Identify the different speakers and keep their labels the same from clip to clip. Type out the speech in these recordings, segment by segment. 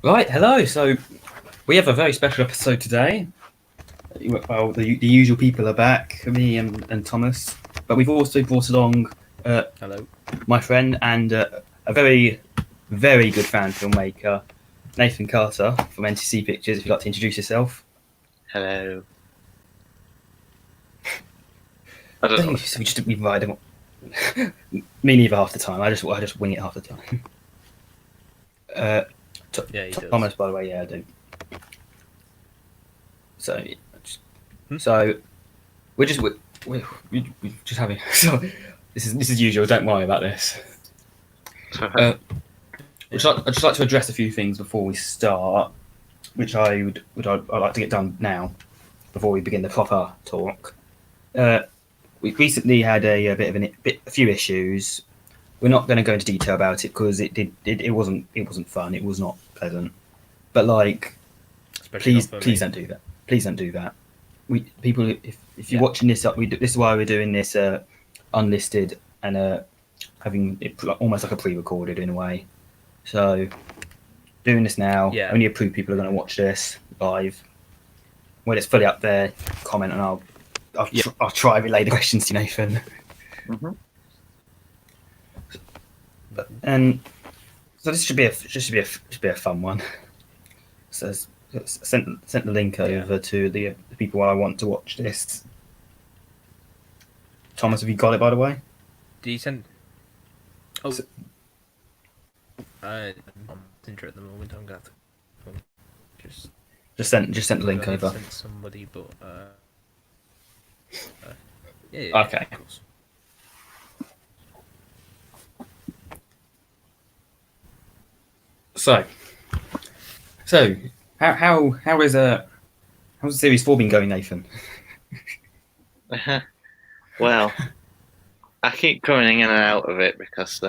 Speaker 1: Right, hello. So we have a very special episode today. Well, the usual people are back, me and Thomas, but we've also brought along
Speaker 2: Hello.
Speaker 1: my friend and a very, very good fan filmmaker, Nathan Carter from NTC Pictures. If you'd like to introduce yourself.
Speaker 3: Hello.
Speaker 1: I don't think we just invite him. Me neither half the time. I just wing it half the time.
Speaker 2: Yeah, he does.
Speaker 1: Thomas, by the way, yeah, I do. So we're just having. So this is usual. Don't worry about this. I'd just like to address a few things before we start, which I'd like to get done now, before we begin the proper talk. We recently had a few issues. We're not going to go into detail about it because it wasn't fun. It was not pleasant. But please don't do that. Please don't do that. If you're watching this up, this is why we're doing this unlisted and having it almost like a pre-recorded in a way. So doing this now, only approved people are going to watch this live. When it's fully up there, comment and I'll try to relay the questions to Nathan.
Speaker 3: Mm-hmm.
Speaker 1: And so this should be a fun one. So sent the link over to the people I want to watch this. Thomas, have you got it, by the way?
Speaker 2: Did you send? Oh, I'm on Tinder at the moment. I'm gonna have to
Speaker 1: just sent the link over.
Speaker 2: Sent somebody, but yeah.
Speaker 1: Okay.
Speaker 2: Of course.
Speaker 1: So how's the series 4 been going, Nathan?
Speaker 3: Well, I keep coming in and out of it because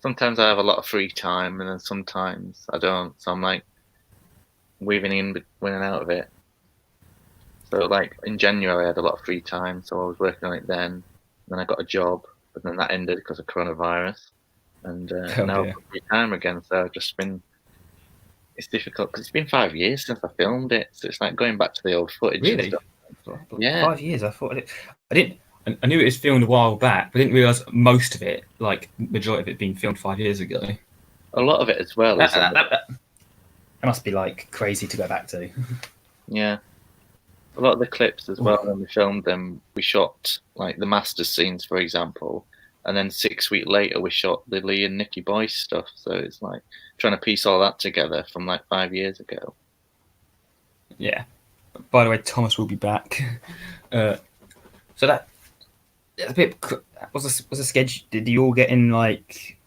Speaker 3: sometimes I have a lot of free time and then sometimes I don't. So I'm like weaving in and out of it. So like in January I had a lot of free time, so I was working on it then. And then I got a job, but then that ended because of coronavirus. And now I've got free time again, so I've just been. It's difficult because it's been 5 years since I filmed it, so it's like going back to the old footage.
Speaker 1: Really?
Speaker 3: And stuff. Yeah.
Speaker 1: 5 years. I knew it was filmed a while back, but I didn't realise most of it, like majority of it, being filmed 5 years ago.
Speaker 3: A lot of it as well.
Speaker 1: That must be like crazy to go back to.
Speaker 3: Yeah. A lot of the clips as well, when we filmed them, we shot like the Masters scenes, for example, and then 6 weeks later we shot the Lee and Nicky Boyce stuff. So it's like trying to piece all that together from like 5 years ago.
Speaker 1: Yeah. By the way, Thomas will be back. So that's a bit. Was a sketch? Did you all get in like?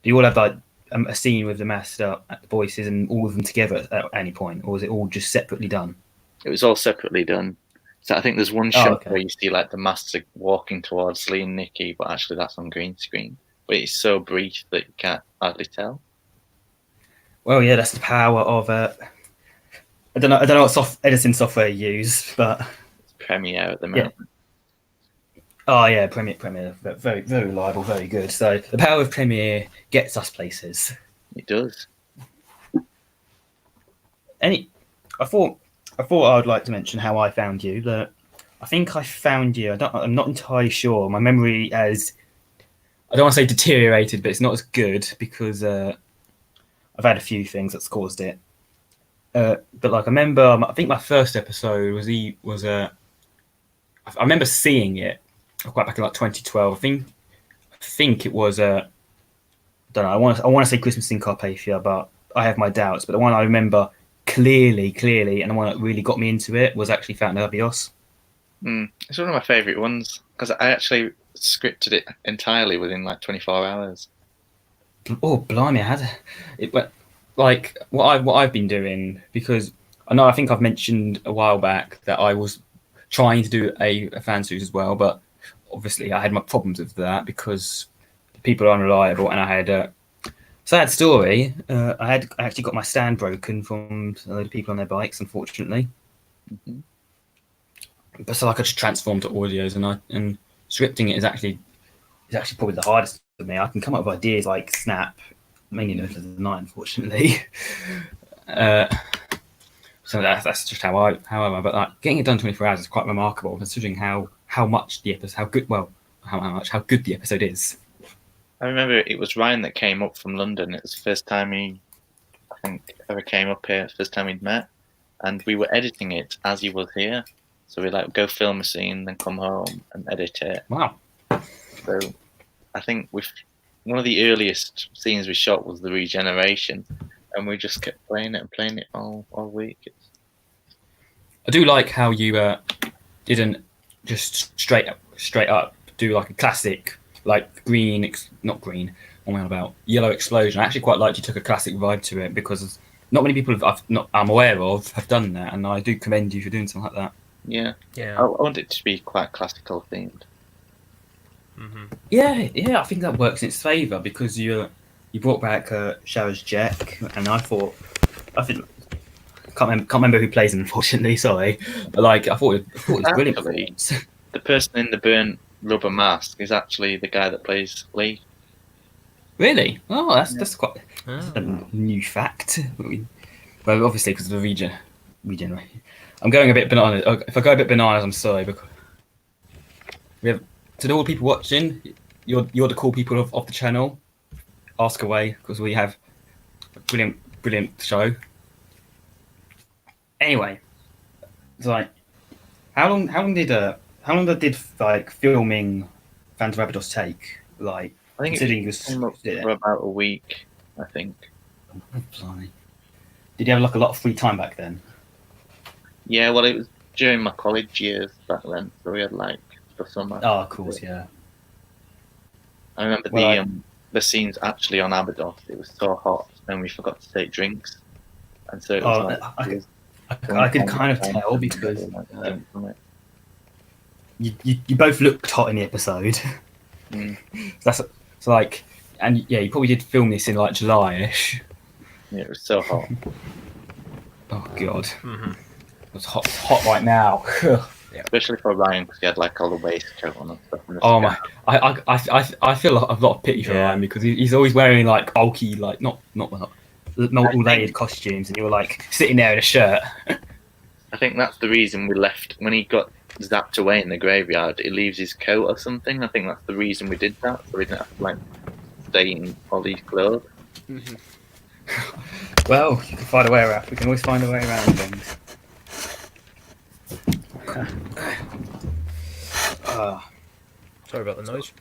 Speaker 1: Do you all have like a scene with the master at the voices and all of them together at any point, or was it all just separately done?
Speaker 3: It was all separately done. So I think there's one shot where you see like the master walking towards Lee and Nicky, but actually that's on green screen. But it's so brief that you can't hardly tell.
Speaker 1: Well, yeah, that's the power of I don't know what editing software you use, but
Speaker 3: it's Premiere at the moment.
Speaker 1: Yeah. Oh yeah, Premiere, very very reliable, very good. So the power of Premiere gets us places.
Speaker 3: It does.
Speaker 1: I thought I would like to mention how I found you. That I think I found you. I'm not entirely sure. My memory has, I don't want to say deteriorated, but it's not as good because I've had a few things that's caused it. But like I remember, I think my first episode was I remember seeing it quite back in like 2012. I think it was I don't know. I want to say Christmas in Carpathia, but I have my doubts. But the one I remember clearly, and the one that really got me into it was actually Fountain Abios.
Speaker 3: It's one of my favourite ones because I actually scripted it entirely within like 24 hours.
Speaker 1: Oh blimey! It went like what I've been doing, because I think I've mentioned a while back that I was trying to do a fan series as well, but obviously I had my problems with that because people are unreliable, and I had a sad story. I actually got my stand broken from a load of people on their bikes, unfortunately.
Speaker 3: Mm-hmm.
Speaker 1: But so I could just transform to audios, and scripting it is actually probably the hardest for me. I can come up with ideas like snap, mainly known as the night, unfortunately. So that's just how I am. But like, getting it done 24 hours is quite remarkable, considering how much the episode, how good the episode is.
Speaker 3: I remember it was Ryan that came up from London. It was the first time I think, ever came up here. First time we'd met, and we were editing it as he was here. So we like go film a scene, then come home and edit it.
Speaker 1: Wow.
Speaker 3: So I think one of the earliest scenes we shot was the regeneration, and we just kept playing it all week.
Speaker 1: I do like how you didn't just straight up do like a classic like not green. What am I on about? Yellow explosion. I actually quite liked you took a classic vibe to it because not many people I'm aware of have done that, and I do commend you for doing something like that.
Speaker 3: Yeah.
Speaker 2: Yeah.
Speaker 3: I want it to be quite classical themed.
Speaker 2: Mm-hmm.
Speaker 1: Yeah. I think that works in its favour because you brought back Shara's Jack, and I can't remember who plays him, unfortunately. Sorry, but like I thought it was brilliant.
Speaker 3: Actually, the person in the burnt rubber mask is actually the guy that plays Lee.
Speaker 1: Really? Oh, that's quite a new fact. Well, obviously because of the regeneration. I'm going a bit bananas. If I go a bit bananas, I'm sorry. Because we have to all the people watching. You're the cool people of the channel. Ask away because we have a brilliant show. Anyway, it's like how long did like filming Phantom Rapidos take? Like,
Speaker 3: I think
Speaker 1: considering
Speaker 3: it was for about a week. I think.
Speaker 1: Did you have like a lot of free time back then?
Speaker 3: Yeah, well, it was during my college years back then, so we had like the summer.
Speaker 1: Oh, of course, yeah.
Speaker 3: I remember the scenes actually on Abydos. It was so hot, and we forgot to take drinks, and so it was
Speaker 1: I could kind of tell because you both looked hot in the episode.
Speaker 3: Mm.
Speaker 1: So like, and yeah, you probably did film this in like July-ish.
Speaker 3: Yeah, it was so hot.
Speaker 1: Oh god,
Speaker 2: Mm-hmm.
Speaker 1: it's hot right now.
Speaker 3: Yeah, especially for Ryan because he had like all the waistcoat on and stuff.
Speaker 1: Oh my! I feel a lot of pity for Ryan because he's always wearing like bulky, like not layered costumes, and you were like sitting there in a shirt.
Speaker 3: I think that's the reason we left when he got zapped away in the graveyard. He leaves his coat or something. I think that's the reason we did that, so we didn't have to like stay in all these clothes.
Speaker 2: Mm-hmm.
Speaker 1: Well, you can find a way around. We can always find a way around things.
Speaker 2: Sorry about the noise.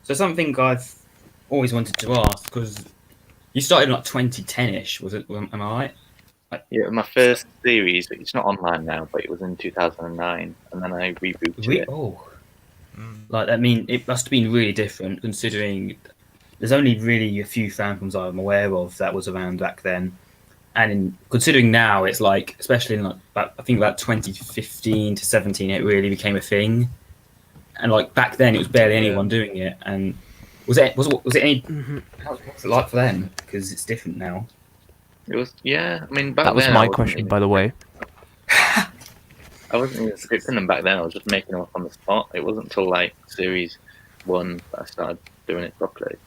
Speaker 1: So something I've always wanted to ask, because you started in like 2010-ish, was it? Am I right?
Speaker 3: Yeah, my first series. It's not online now, but it was in 2009, and then I rebooted it.
Speaker 1: Oh, like I mean, it must have been really different considering there's only really a few fan films I'm aware of that was around back then, and considering now it's like, especially in like I think about 2015 to 17, it really became a thing, and like back then it was barely anyone doing it. And was it any? What's it like for them? Because it's different now.
Speaker 3: It was, yeah. I mean, back
Speaker 4: that was
Speaker 3: then,
Speaker 4: my question, by the way.
Speaker 3: I wasn't even scripting them back then. I was just making them up on the spot. It wasn't until like series 1 that I started doing it properly.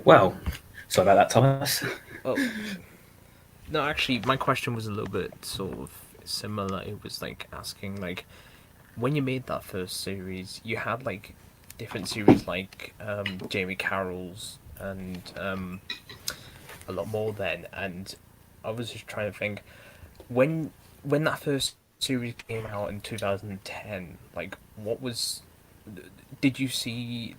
Speaker 1: Well, sorry about that, Thomas.
Speaker 2: Oh. No, actually, my question was a little bit sort of similar. It was like asking, like, when you made that first series, you had like different series like Jamie Carroll's and a lot more then. And I was just trying to think, when that first series came out in 2010, like, what was? Did you see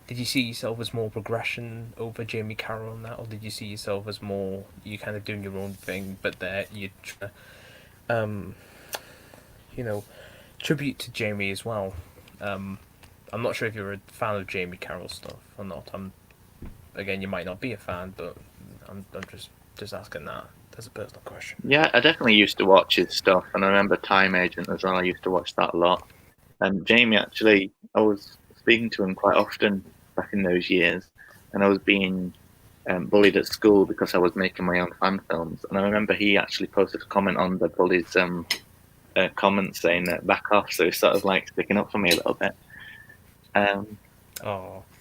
Speaker 2: yourself as more progression over Jamie Carroll on that, or did you see yourself as more you kind of doing your own thing, but there you tribute to Jamie as well? I'm not sure if you're a fan of Jamie Carroll stuff or not. Again, you might not be a fan, but I'm just asking that. That's a personal question.
Speaker 3: Yeah, I definitely used to watch his stuff, and I remember Time Agent as well. I used to watch that a lot. And Jamie, actually, I was speaking to him quite often back in those years, and I was being bullied at school because I was making my own fan films. And I remember he actually posted a comment on the bullies' comment saying that back off, so he's sort of like sticking up for me a little bit.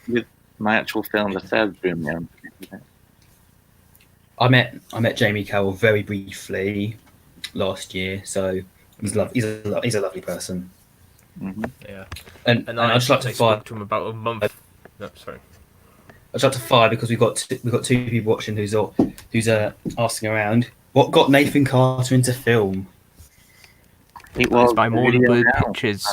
Speaker 3: With my actual film, the third drew me on.
Speaker 1: I met Jamie Cowell very briefly last year, so he's a lovely person.
Speaker 3: Mm-hmm.
Speaker 2: Yeah.
Speaker 1: And I'd just like to fire.
Speaker 2: spoke to him about a month. No, sorry.
Speaker 1: I'd just like to fire because we've got two people watching who's asking around what got Nathan Carter into film.
Speaker 3: It was
Speaker 2: by More Than Bird Pictures.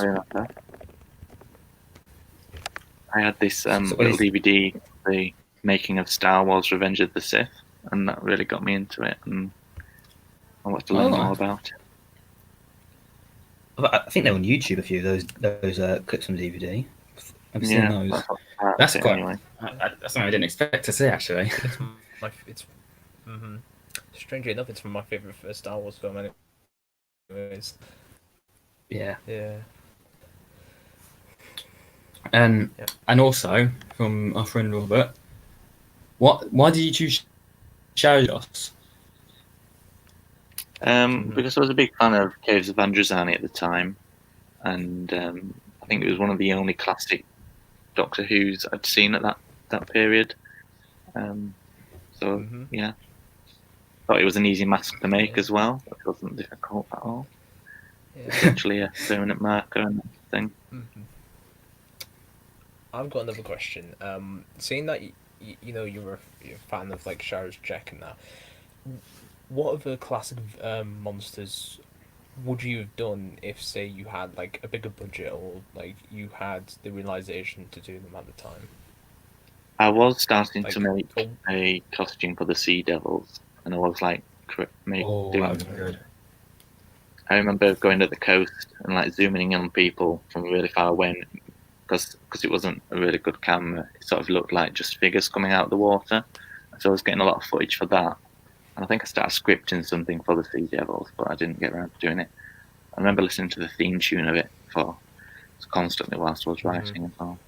Speaker 3: I had this little DVD, the making of Star Wars: Revenge of the Sith, and that really got me into it, and I wanted to learn more about it.
Speaker 1: I think they're on YouTube. A few of those clips on DVD. I've seen those. That's quite. Anyway. That's something I didn't expect to see actually.
Speaker 2: Strangely enough, it's from my favorite Star Wars film. Anyways.
Speaker 1: Yeah.
Speaker 2: Yeah.
Speaker 1: And also from our friend Robert, why did you choose Shadow Joss?
Speaker 3: Because I was a big fan of Caves of Androzani at the time, and I think it was one of the only classic Doctor Who's I'd seen at that period. Yeah, thought it was an easy mask to make as well. It wasn't difficult at all. Yeah. Essentially a permanent marker and everything.
Speaker 2: Mm-hmm. I've got another question. Seeing that you know you're a fan of like Shadows Check and that, what other classic monsters would you have done if, say, you had like a bigger budget or like you had the realization to do them at the time?
Speaker 3: I was starting to make a costume for the Sea Devils, and I was like,
Speaker 1: that was good.
Speaker 3: I remember going to the coast and like zooming in on people from really far away, because it wasn't a really good camera. It sort of looked like just figures coming out of the water. So I was getting a lot of footage for that. And I think I started scripting something for the Sea Devils, but I didn't get around to doing it. I remember listening to the theme tune of it constantly whilst I was writing as well.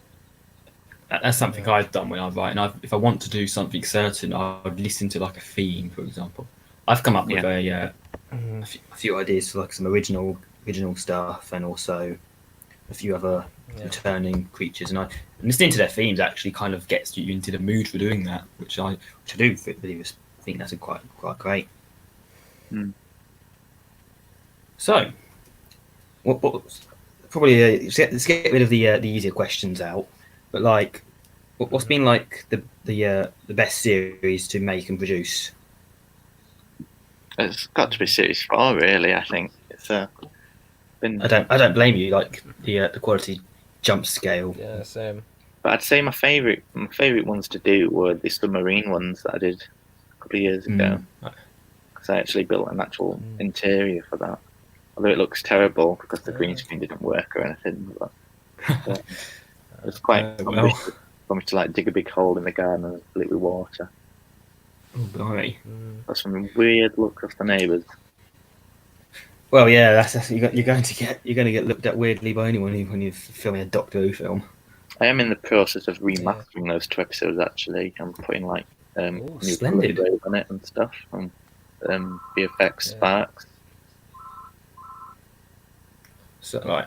Speaker 1: That's something I've done when I write, and if I want to do something certain, I would listen to like a theme, for example. I've come up with a few ideas for like some original stuff, and also a few other returning creatures. And listening to their themes actually kind of gets you into the mood for doing that, which I do think that's quite great.
Speaker 3: Mm.
Speaker 1: So, probably let's get rid of the easier questions out. But like, what's been like the best series to make and produce?
Speaker 3: It's got to be Series 4, really. I think it's been.
Speaker 1: I don't blame you. Like the quality jump scale.
Speaker 2: Yeah, same.
Speaker 3: But I'd say my favourite ones to do were the submarine ones that I did a couple of years ago. Because I actually built an actual interior for that. Although it looks terrible because the green screen didn't work or anything. But it was quite ambitious for me to like dig a big hole in the garden and fill it with water.
Speaker 1: Oh, blimey.
Speaker 3: That's some weird look of the neighbours.
Speaker 1: Well, yeah, that's you're going to get looked at weirdly by anyone when you're filming a Doctor Who film.
Speaker 3: I am in the process of remastering those 2 episodes. Actually, I'm putting like new
Speaker 1: splendid
Speaker 3: on it and stuff, and VFX sparks.
Speaker 1: So right.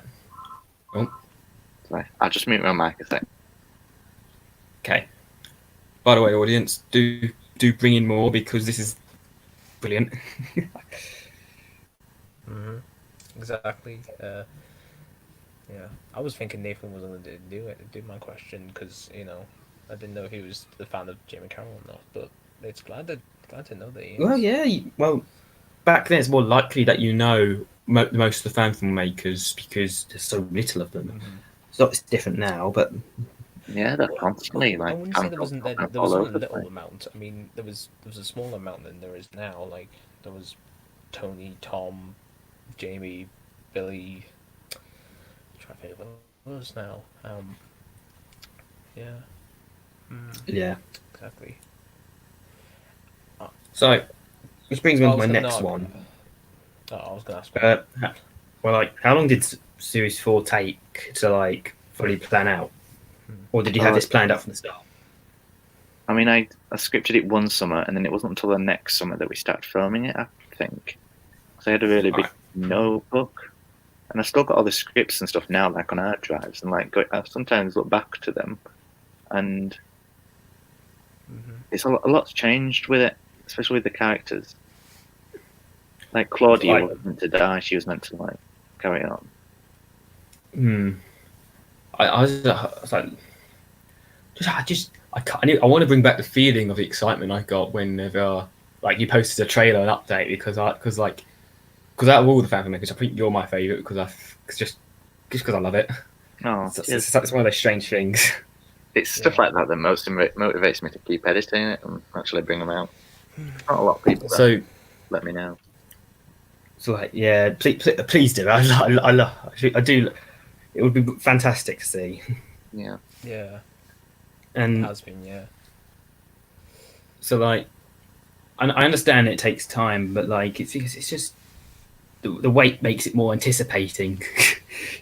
Speaker 1: Oh.
Speaker 3: Sorry, I'll just mute my mic a sec.
Speaker 1: Okay. By the way, audience, do bring in more because this is brilliant.
Speaker 2: Exactly. I was thinking Nathan was going to do my question because I didn't know if he was a fan of Jamie Carroll or not, but it's glad to know that he is.
Speaker 1: Well, yeah. Well, back then it's more likely that you know most of the fan filmmakers because there's so little of them. So it's different now, but
Speaker 3: yeah, they're constantly
Speaker 2: I wouldn't say there was a little amount. I mean, there was a smaller amount than there is now. Like there was Tony, Tom, Jamie, Billy. I'm trying to think of what else now.
Speaker 1: Yeah,
Speaker 2: exactly.
Speaker 1: So, which brings me on to my next one.
Speaker 2: I was going to ask.
Speaker 1: Well, like, how long did Series 4 take to like fully plan out, or did you have this planned out from the start?
Speaker 3: I mean, I scripted it one summer, and then it wasn't until the next summer that we started filming it. I think because I had a really big notebook, and I still got all the scripts and stuff now, like on hard drives, and like I sometimes look back to them, and it's a lot's changed with it, especially with the characters. Like Claudia
Speaker 1: Like-
Speaker 3: wasn't meant to die; she was meant to like carry on.
Speaker 1: I was like, I want to bring back the feeling of the excitement I got whenever like you posted a trailer and update because out of all the fan makers, I think you're my favourite because just because I love it.
Speaker 3: Oh,
Speaker 1: It's one of those strange things.
Speaker 3: it's stuff like that that motivates me to keep editing it and actually bring them out. Not a lot of people
Speaker 1: So
Speaker 3: let me know.
Speaker 1: So like, yeah, please do. I do. It would be fantastic to see.
Speaker 3: Yeah.
Speaker 2: Yeah, it
Speaker 1: And
Speaker 2: has been. Yeah.
Speaker 1: so like, I understand it takes time, but like, it's just the wait makes it more anticipating.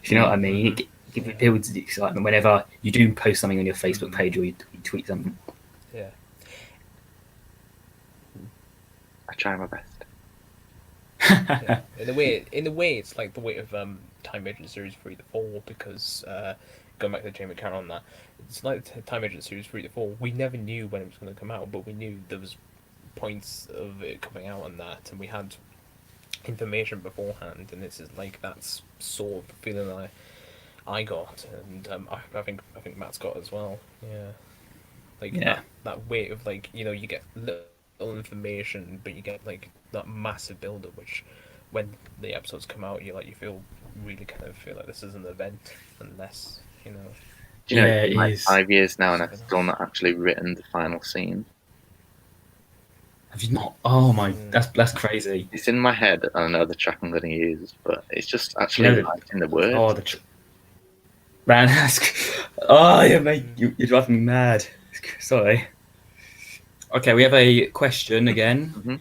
Speaker 1: If you know what I mean, it builds the excitement whenever you do post something on your Facebook page or you tweet something.
Speaker 2: Yeah.
Speaker 3: I try my best.
Speaker 2: Yeah. In a way, it's like the weight of Time Agent Series 3 to 4 because going back to Jamie Carroll on that, it's like Time Agent Series 3 to 4. We never knew when it was going to come out, but we knew there was points of it coming out on that, and we had information beforehand. And this is like that's sort of the feeling I got, and I think Matt's got as well. Yeah, like
Speaker 1: Yeah.
Speaker 2: that weight of like you get little information, but you get like that massive build up, which when the episodes come out, you feel really kind of feel like this is an event, unless
Speaker 3: Do you know,
Speaker 1: Yeah,
Speaker 3: it's been
Speaker 1: it
Speaker 3: like
Speaker 1: is.
Speaker 3: 5 years now, and I've still not actually written the final scene.
Speaker 1: Have you not? Oh my, that's crazy.
Speaker 3: It's in my head. I know the track I'm going to use, but it's just actually writing the words.
Speaker 1: Oh, man, oh yeah, mate, you're driving me mad. Sorry. Okay, we have a question again.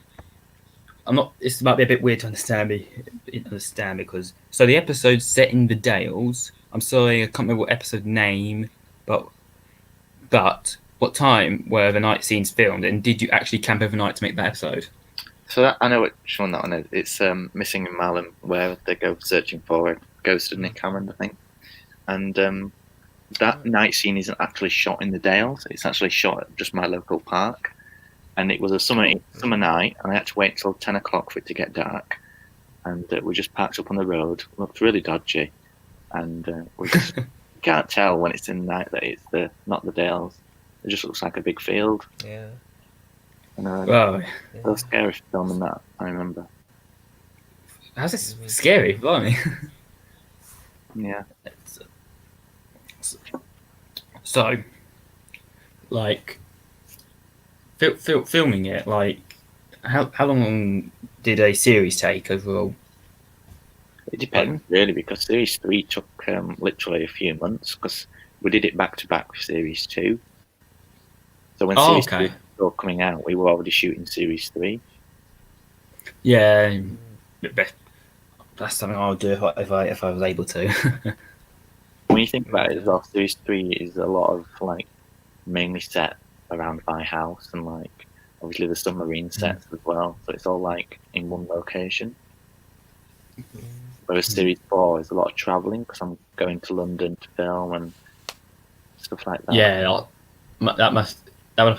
Speaker 3: Mhm.
Speaker 1: This might be a bit weird to understand because so the episode's set in the Dales. I'm sorry, I can't remember what episode name, but what time were the night scenes filmed, and did you actually camp overnight to make that episode?
Speaker 3: So I know which one that one is. It's Missing in Malin, where they go searching for a ghost of Nick Hammond, I think. And that night scene isn't actually shot in the Dales. It's actually shot at just my local park. And it was a summer night, and I had to wait until 10 o'clock for it to get dark. And we just parked up on the road. Looked really dodgy, and we just can't tell when it's in the night that it's not the Dales. It just looks like a big field.
Speaker 2: yeah.
Speaker 3: And
Speaker 1: Well,
Speaker 3: it was scary filming that. I remember.
Speaker 1: how's this scary? Blimey.
Speaker 3: Yeah.
Speaker 1: So, like, filming it, like, how long did a series take overall?
Speaker 3: It depends really, because Series 3 took literally a few months because we did it back to back with Series 2. So when Series 2 was still coming out, we were already shooting Series 3.
Speaker 1: Yeah, that's something I would do if I was able to.
Speaker 3: When you think about it as well, Series 3 is a lot of like mainly set around my house, and like obviously there's some marine sets as well, so it's all like in one location. Whereas Series 4 is a lot of travelling because I'm going to London to film and stuff like that.
Speaker 1: Yeah, that must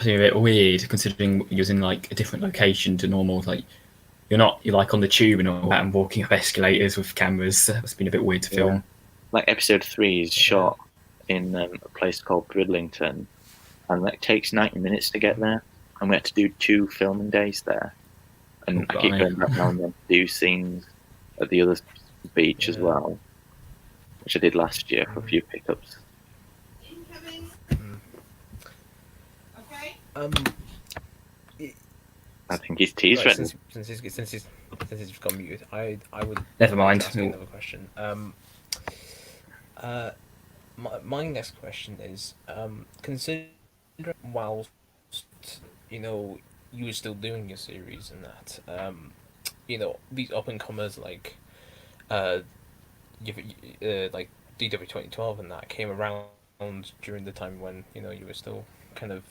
Speaker 1: be a bit weird considering you're using like a different location to normal. Like you're like on the tube and all that and walking up escalators with cameras. It's been a bit weird to film.
Speaker 3: Like episode 3 is shot in a place called Bridlington, and that takes 90 minutes to get there, and we had to do 2 filming days there. And I keep going back now and then to do scenes at the other beach as well, which I did last year for a few pickups. I think his tea's ready.
Speaker 2: Since he's gone muted, I would.
Speaker 1: Never mind.
Speaker 2: Ask you another question. My next question is, considering whilst you were still doing your series and that, these up and comers like, like DW 2012 and that came around during the time when you were still kind of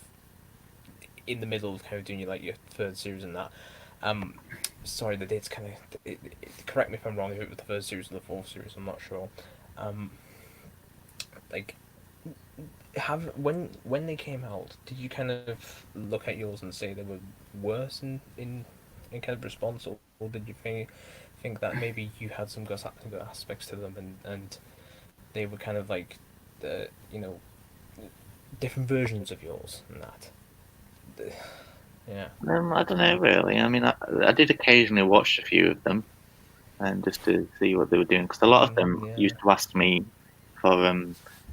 Speaker 2: in the middle of kind of doing your third series and that. Sorry, the dates kind of. Correct me if I'm wrong. If it was the third series or the fourth series, I'm not sure. Like, when they came out, did you kind of look at yours and say they were worse in kind of response, or did you think that maybe you had some good aspects to them, and they were kind of like the different versions of yours and that? Yeah.
Speaker 3: I don't know really. I mean, I did occasionally watch a few of them, and just to see what they were doing, because a lot of them
Speaker 2: Yeah.
Speaker 3: used to ask me for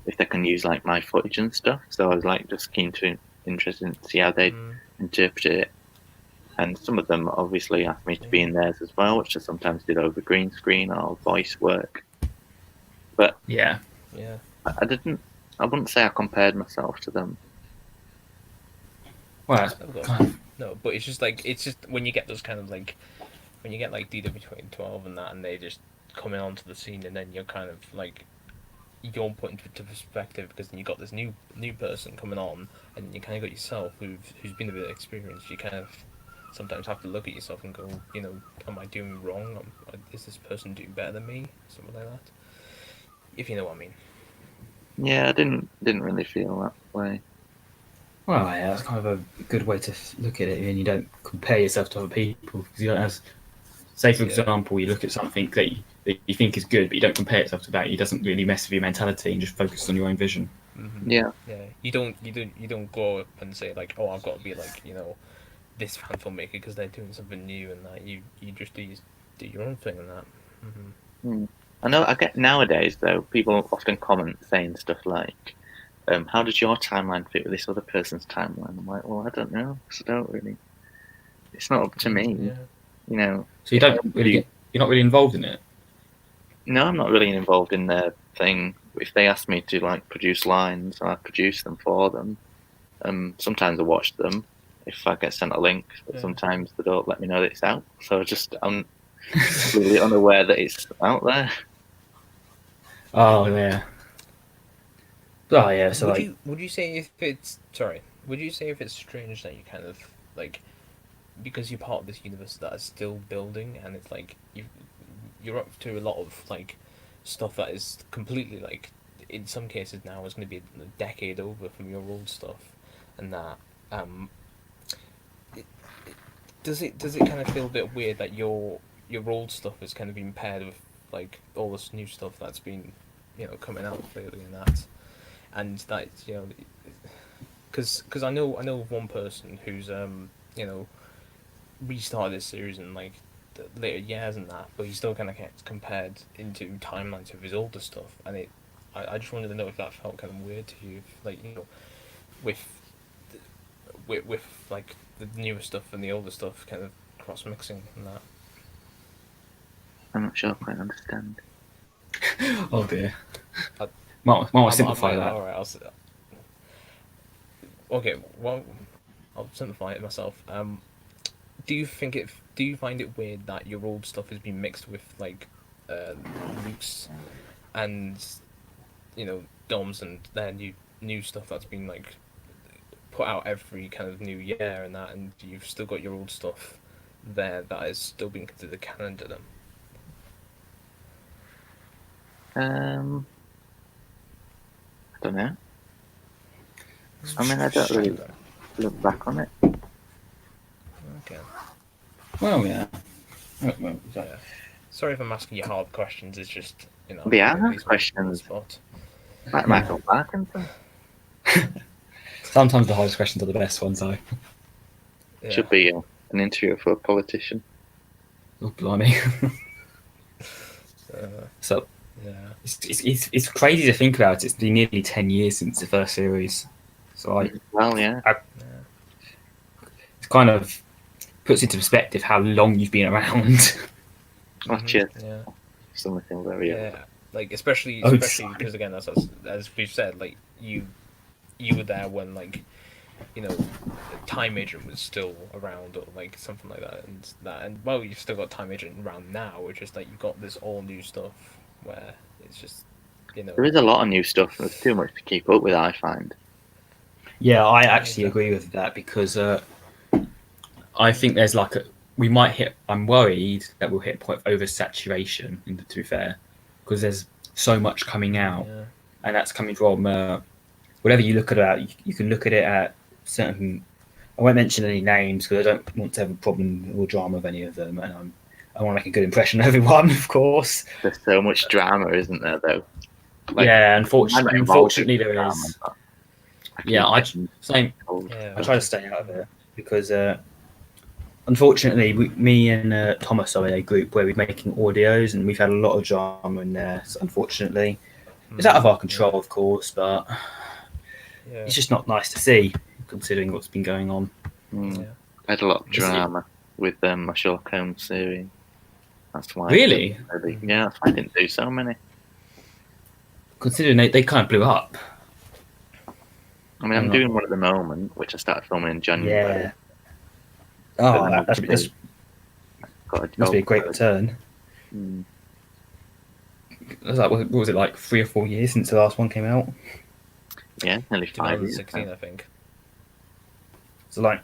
Speaker 3: if they can use like my footage and stuff. So I was like just interested to see how they interpreted it. And some of them obviously asked me to be in theirs as well, which I sometimes did over green screen or voice work. But
Speaker 1: Yeah.
Speaker 3: I didn't. I wouldn't say I compared myself to them.
Speaker 1: Well,
Speaker 2: No, but it's just when you get those kind of like when you get like DW2012 and that, and they just coming onto the scene, and then you're kind of like you're put into perspective, because then you got this new person coming on, and you kind of got yourself who's been a bit experienced. You kind of sometimes have to look at yourself and go, am I doing wrong? Is this person doing better than me? Something like that. If you know what I mean.
Speaker 3: Yeah, I didn't really feel that way.
Speaker 1: Well, yeah, that's kind of a good way to look at it, and you don't compare yourself to other people, because you don't have. Say, for example, you look at something that you think is good, but you don't compare yourself to that. It doesn't really mess with your mentality, and just focus on your own vision.
Speaker 2: Mm-hmm.
Speaker 3: Yeah.
Speaker 2: Yeah. You don't go up and say like, oh, I've got to be like this fan filmmaker because they're doing something new, and that you just do your own thing and that.
Speaker 3: Mm-hmm. I know. I get nowadays though, people often comment saying stuff like, "How does your timeline fit with this other person's timeline?" I'm like, well, I don't know, because I don't really. It's not up to me.
Speaker 2: Yeah.
Speaker 1: So you don't really you're not really involved in it.
Speaker 3: No, I'm not really involved in their thing. If they ask me to like produce lines, I produce them for them. Sometimes I watch them if I get sent a link, but sometimes they don't let me know that it's out. So I'm really unaware that it's out there.
Speaker 1: Oh yeah. Oh yeah. So
Speaker 2: would you say if it's Would you say if it's strange that you kind of like, because you're part of this universe that is still building, and it's like you're up to a lot of like stuff that is completely like, in some cases now is going to be a decade over from your old stuff, and that does it kind of feel a bit weird that your old stuff is kind of being paired with like all this new stuff that's been coming out lately, and that because I know of one person who's restarted this series in like the later years and that, but he still kind of gets compared into timelines of his older stuff, and I just wanted to know if that felt kind of weird to you, if, like with like the newer stuff and the older stuff kind of cross mixing and that.
Speaker 3: I'm not sure I quite understand.
Speaker 1: Oh dear. Might simplify that.
Speaker 2: All right, okay. Well, I'll simplify it myself. Do you find it weird that your old stuff has been mixed with like Luke's and Dom's and their new stuff that's been like put out every kind of new year and that, and you've still got your old stuff there that is still being considered canon to them?
Speaker 3: I don't know. I mean, I don't really look back on it.
Speaker 2: Okay.
Speaker 1: Well, yeah.
Speaker 2: Sorry if I'm asking you hard questions. It's just
Speaker 3: The hard questions. Like Michael Parkinson.
Speaker 1: Sometimes the hardest questions are the best ones, though.
Speaker 2: Yeah.
Speaker 3: Should be an interview for a politician.
Speaker 1: Oh, blimey. So,
Speaker 2: yeah,
Speaker 1: it's crazy to think about. It's been nearly 10 years since the first series. So
Speaker 3: it
Speaker 1: kind of puts into perspective how long you've been around.
Speaker 2: Yeah.
Speaker 3: Something very
Speaker 2: like especially because again, as we've said, like you were there when like Time Agent was still around, or like something like that, and well, you've still got Time Agent around now. It's just that you've got this all new stuff where it's just
Speaker 3: there is a lot of new stuff. There's too much to keep up with, I find.
Speaker 1: Yeah, I actually agree with that, because I think there's like I'm worried that we'll hit a point of oversaturation, to be fair, because there's so much coming out, and that's coming from whatever you look at it, you can look at it at certain. I won't mention any names because I don't want to have a problem or drama with any of them, and I want to make a good impression of everyone, of course.
Speaker 3: There's so much drama, isn't there? Though. Like,
Speaker 1: yeah,
Speaker 3: I'm not involved in
Speaker 1: unfortunately there
Speaker 3: drama,
Speaker 1: is.
Speaker 3: but
Speaker 1: Yeah, I
Speaker 3: keep
Speaker 1: same.
Speaker 2: Yeah.
Speaker 1: I try to stay out of it because, unfortunately, me and Thomas are in a group where we're making audios, and we've had a lot of drama in there. So unfortunately, it's out of our control, of course, but
Speaker 2: Yeah.
Speaker 1: it's just not nice to see, considering what's been going on.
Speaker 3: Mm.
Speaker 2: Yeah.
Speaker 3: I had a lot of drama with my Sherlock Holmes series. That's why.
Speaker 1: Really?
Speaker 3: Yeah, that's why I didn't do so many.
Speaker 1: Considering they kind of blew up.
Speaker 3: I mean, I'm doing one at the moment, which I started filming in January.
Speaker 1: Yeah.
Speaker 3: But
Speaker 1: Oh,
Speaker 3: then
Speaker 1: that's must be a great return.
Speaker 3: Mm.
Speaker 1: It was like, what was it, like 3 or 4 years since the last one came out?
Speaker 3: Yeah, nearly 5 years.
Speaker 2: 2016, I think.
Speaker 1: So like,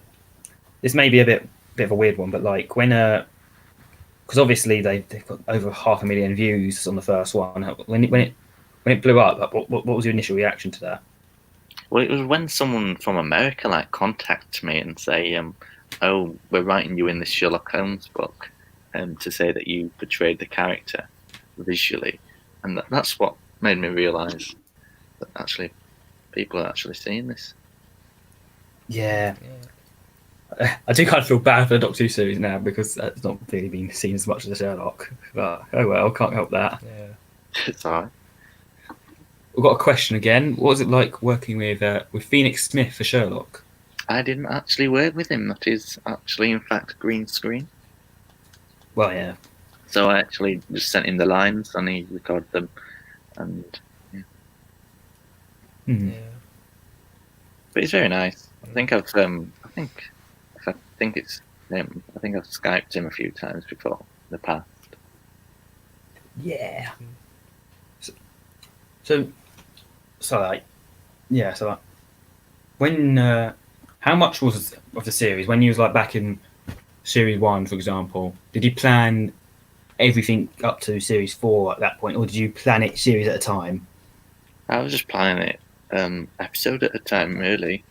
Speaker 1: this may be a bit of a weird one, but like when because obviously they've got over 500,000 views on the first one. When it blew up, what was your initial reaction to that?
Speaker 3: Well, it was when someone from America like contacted me and say, "Oh, we're writing you in this Sherlock Holmes book, to say that you portrayed the character visually," and that's what made me realise that actually people are actually seeing this.
Speaker 1: Yeah. I do kind of feel bad for the Doctor Who series now because that's not really been seen as much as the Sherlock. But oh well, can't help that.
Speaker 2: Yeah.
Speaker 3: It's alright.
Speaker 1: We've got a question again. What was it like working with Phoenix Smith for Sherlock?
Speaker 3: I didn't actually work with him. That is actually, in fact, green screen.
Speaker 1: Well, yeah.
Speaker 3: So I actually just sent him the lines and he recorded them, and yeah.
Speaker 1: Hmm.
Speaker 2: Yeah.
Speaker 3: But he's very nice. I think I've it's him. I think I've Skyped him a few times before in the past.
Speaker 1: Yeah. So like, yeah. So like, when how much was of the series when you was like back in series 1, for example? Did you plan everything up to series 4 at that point, or did you plan it series at a time?
Speaker 3: I was just planning it episode at a time, really.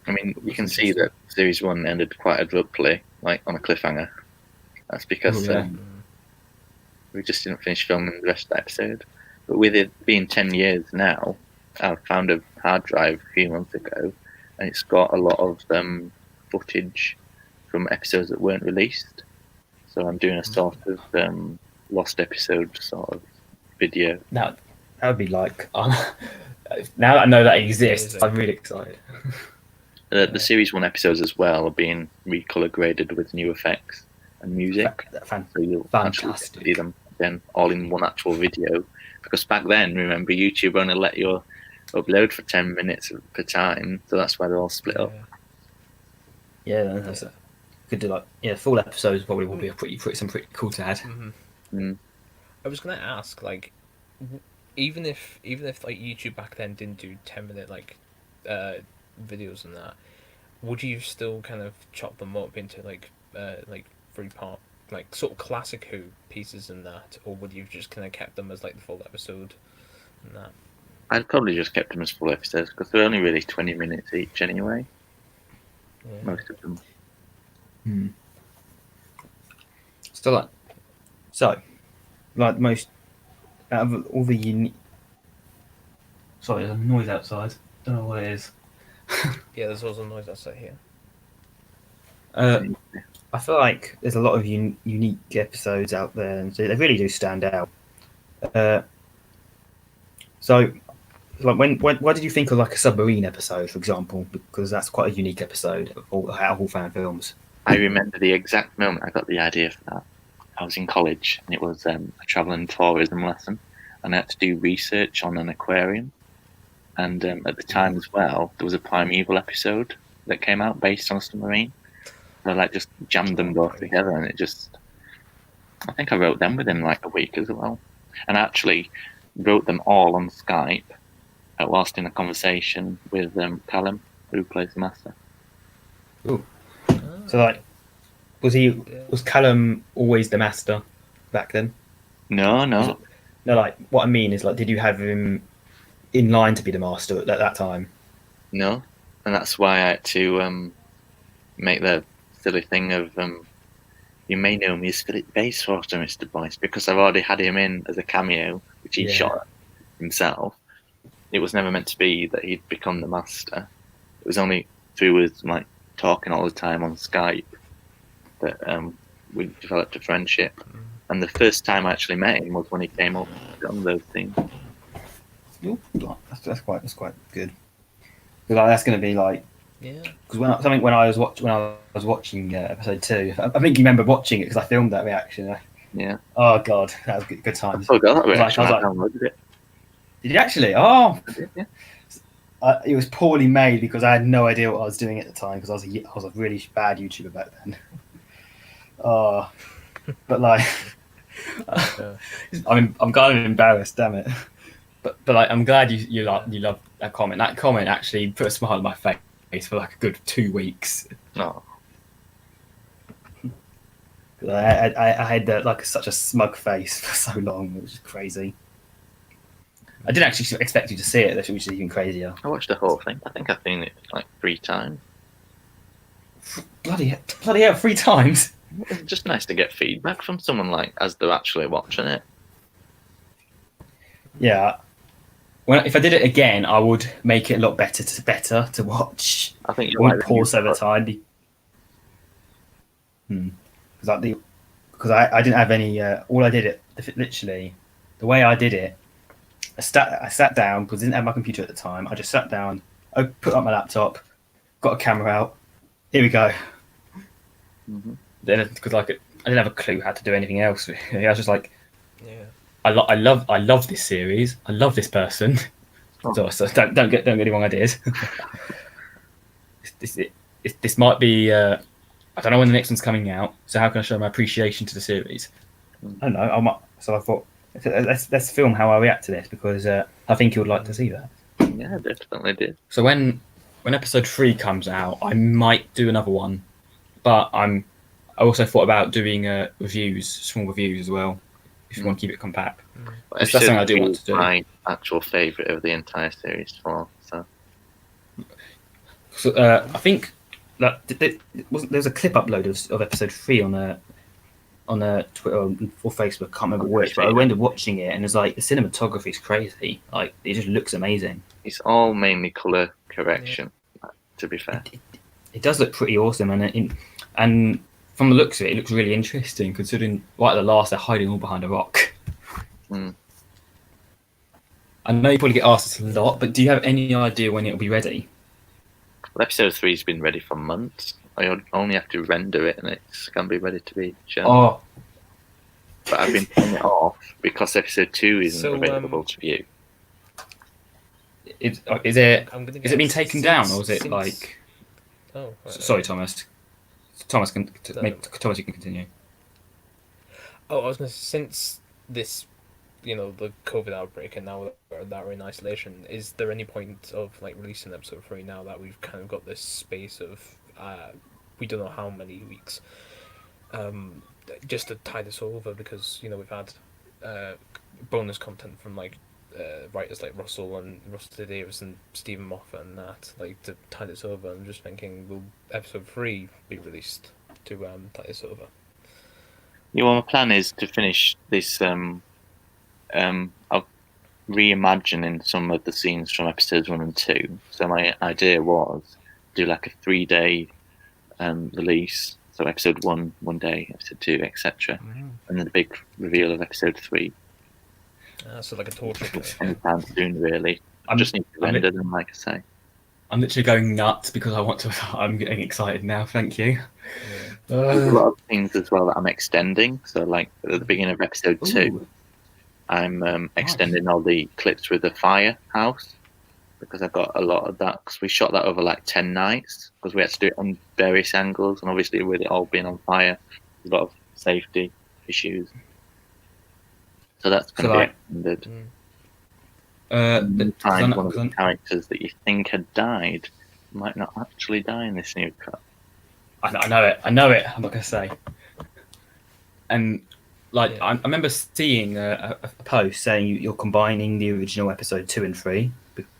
Speaker 3: I mean, you can see that series 1 ended quite abruptly, like on a cliffhanger. That's because we just didn't finish filming the rest of the episode. But with it being 10 years now, I found a hard drive a few months ago, and it's got a lot of footage from episodes that weren't released. So I'm doing a sort of lost episode sort of video.
Speaker 1: Now that would be like now that I know that exists, I'm really excited.
Speaker 3: The series 1 episodes as well are being recolor graded with new effects and music. So you'll actually see them then all in one actual video. Because back then, remember, YouTube only let you upload for 10 minutes per time, so that's why they're all split up.
Speaker 1: Yeah, that's could do like full episodes probably will be pretty cool to add.
Speaker 2: Mm-hmm.
Speaker 3: Mm.
Speaker 2: I was gonna ask, like, even if like YouTube back then didn't do 10-minute like videos and that, would you still kind of chop them up into like 3-part, like sort of classic Who pieces and that, or would you just kind of kept them as like the full episode and that?
Speaker 3: I'd probably just kept them as full episodes because they're only really 20 minutes each anyway.
Speaker 2: Yeah.
Speaker 3: Most of them.
Speaker 1: So like most out of all the unique. Sorry, there's a noise outside. Don't know what it is.
Speaker 2: Yeah, there's also noise outside here.
Speaker 1: I feel like there's a lot of unique episodes out there, and so they really do stand out. So, like, what did you think of like a submarine episode, for example? Because that's quite a unique episode of all fan films.
Speaker 3: I remember the exact moment I got the idea for that. I was in college, and it was a travel and tourism lesson, and I had to do research on an aquarium. And at the time as well, there was a Primeval episode that came out based on a submarine. I like just jammed them both together, and it just. I think I wrote them within like a week as well, and I actually wrote them all on Skype, whilst in a conversation with Callum, who plays the master.
Speaker 1: Ooh. So like, was Callum always the master back then?
Speaker 3: No.
Speaker 1: No, like what I mean is like, did you have him in line to be the master at that time.
Speaker 3: No, and that's why I had to make the silly thing of you may know me as Philip Bayswater, Mr. Boyce, because I've already had him in as a cameo, which he shot himself. It was never meant to be that he'd become the master. It was only through us like talking all the time on Skype that we developed a friendship. And the first time I actually met him was when he came up on those things.
Speaker 1: Ooh, that's quite good. Because that's going to be like, because when I was watching episode 2, I think you remember watching it because I filmed that reaction.
Speaker 3: Yeah.
Speaker 1: Oh god, that was good times.
Speaker 3: I forgot that reaction.
Speaker 1: I
Speaker 3: downloaded it.
Speaker 1: Did you actually? Oh,
Speaker 3: I did, yeah.
Speaker 1: It was poorly made because I had no idea what I was doing at the time because I was a really bad YouTuber back then. Oh, but like, I'm kind of embarrassed, damn it. But like, I'm glad you love that comment. That comment actually put a smile on my face for like a good 2 weeks.
Speaker 3: No.
Speaker 1: I had like such a smug face for so long. It was just crazy. I didn't actually expect you to see it, which is even crazier.
Speaker 3: I watched the whole thing. I think I've seen it like 3 times.
Speaker 1: Bloody hell, 3 times?
Speaker 3: It's just nice to get feedback from someone like as they're actually watching it.
Speaker 1: Yeah. If I did it again, I would make it a lot better to watch.
Speaker 3: I think
Speaker 1: I would pause over time. Because I didn't have any. All I did literally, the way I did it, I sat down because I didn't have my computer at the time. I just sat down, I put up my laptop, got a camera out. Here we go.
Speaker 3: Mm-hmm.
Speaker 1: Then because I didn't have a clue how to do anything else. I was just like, I love this series. I love this person.
Speaker 3: Oh.
Speaker 1: So don't get any wrong ideas. This might be. I don't know when the next one's coming out. So how can I show my appreciation to the series? I don't know. So I thought let's film how I react to this because I think you would like to see that.
Speaker 3: Yeah, definitely did.
Speaker 1: So when episode 3 comes out, I might do another one, but I also thought about doing small reviews as well. If you want to keep it compact, that's something I do want to do.
Speaker 3: My actual favourite of the entire series for so.
Speaker 1: So I think that there's a clip upload of episode 3 on Twitter or Facebook. I can't remember which, but I ended up watching it and it's like the cinematography is crazy. Like it just looks amazing.
Speaker 3: It's all mainly colour correction. To be fair,
Speaker 1: it does look pretty awesome, and from the looks of it looks really interesting. Considering right at the last, they're hiding all behind a rock.
Speaker 3: Mm.
Speaker 1: I know you probably get asked this a lot, but do you have any idea when it'll be ready?
Speaker 3: Well, episode 3's been ready for months. I only have to render it, and it can be ready to be shown.
Speaker 1: Oh,
Speaker 3: but I've been putting it off because episode 2 isn't available to view.
Speaker 1: Is it been taken down, or is it like?
Speaker 2: Oh, right.
Speaker 1: Sorry, Thomas. Thomas, you can continue.
Speaker 2: Oh, I was going to say, since this, the COVID outbreak, and now that we're in isolation, is there any point of like releasing episode 3 now that we've kind of got this space of we don't know how many weeks, just to tie this over because we've had bonus content from like writers like Russell Davis and Stephen Moffat and that, like, to tie this over. I'm just thinking, will episode 3 be released to tie this over?
Speaker 3: Yeah, well, my plan is to finish this of reimagining some of the scenes from episodes 1 and 2. So my idea was do like a 3-day release. So episode 1 day, episode 2, etc. And then the big reveal of episode 3.
Speaker 2: So like a torture.
Speaker 3: Anytime soon, really. I just need to render them, like I say.
Speaker 1: I'm literally going nuts because I want to. I'm getting excited now. Thank you.
Speaker 2: Yeah.
Speaker 3: There's a lot of things as well that I'm extending. So, like at the beginning of episode 2, I'm extending all the clips with the firehouse because I've got a lot of that. Because we shot that over like 10 nights because we had to do it on various angles, and obviously with it all being on fire, there's a lot of safety issues. So that's going to be extended. Find one of the characters that you think had died might not actually die in this new cut.
Speaker 1: I know it. I'm not going to say. And I remember seeing a post saying you're combining the original episode 2 and 3.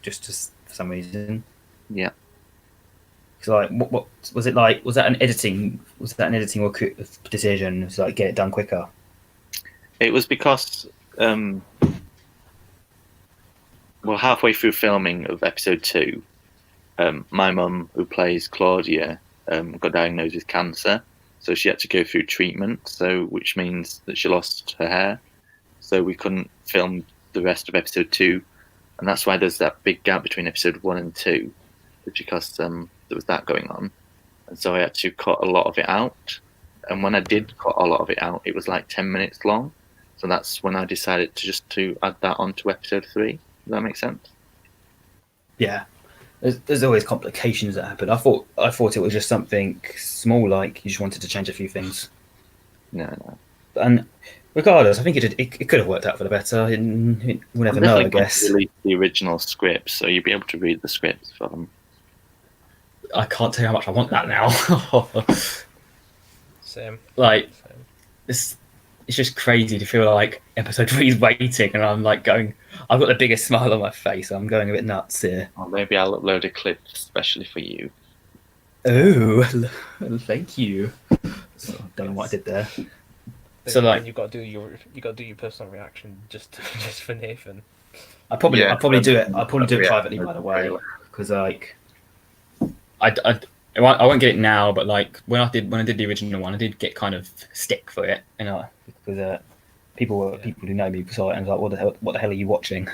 Speaker 1: just for some reason.
Speaker 3: Yeah.
Speaker 1: So like, what was it like? Was that an editing? Was that an editing or decision? So like, get it done quicker.
Speaker 3: It was because, well, halfway through filming of episode 2, my mum, who plays Claudia, got diagnosed with cancer, so she had to go through treatment. So, which means that she lost her hair. So we couldn't film the rest of episode 2, and that's why there's that big gap between episode 1 and 2, because there was that going on, and so I had to cut a lot of it out. And when I did cut a lot of it out, it was like 10 minutes long. So that's when I decided to add that onto episode 3. Does that make sense?
Speaker 1: Yeah, there's always complications that happen. I thought it was just something small, like you just wanted to change a few things.
Speaker 3: No.
Speaker 1: And regardless, I think it could have worked out for the better. We'll never know, I guess.
Speaker 3: Release the original scripts, so you'll be able to read the scripts for them.
Speaker 1: I can't tell you how much I want that now.
Speaker 2: Same.
Speaker 1: Like, it's just crazy to feel like episode 3 is waiting, and I'm like going. I've got the biggest smile on my face. So I'm going a bit nuts here.
Speaker 3: Or maybe I'll upload a clip especially for you.
Speaker 1: Oh, thank you. So, don't know what I did there. So like,
Speaker 2: you got to do your personal reaction just for Nathan.
Speaker 1: I'll probably do it. I'll probably do it
Speaker 3: Yeah.
Speaker 1: privately, by the way, because like, I won't get it now, but like when I did the original one, I did get kind of stick for it, because people who know me saw it and was like, what the hell are you watching?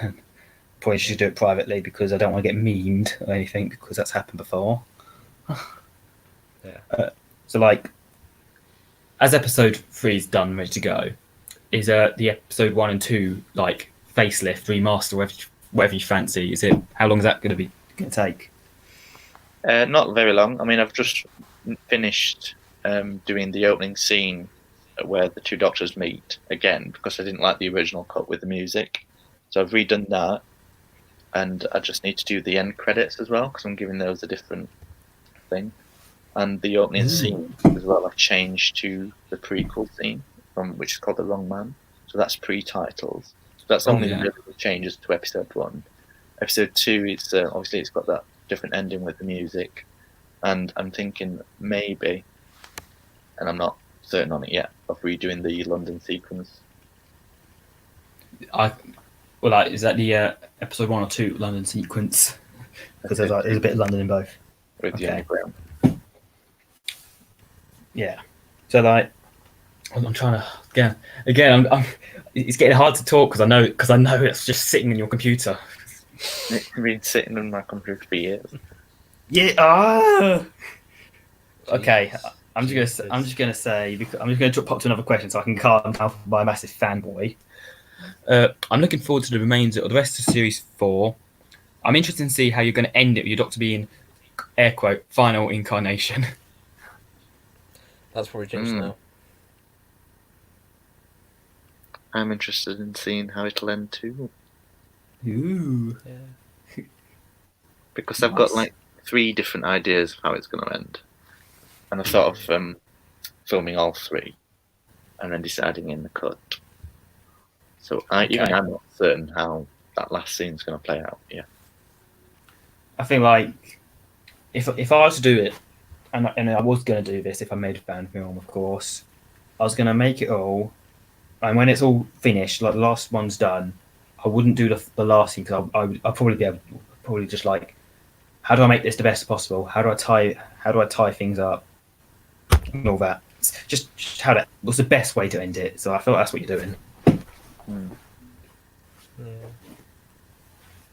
Speaker 1: Probably should do it privately because I don't want to get memed or anything, because that's happened before.
Speaker 2: Yeah.
Speaker 1: So like, as episode 3 is done, ready to go, is the episode 1 and 2 like facelift, remaster, whatever you fancy? Is it? How long is that going to take?
Speaker 3: Not very long. I mean, I've just finished doing the opening scene where the two doctors meet again, because I didn't like the original cut with the music. So I've redone that, and I just need to do the end credits as well, because I'm giving those a different thing. And the opening scene as well, I've changed to the prequel scene, which is called The Wrong Man. So that's pre-titles. So that's only the changes to episode 1. Episode 2 is obviously it's got that different ending with the music, and I'm thinking maybe, and I'm not certain on it yet, of redoing the London sequence.
Speaker 1: Is that the episode 1 or 2 London sequence? Because there's a bit of London in both.
Speaker 3: With the underground.
Speaker 1: Yeah. So like, I'm trying to again. It's getting hard to talk because I know it's just sitting in your computer.
Speaker 3: It's been sitting on my computer for years.
Speaker 1: Yeah. Okay. I'm just gonna say, because I'm just gonna pop to another question so I can calm down my massive fanboy. I'm looking forward to the remainder of the rest of series 4. I'm interested to see how you're going to end it with your Doctor being, air quote, final incarnation.
Speaker 2: That's probably changed now.
Speaker 3: I'm interested in seeing how it'll end too.
Speaker 1: Ooh.
Speaker 2: Yeah.
Speaker 3: Because I've got like 3 different ideas of how it's going to end. And I've thought of filming all 3 and then deciding in the cut. So even I'm not certain how that last scene's going to play out. Yeah.
Speaker 1: I think like, if I was to do it, and I was going to do this if I made a fan film, of course, I was going to make it all, and when it's all finished, like the last one's done, I wouldn't do the last scene, because I'd probably just like, how do I make this the best possible? How do I tie things up? And all that. Just what's the best way to end it? So I feel like that's what you're doing.
Speaker 2: Yeah.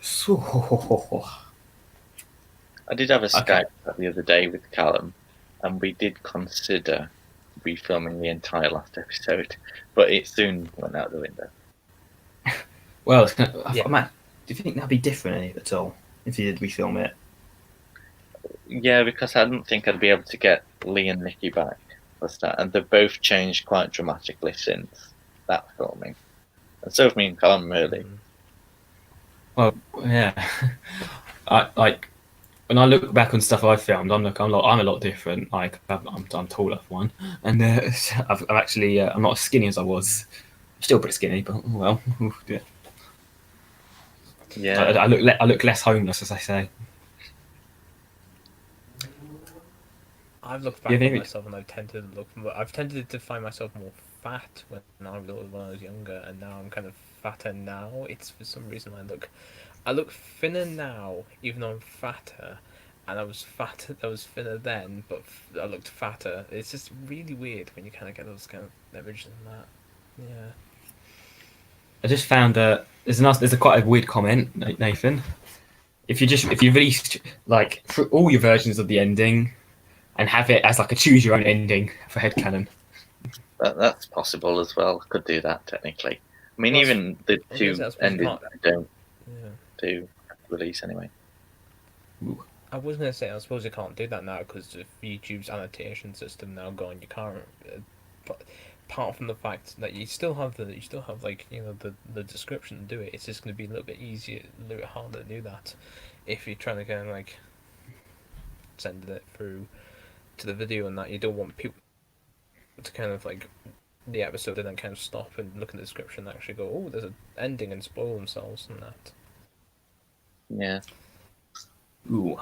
Speaker 1: So,
Speaker 3: I did have a Skype chat the other day with Callum, and we did consider refilming the entire last episode, but it soon went out the window.
Speaker 1: Well, do you think that'd be different at all if you did refilm it?
Speaker 3: Yeah, because I didn't think I'd be able to get Lee and Nikki back for that, and they've both changed quite dramatically since that filming, and so have me and Callum, really.
Speaker 1: Well, yeah. When I look back on stuff I've filmed, I'm a lot different. Like I'm taller for one, and I'm not as skinny as I was. I'm still pretty skinny, but oh well. Yeah.
Speaker 3: Yeah.
Speaker 1: I look less homeless, as I say.
Speaker 2: I've looked
Speaker 1: Yeah,
Speaker 2: back
Speaker 1: maybe.
Speaker 2: on myself and I've tended to find myself more fat when I was younger, and now I'm kind of fatter now. It's for some reason I look thinner now, even though I'm fatter, and I was thinner then, but I looked fatter. It's just really weird when you kind of get those kind of images and that. Yeah.
Speaker 1: I just found that there's a quite a weird comment, Nathan. If you released like for all your versions of the ending and have it as like a choose your own ending for headcanon.
Speaker 3: That's possible as well. Could do that technically. I mean,
Speaker 2: Well,
Speaker 3: even the
Speaker 2: I was gonna say,
Speaker 3: two
Speaker 2: I suppose you
Speaker 3: endings
Speaker 2: can't.
Speaker 3: I don't
Speaker 2: Yeah.
Speaker 3: do release anyway.
Speaker 1: Ooh.
Speaker 2: I was gonna say, I suppose you can't do that now because of YouTube's annotation system now gone. You can't. But apart from the fact that you still have like the description to do it, it's just gonna be a little bit easier, a little bit harder to do that if you're trying to kind of like send it through to the video and that. You don't want people to kind of like the episode and then kind of stop and look at the description and actually go, oh, there's an ending, and spoil themselves and that.
Speaker 3: Yeah.
Speaker 1: Ooh.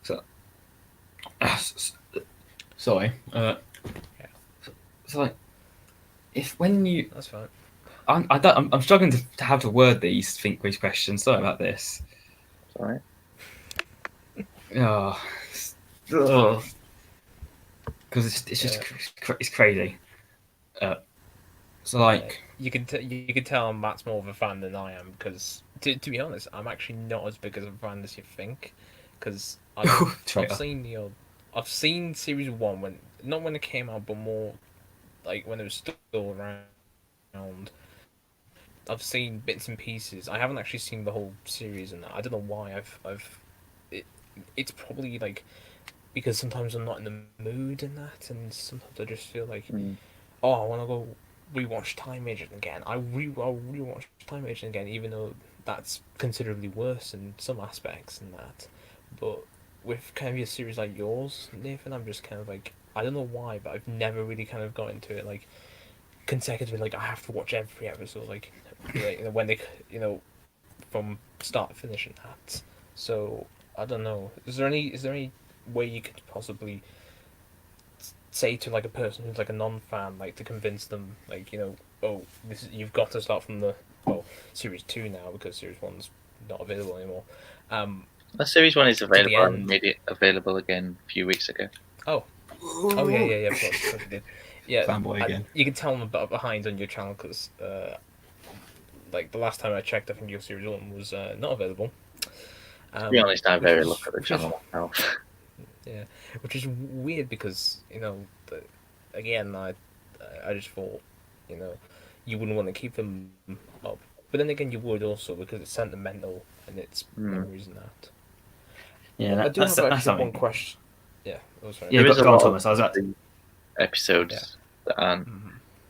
Speaker 1: So, sorry. So like, if when you,
Speaker 2: That's fine.
Speaker 1: I'm struggling to how to word these questions. Sorry about this.
Speaker 3: Sorry.
Speaker 1: Oh, because it's just it's crazy. So like,
Speaker 2: you can tell Matt's more of a fan than I am because to be honest, I'm actually not as big as a fan as you think because I've seen I've seen series 1 when not when it came out, but more like when it was still around. I've seen bits and pieces. I haven't actually seen the whole series, and I don't know why it's probably like because sometimes I'm not in the mood in that, and sometimes I just feel like, oh, I want to go rewatch Time Agent again. I'll rewatch Time Agent again, even though that's considerably worse in some aspects and that. But with kind of a series like yours, Nathan, I'm just kind of like, I don't know why, but I've never really kind of got into it like consecutively. Like I have to watch every episode, like when they from start to finish and that. So I don't know. Is there any way you could possibly say to like a person who's like a non-fan, like to convince them, like oh, you've got to start from the series 2 now because series 1's not available anymore.
Speaker 3: The series 1 is available. I
Speaker 2: end.
Speaker 3: made it available again a few weeks ago.
Speaker 2: Oh yeah. Of course you did. Yeah,
Speaker 1: fanboy again.
Speaker 2: You can tell them about behind on your channel because like the last time I checked, I think your series 1 was not available.
Speaker 3: To be honest, I very look at the channel myself.
Speaker 2: Yeah, which is weird because again, I just thought you wouldn't want to keep them up, but then again, you would also because it's sentimental and it's memories and that.
Speaker 1: Yeah,
Speaker 2: I do have actually one question. Yeah, sorry.
Speaker 1: Yeah, go on, Thomas. I was at
Speaker 3: episodes that aren't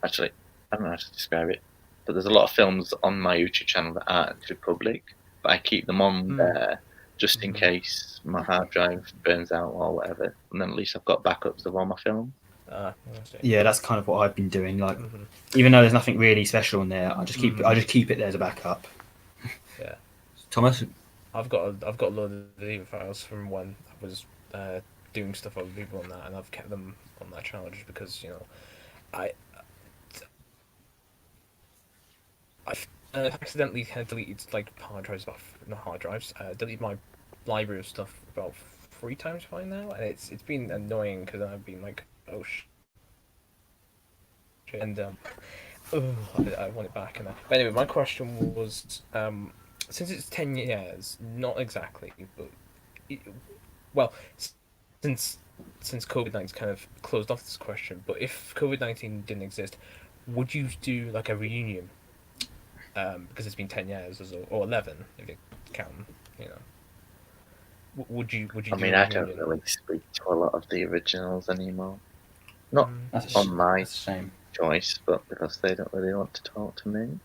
Speaker 3: actually. I don't know how to describe it, but there's a lot of films on my YouTube channel that aren't actually public, but I keep them on there just in case my hard drive burns out or whatever, and then at least I've got backups of all my films.
Speaker 1: Yeah, that's kind of what I've been doing. Like, even though there's nothing really special in there, I just keep it there as a backup.
Speaker 2: Yeah,
Speaker 1: Thomas,
Speaker 2: I've got a load of video files from when I was doing stuff with people on that, and I've kept them on that channel just because I accidentally had deleted like hard drives deleted my library of stuff about 3 times by now, and it's been annoying because I've been like, oh shit, and I want it back. And but anyway, my question was, since it's 10 years, not exactly, but since COVID-19 kind of closed off this question, but if COVID-19 didn't exist, would you do like a reunion? Because it's been 10 years or 11 if you count, Would you?
Speaker 3: I mean, I don't really speak to a lot of the originals anymore. Not on my choice, but because they don't really want to talk to me.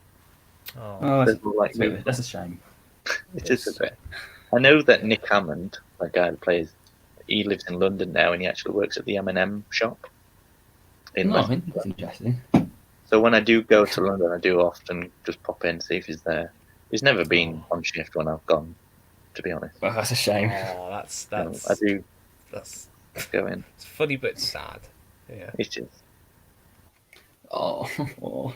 Speaker 1: That's a shame.
Speaker 3: It is a bit. I know that Nick Hammond, that guy who plays, he lives in London now, and he actually works at the M&M shop.
Speaker 1: That's interesting.
Speaker 3: So when I do go to London, I do often just pop in, see if he's there. He's never been on shift when I've gone, to be honest.
Speaker 1: Well, that's a shame.
Speaker 2: Oh, that's
Speaker 3: I do
Speaker 2: that's
Speaker 3: go in.
Speaker 2: it's funny but sad. Yeah.
Speaker 3: It is.
Speaker 1: Oh, oh,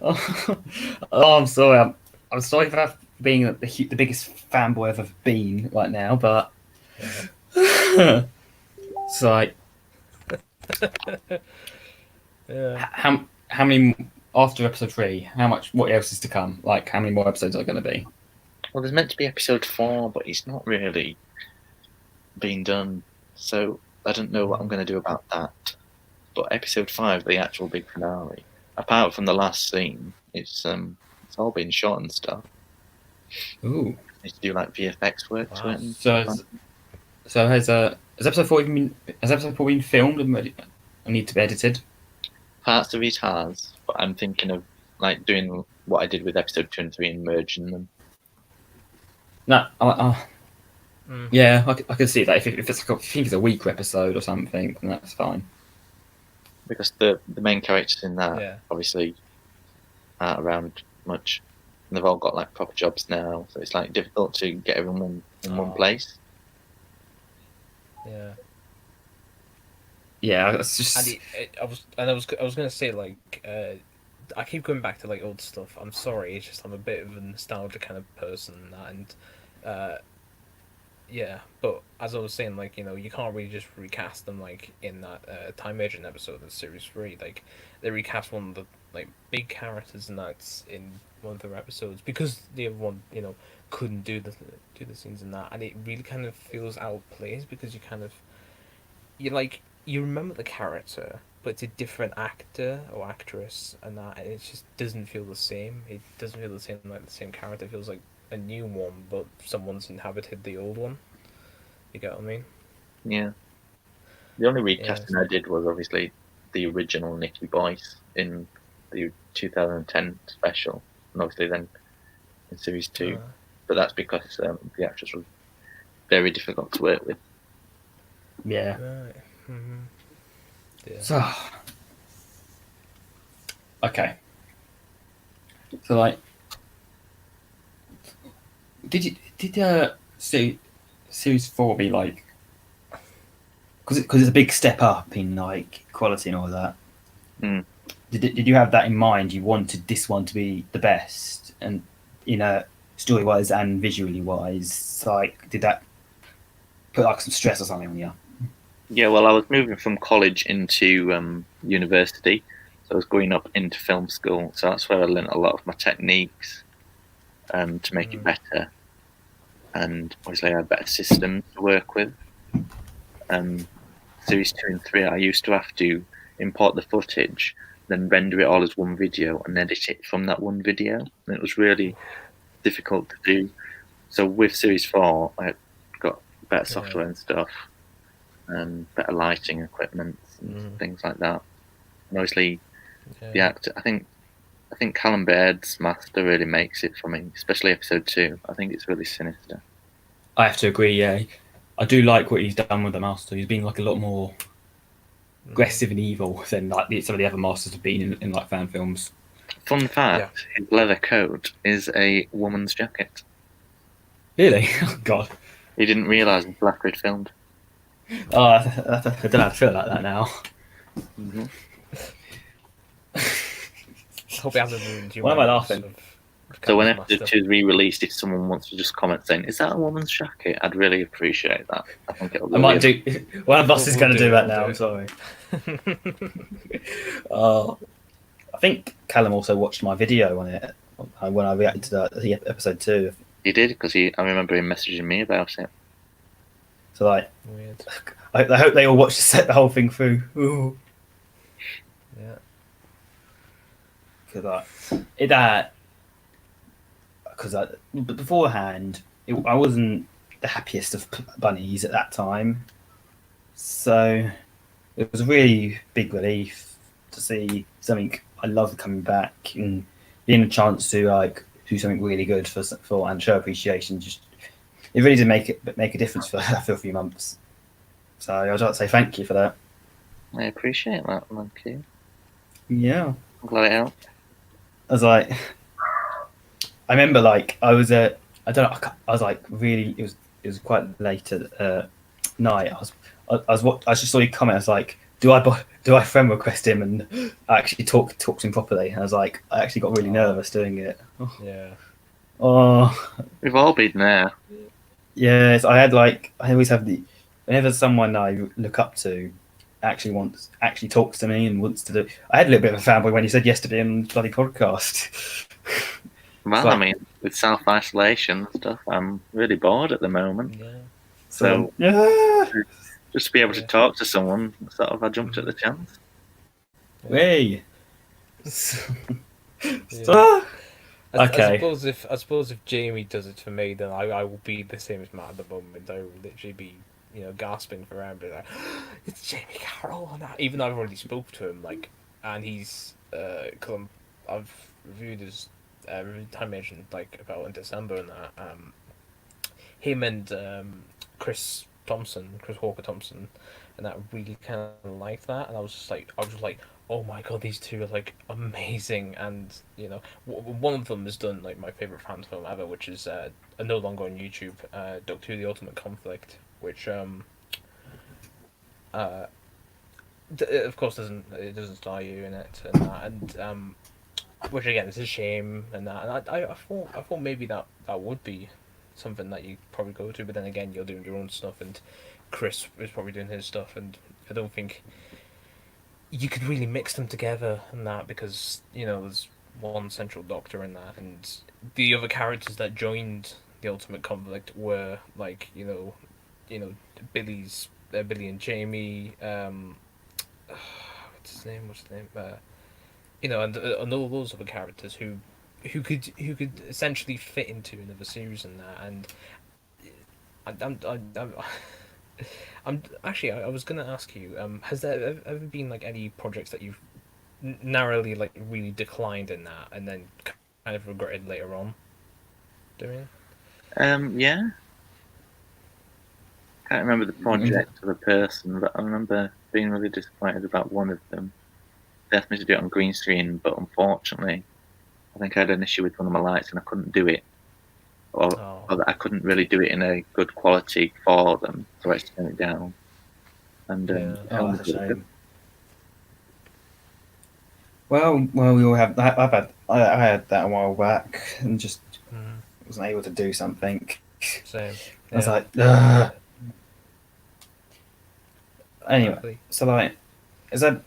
Speaker 1: oh, I'm sorry. I'm sorry for being the biggest fanboy I've ever been right now, but it's like
Speaker 2: Yeah.
Speaker 1: how many after episode 3? What else is to come? Like, how many more episodes are going to be?
Speaker 3: Well, there's meant to be episode 4, but it's not really been done, so I don't know what I'm going to do about that. But episode 5, the actual big finale, apart from the last scene, it's all been shot and stuff.
Speaker 1: Ooh.
Speaker 3: Need to do like VFX work to it. And
Speaker 1: So has episode 4 been filmed and ready, and need to be edited?
Speaker 3: parts of it has, but I'm thinking of like doing what I did with episode 2 and 3 and merging them.
Speaker 1: No, yeah, I can see that. If it's like, if it's a weaker episode or something, then that's fine.
Speaker 3: Because the main characters in that
Speaker 2: Yeah.
Speaker 3: obviously aren't around much. And they've all got like proper jobs now, so it's like difficult to get everyone in one place.
Speaker 2: Yeah.
Speaker 1: Yeah, it's just
Speaker 2: I was gonna say like I keep going back to like old stuff. I'm sorry, it's just I'm a bit of a nostalgia kind of person, and yeah. But as I was saying, like you can't really just recast them like in that Time Agent episode of series 3. Like they recast one of the like big characters and that's in one of their episodes because the other one couldn't do the scenes in that, and it really kind of feels out of place because you remember the character, but it's a different actor or actress, and it just doesn't feel the same. It doesn't feel the same like the same character. It feels like a new one, but someone's inhabited the old one. You get what I mean?
Speaker 3: Yeah. The only recasting I did was obviously the original Nicky Boyce in the 2010 special, and obviously then in series 2. But that's because the actress was very difficult to work with.
Speaker 1: yeah.
Speaker 2: Right. Mm-hmm. Yeah.
Speaker 1: So okay. So like, did series 4 be like because it's a big step up in like quality and all that?
Speaker 3: Mm.
Speaker 1: Did you have that in mind? You wanted this one to be the best, and story wise and visually wise. Like, did that put like some stress or something on you?
Speaker 3: Yeah, well, I was moving from college into university, so I was going up into film school. So that's where I learnt a lot of my techniques to make it better, and obviously I had better systems to work with. Series 2 and 3, I used to have to import the footage, then render it all as one video and edit it from that one video, and it was really difficult to do. So with series 4, I got better software and stuff, and better lighting equipment and things like that. And obviously, the actor, I think Callum Baird's master really makes it for me, especially episode 2. I think it's really sinister.
Speaker 1: I have to agree. Yeah, I do like what he's done with the master. He's been like a lot more aggressive and evil than like some of the other masters have been in like fan films.
Speaker 3: Fun fact: his leather coat is a woman's jacket.
Speaker 1: Really? Oh God!
Speaker 3: He didn't realise until after he'd filmed.
Speaker 1: Oh, I don't know how to feel like that now.
Speaker 3: Mm-hmm.
Speaker 2: Hope it hasn't ruined you.
Speaker 1: Why am I laughing?
Speaker 3: So when episode 2 is re-released, if someone wants to just comment saying, "Is that a woman's jacket?" I'd really appreciate that. I think it'll.
Speaker 1: I might do. One of us is going to do that now.
Speaker 2: do
Speaker 1: I'm sorry. I think Callum also watched my video on it when I reacted to the episode 2.
Speaker 3: He did because I remember him messaging me about it.
Speaker 1: So like,
Speaker 2: Weird.
Speaker 1: I hope they all watched the whole thing through. Ooh.
Speaker 2: Yeah.
Speaker 1: Because beforehand, I wasn't the happiest of bunnies at that time, so it was a really big relief to see something I love coming back and being a chance to like do something really good for and show appreciation. Just it really did make a difference for a few months. So I'd like to say thank you for that.
Speaker 3: I appreciate that, thank you.
Speaker 1: Yeah,
Speaker 3: I'm glad it helped.
Speaker 1: I was like, I remember like I was I don't know, I was like really it was quite late at night. I just saw your comment. I was like, do I friend request him and actually talk to him properly? And I was like, I actually got really nervous doing it.
Speaker 2: Yeah.
Speaker 1: Oh
Speaker 3: We've all been there.
Speaker 1: yes, I always have whenever someone I look up to actually talks to me and wants to do. I had a little bit of a fanboy when you said yes to be on the bloody podcast.
Speaker 3: Well,
Speaker 1: like,
Speaker 3: I mean, with self-isolation and stuff, I'm really bored at the moment.
Speaker 2: Yeah.
Speaker 3: So
Speaker 1: yeah,
Speaker 3: just to be able to talk to someone, sort of, I jumped at the chance.
Speaker 1: way.
Speaker 2: Yeah.
Speaker 1: Okay.
Speaker 2: I suppose if Jamie does it for me, then I will be the same as Matt at the moment. I will literally be, gasping for around, like, it's Jamie Carroll on that. Even though I've already spoke to him, like, and he's because I've reviewed his I mentioned like about in December and that him and Chris Walker Thompson, and that really kind of liked that, and I was just like, oh my god, these two are like amazing, and one of them has done like my favorite fan film ever, which is no longer on YouTube, Doctor Who: The Ultimate Conflict, which of course it doesn't star you in it and that, and which again is a shame, and that, and I thought maybe that would be something that you probably go to, but then again you're doing your own stuff, and Chris is probably doing his stuff, and I don't think you could really mix them together and that, because there's one central doctor in that, and the other characters that joined the Ultimate Conflict were like Billy and Jamie, what's his name and all those other characters who could essentially fit into another series in that, and I'm actually, I was gonna ask you, has there ever been like any projects that you've narrowly like really declined in that, and then kind of regretted later on doing it?
Speaker 3: Yeah. Can't remember the project or the person, but I remember being really disappointed about one of them. They asked me to do it on green screen, but unfortunately, I think I had an issue with one of my lights and I couldn't do it, or that I couldn't really do it in a good quality for them, so I had to turn it down. And
Speaker 1: that's a shame. Well, we all have that. I had that a while back and just wasn't able to do something.
Speaker 2: Same.
Speaker 1: I was like, ugh. Anyway, so like, is that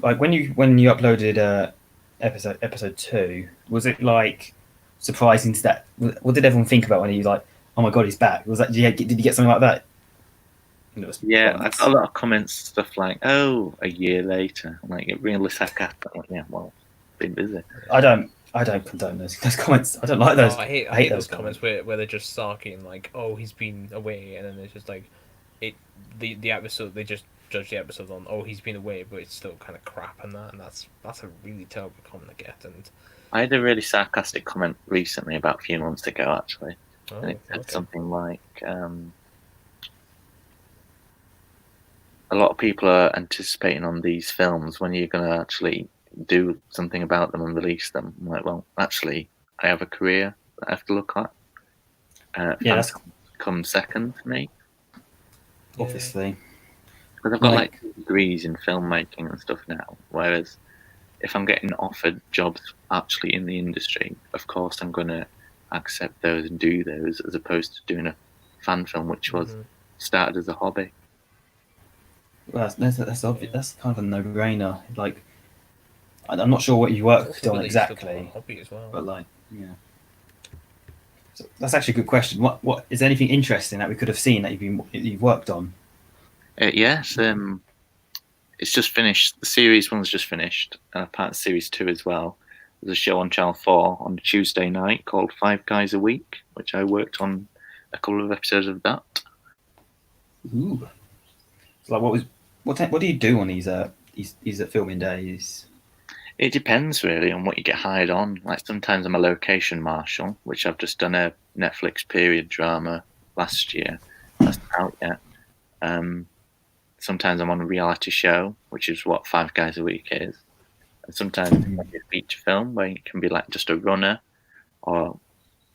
Speaker 1: like when you uploaded episode 2? Was it like surprising to that? What did everyone think about when he was like, "Oh my god, he's back"? Was that did you get something like that?
Speaker 3: Yeah, I got a lot of comments, stuff like, "Oh, a year later," I'm like, really sarcastic. I'm like, yeah, well, been busy.
Speaker 1: I don't condone those comments. I don't like those.
Speaker 2: I hate those comments where they're just sarking, like, "Oh, he's been away," and then it's just like, the episode, they just judge the episode on, "Oh, he's been away," but it's still kind of crap and that, and that's a really terrible comment to get. And
Speaker 3: I had a really sarcastic comment recently about a few months ago, actually, and it said something like, a lot of people are anticipating on these films when you're going to actually do something about them and release them. I'm like, well, actually, I have a career that I have to look at. That's come second for me.
Speaker 1: Obviously.
Speaker 3: Because I've got like degrees in filmmaking and stuff now, whereas if I'm getting offered jobs actually in the industry, of course I'm going to accept those and do those, as opposed to doing a fan film, which was started as a hobby.
Speaker 1: Well, that's obvious. That's kind of a no-brainer. Like, I'm not sure what you worked on exactly,
Speaker 2: hobby as well.
Speaker 1: But like, yeah. So that's actually a good question. What is there anything interesting that we could have seen that you've worked on?
Speaker 3: Yes, it's just finished. The series 1's just finished, and part of series 2 as well. There's a show on Channel 4 on a Tuesday night called 5 Guys a Week, which I worked on a couple of episodes of that.
Speaker 1: Ooh. So like, what do you do on these filming days?
Speaker 3: It depends really on what you get hired on. Like sometimes I'm a location marshal, which I've just done a Netflix period drama last year. That's not out yet. Sometimes I'm on a reality show, which is what 5 Guys a Week is. And sometimes it's like a feature film where it can be like just a runner, or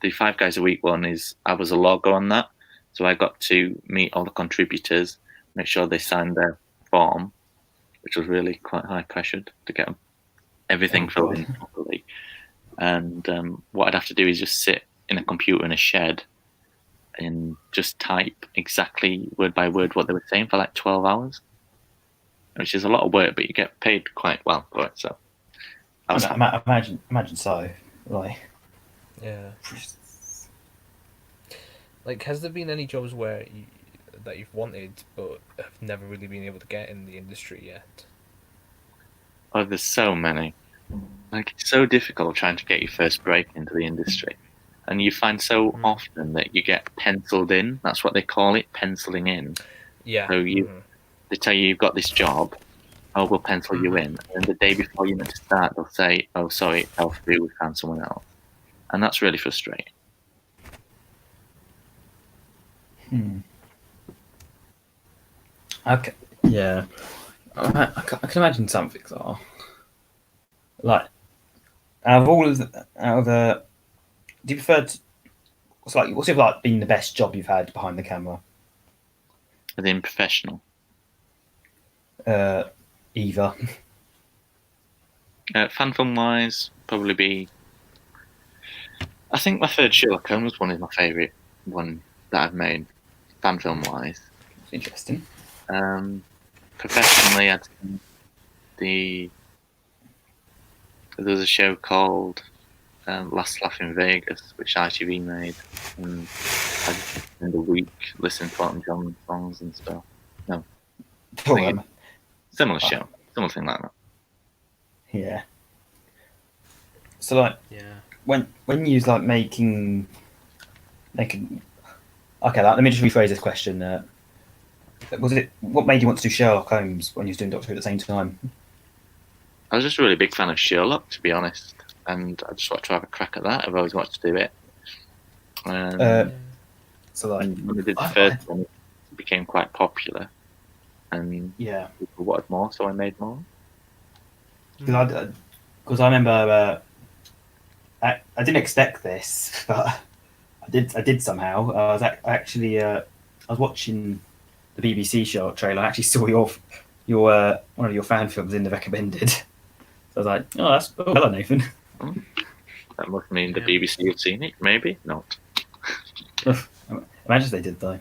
Speaker 3: the 5 Guys a Week one is I was a logger on that, so I got to meet all the contributors, make sure they signed their form, which was really quite high pressured to get everything filled in properly. And what I'd have to do is just sit in a computer in a shed and just type exactly word by word what they were saying for like 12 hours, which is a lot of work, but you get paid quite well for it. So I was
Speaker 1: imagine so. Like,
Speaker 2: yeah. Like, has there been any jobs where that you've wanted but have never really been able to get in the industry yet?
Speaker 3: oh, there's so many. Like, it's so difficult trying to get your first break into the industry. And you find so often that you get penciled in. That's what they call it, penciling in.
Speaker 2: Yeah.
Speaker 3: So they tell you you've got this job. Oh, we'll pencil you in. And the day before you're meant to start, they'll say, oh, sorry, we found someone else. And that's really frustrating.
Speaker 1: Okay. Yeah. I can imagine something like out of the, do you prefer what's it like being the best job you've had behind the camera?
Speaker 3: As in professional?
Speaker 1: Either.
Speaker 3: Fan film wise, probably be. I think my third Sherlock Holmes one is my favourite one that I've made, fan film wise.
Speaker 1: It's interesting.
Speaker 3: Professionally, I'd there was a show called Last Laugh in Vegas, which ITV made, and I just spent a week listening to Elton John songs and stuff. No, similar show, similar thing like that.
Speaker 1: Yeah. So like, when you was like making. Okay, let me just rephrase this question. Was it what made you want to do Sherlock Holmes when you was doing Doctor Who at the same time?
Speaker 3: I was just a really big fan of Sherlock, to be honest, and I just wanted to have a crack at that. I've always wanted to do it.
Speaker 1: So like,
Speaker 3: when we did the first one, it became quite popular, and people wanted more, so I made more.
Speaker 1: Because I remember, I didn't expect this, but I did somehow. I was watching the BBC Sherlock trailer. I actually saw your one of your fan films in the recommended. So I was like, hello Nathan.
Speaker 3: That must mean the BBC have seen it. Maybe not.
Speaker 1: Imagine they did though.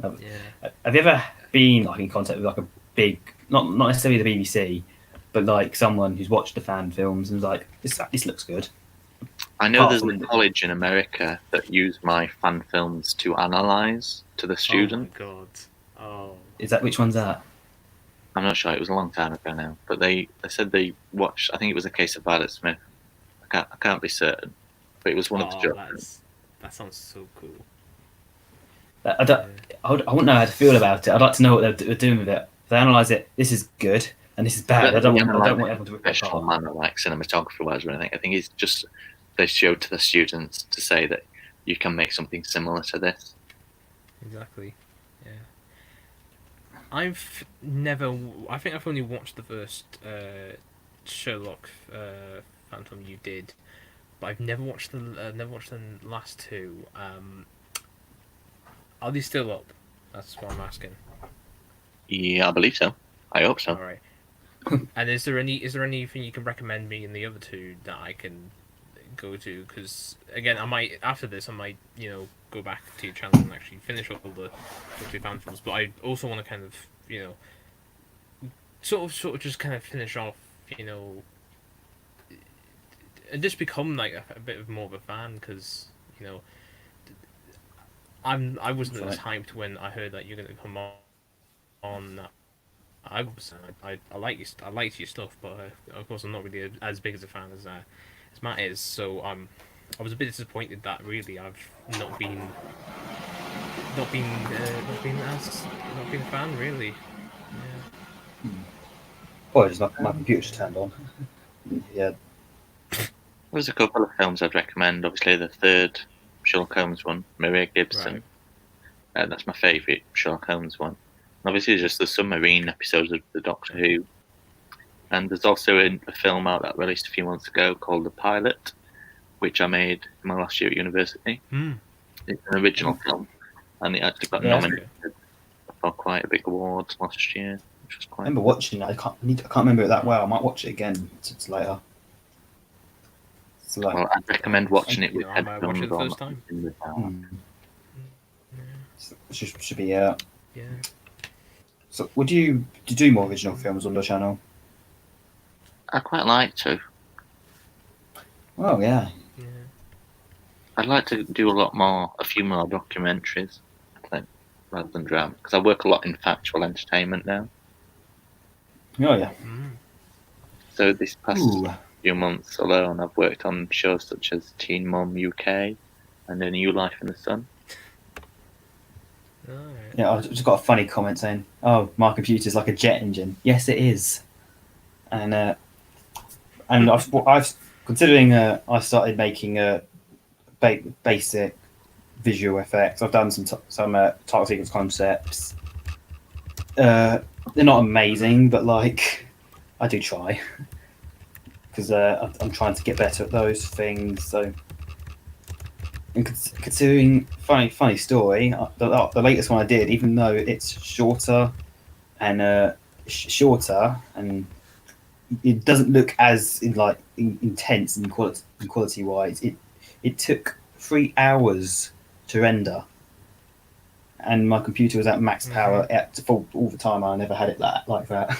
Speaker 1: Have you ever been like in contact with like a big, not necessarily the BBC, but like someone who's watched the fan films and was like, this looks good?
Speaker 3: I know there's a college in America that use my fan films to analyse to the students.
Speaker 2: Oh my god! Oh,
Speaker 1: is that which one's that?
Speaker 3: I'm not sure. It was a long time ago now, but they said they watched. I think it was a case of Violet Smith. I can't be certain, but it was one of the jobs.
Speaker 2: That sounds so cool.
Speaker 1: I wouldn't know how to feel about it. I'd like to know what they're doing with it. If they analyse it, this is good and this is bad. I don't want everyone to
Speaker 3: professional manner like cinematography wise or anything. I think it's just they showed to the students to say that you can make something similar to this.
Speaker 2: Exactly. Yeah. I think I've only watched the first Sherlock Phantom you did, but I've never watched the last two. Are they still up? That's what I'm asking.
Speaker 3: Yeah, I believe so. I hope so.
Speaker 2: All right. And is there anything you can recommend me in the other two that I can go to? Because again, after this I might go back to your channel and actually finish all the two fan films. But I also want to kind of sort of just kind of finish off and just become like a bit of more of a fan, because I wasn't as hyped when I heard that you're going to come on. I liked your stuff, but of course I'm not really as big as a fan as Matt is. So I was a bit disappointed that really I've not been a fan really. Yeah.
Speaker 1: Oh, just my computer just turned on. Yeah.
Speaker 3: There's a couple of films I'd recommend. Obviously, the third Sherlock Holmes one, Maria Gibson. Right. That's my favourite Sherlock Holmes one. And obviously, just the submarine episodes of the Doctor Who. And there's also a film out that released a few months ago called The Pilot, which I made in my last year at university. It's an original film, and it actually got nominated for quite a big award last year, which was quite.
Speaker 1: I remember watching it. I can't remember it that well. I might watch it again later. So like,
Speaker 3: Well, I'd recommend watching it with
Speaker 2: I might watch it
Speaker 3: headphones
Speaker 2: the
Speaker 3: on.
Speaker 2: first time.
Speaker 1: Should be yeah.
Speaker 2: Yeah.
Speaker 1: So, would you do more original films on the channel?
Speaker 3: I'd quite like to.
Speaker 1: Oh yeah.
Speaker 2: Yeah.
Speaker 3: I'd like to do a few more documentaries, like, rather than drama, because I work a lot in factual entertainment now.
Speaker 1: Oh yeah.
Speaker 3: So this past few months alone, I've worked on shows such as Teen Mum UK and A New Life in the Sun.
Speaker 2: Alright.
Speaker 1: Yeah, I've just got a funny comment saying, "Oh, my computer's like a jet engine." Yes, it is. And I've considering I started making basic visual effects. I've done some title sequence concepts. They're not amazing, but like I do try because I'm trying to get better at those things. So, and considering funny story, the latest one I did, even though it's shorter and it doesn't look as intense in quality wise. It took 3 hours to render, and my computer was at max power at full all the time. I never had it like that.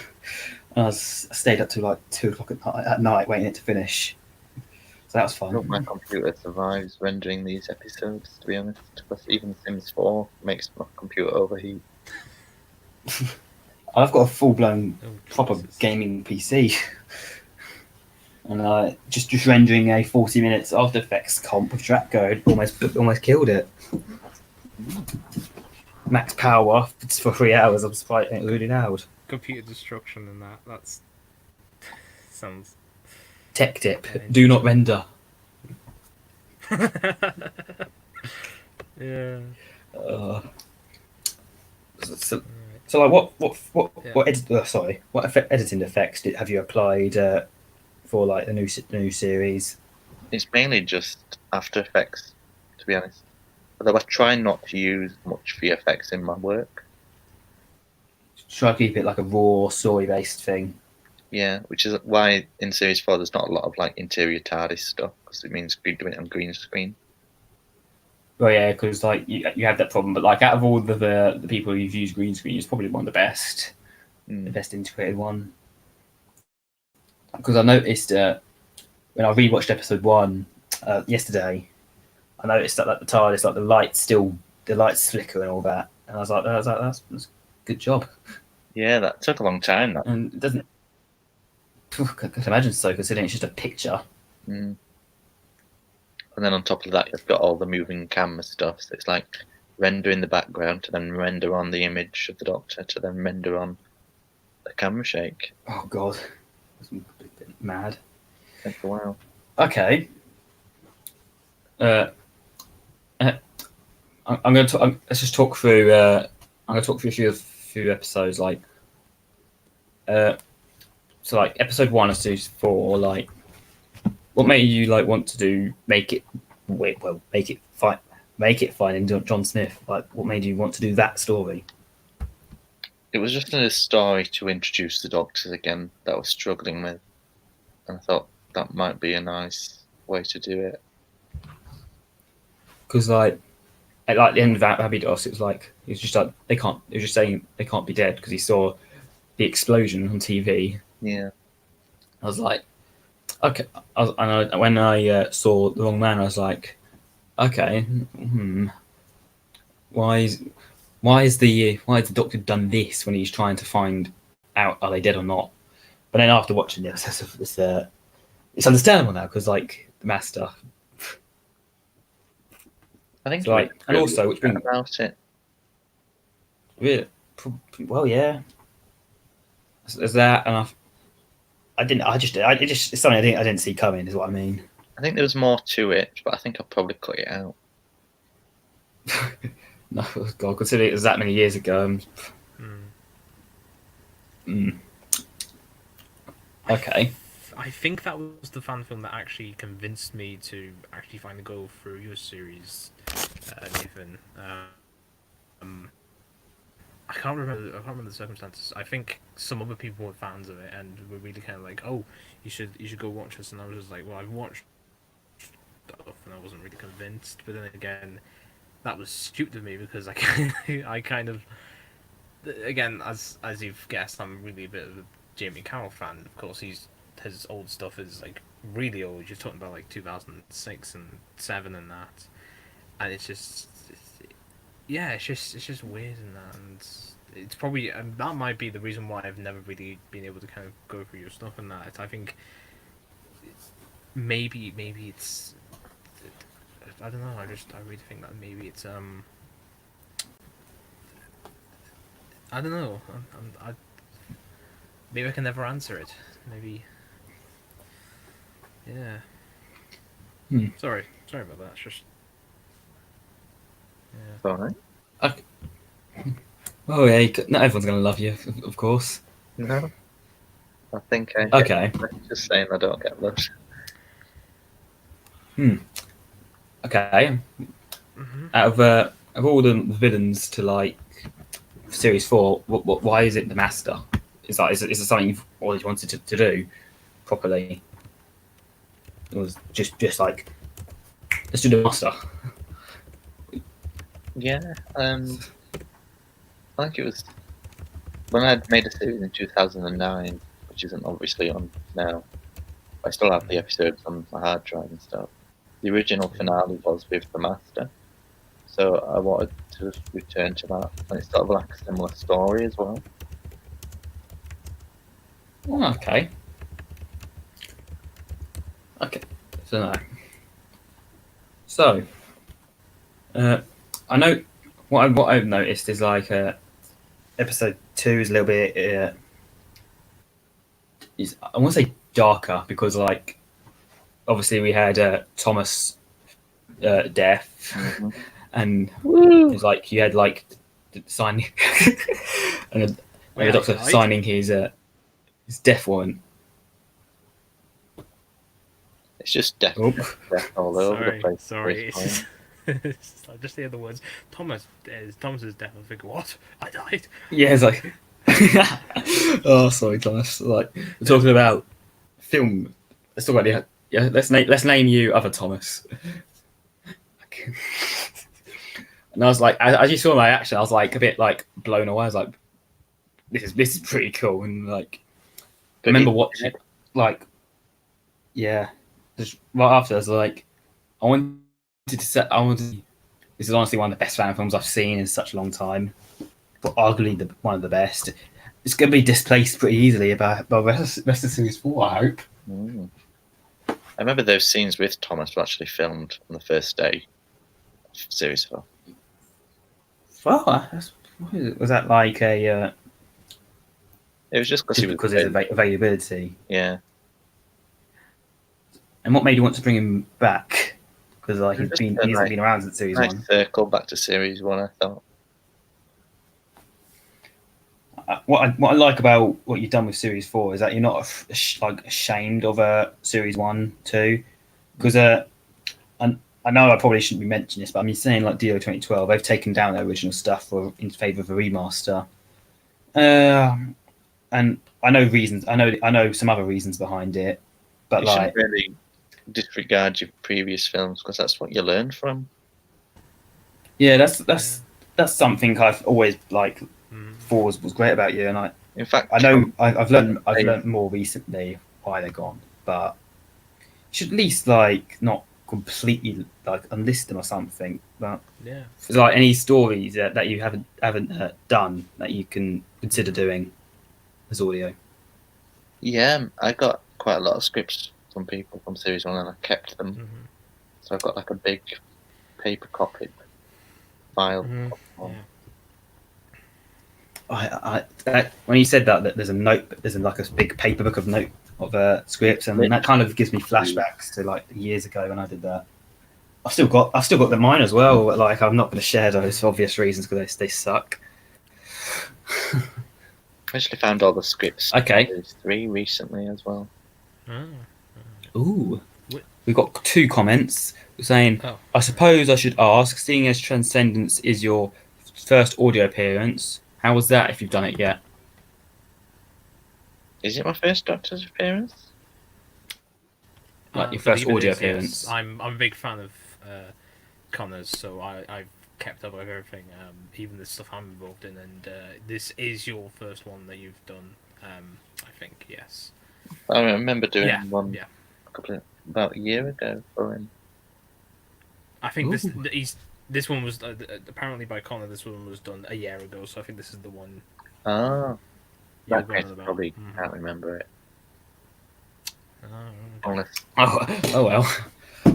Speaker 1: And I stayed up to like 2 o'clock at night waiting it to finish. So that was fun.
Speaker 3: I hope my computer survives rendering these episodes, to be honest, because even Sims 4 makes my computer overheat.
Speaker 1: I've got a full-blown proper gaming PC, and just rendering a 40 minutes After Effects comp with track code almost killed it. Max power for 3 hours. I'm surprised it really loud.
Speaker 2: Computer destruction and that's sounds.
Speaker 1: Tech tip: do not render.
Speaker 2: Yeah.
Speaker 1: So like what editing effects have you applied for like the new series?
Speaker 3: It's mainly just After Effects, to be honest. Although I try not to use much VFX in my work.
Speaker 1: Try to keep it like a raw story-based thing.
Speaker 3: Yeah, which is why in Series 4 there's not a lot of like interior TARDIS stuff, because it means doing it on green screen.
Speaker 1: Well, yeah, because like you have that problem, but like out of all the people who've used green screen, it's probably one of the best, the best integrated one. Because I noticed when I rewatched episode 1 yesterday, I noticed that like the TARDIS, like the lights flicker and all that, and I was like that's a good job.
Speaker 3: Yeah, that took a long time. That.
Speaker 1: And it doesn't. I can imagine so, considering it's just a picture.
Speaker 3: And then on top of that, you've got all the moving camera stuff. So it's like render in the background to then render on the image of the Doctor to then render on the camera shake.
Speaker 1: Oh god, that's a bit mad.
Speaker 3: Takes a while.
Speaker 1: Okay. I'm going to let's just talk through. I'm going to talk through a few episodes, like. So like episode 1 of series 4, like. What made you like want to make it finding John Smith? Like, what made you want to do that story?
Speaker 3: It was just a story to introduce the Doctors again that I was struggling with, and I thought that might be a nice way to do it.
Speaker 1: Because like at the end of Abydos, it was just like they can't. It was just saying they can't be dead because he saw the explosion on TV.
Speaker 3: Yeah,
Speaker 1: I was like. Okay, when I saw The Wrong Man, I was like, okay, why is the Doctor done this when he's trying to find out are they dead or not? But then after watching this, it's understandable now because like the Master.
Speaker 3: I think
Speaker 1: so, like, and
Speaker 3: really
Speaker 1: also which brings
Speaker 3: about it.
Speaker 1: Really, well, yeah. There's that, and it's something I didn't see coming, is what I mean.
Speaker 3: I think there was more to it, but I think I'll probably cut it out.
Speaker 1: No, God, considering it was that many years ago. Okay.
Speaker 2: I think that was the fan film that actually convinced me to actually finally go through your series, Nathan. I can't remember. I can't remember the circumstances. I think some other people were fans of it and were really kind of like, "Oh, you should go watch this." And I was just like, "Well, I've watched stuff and I wasn't really convinced." But then again, that was stupid of me because I kind of, again, as you've guessed, I'm really a bit of a Jamie Carroll fan. Of course, his old stuff is like really old. You're talking about like 2006 and 7 and that, and yeah, it's just weird and that, and it's probably that might be the reason why I've never really been able to kind of go through your stuff and that. I think maybe it's I don't know. I really think that maybe it's I don't know. Maybe I can never answer it. Maybe. Yeah. Sorry about that. It's just. Yeah.
Speaker 3: It's alright.
Speaker 1: Okay. Oh yeah, not everyone's gonna love you, of course.
Speaker 3: No. I think I
Speaker 1: Okay.
Speaker 3: just saying I don't get those.
Speaker 1: Okay. Out of all the villains to like series 4, why is it the Master? Is it something you've always wanted to do properly? It was just like let's do the Master.
Speaker 3: Yeah. I think it was when I made a series in 2009, which isn't obviously on now. I still have the episodes on my hard drive and stuff. The original finale was with the Master, so I wanted to return to that, and it's sort of like a similar story as well.
Speaker 1: Okay. So, I know what I've noticed is like episode 2 is a little bit. I want to say darker because like obviously we had Thomas death, and it was like you had like signing and the doctor signing his death warrant.
Speaker 3: It's just death all over the place.
Speaker 2: Sorry. I just hear the words Thomas's death. I think, what? I died.
Speaker 1: Yeah, it's like. Oh, sorry, Thomas. Like we're talking about film. Let's talk about let's name you other Thomas. And I was like, as you saw my action, I was like a bit like blown away. I was like, this is pretty cool. And like, I remember watching it. Like, yeah, just right after I was like, this is honestly one of the best fan films I've seen in such a long time. But arguably one of the best. It's going to be displaced pretty easily by rest of series 4, I hope.
Speaker 3: I remember those scenes with Thomas were actually filmed on the first day of series 4.
Speaker 1: Well, was that like a?
Speaker 3: It was just
Speaker 1: because of availability.
Speaker 3: Yeah.
Speaker 1: And what made you want to bring him back? Because like he hasn't been around since series 1.
Speaker 3: Circle back to series 1, I thought.
Speaker 1: What I like about what you've done with series 4 is that you're not like ashamed of series 1, 2, because I know I probably shouldn't be mentioning this, but I'm saying like Dio 2012, they've taken down their original stuff in favour of a remaster, and I know reasons. I know some other reasons behind it, but
Speaker 3: you shouldn't really disregard your previous films because that's what you learned from.
Speaker 1: Yeah, that's something I've always like. 4 was great about you, and
Speaker 3: in fact,
Speaker 1: I know I've learned more recently why they're gone, but you should at least like not completely like unlist them or something. But
Speaker 2: yeah,
Speaker 1: is like any stories that you haven't done that you can consider doing as audio.
Speaker 3: Yeah, I got quite a lot of scripts from people from series 1, and I kept them. So I've got like a big paper copied file.
Speaker 1: When you said that there's like a big paper book of scripts, and that kind of gives me flashbacks to like years ago when I did that. I've still got the mine as well, but like I'm not going to share those for obvious reasons because they suck.
Speaker 3: I actually found all the scripts.
Speaker 1: Okay.
Speaker 3: Series 3 recently as well.
Speaker 1: Ooh.
Speaker 2: What?
Speaker 1: We've got 2 comments saying,
Speaker 2: Oh.
Speaker 1: I suppose I should ask, seeing as Transcendence is your first audio appearance, how was that if you've done it yet?
Speaker 3: Is it my first Doctor's appearance?
Speaker 1: Like your
Speaker 2: I
Speaker 1: first
Speaker 2: believe it
Speaker 1: audio
Speaker 2: is,
Speaker 1: appearance?
Speaker 2: Yes. I'm a big fan of Connor's, so I've kept up with everything, even the stuff I'm involved in, and this is your first one that you've done. I think yes.
Speaker 3: I remember doing one
Speaker 2: Yeah.
Speaker 3: about a year ago for him.
Speaker 2: I think
Speaker 1: Ooh.
Speaker 2: this one was apparently by Connor. This one was done a year ago, so I think this is the one.
Speaker 3: Ah,
Speaker 2: You were
Speaker 3: that
Speaker 2: going
Speaker 3: case
Speaker 2: on about.
Speaker 3: probably can't remember it.
Speaker 2: Oh, okay.
Speaker 3: Unless
Speaker 1: Oh well.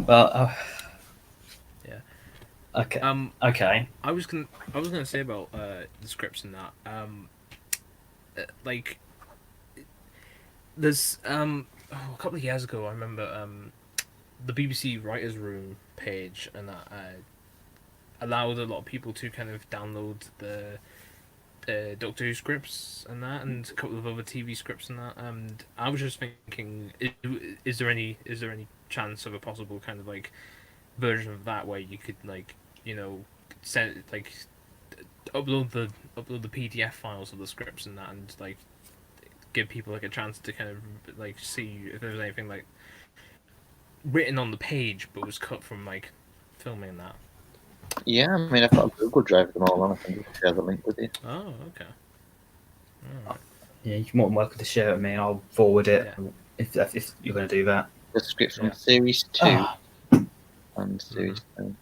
Speaker 1: Well,
Speaker 2: Yeah.
Speaker 1: okay.
Speaker 2: Okay. I was gonna say about the scripts and that. Like, there's a couple of years ago, I remember the BBC Writers' Room page and that allowed a lot of people to kind of download the Doctor Who scripts and that, and a couple of other TV scripts and that. And I was just thinking, is there any chance of a possible kind of like version of that where you could like send like upload the PDF files of the scripts and that, and like give people like a chance to kind of like see if there's anything like written on the page but was cut from like filming that.
Speaker 3: yeah, I mean I've got a Google Drive of them all on. I can just share the link with you.
Speaker 2: Oh, okay. Alright.
Speaker 1: Yeah, you're more than welcome to share it with me, and I'll forward it
Speaker 2: Yeah.
Speaker 1: if you're going to do that.
Speaker 3: The script from
Speaker 2: Yeah.
Speaker 3: Series 2
Speaker 1: Ah,
Speaker 3: and Series 3.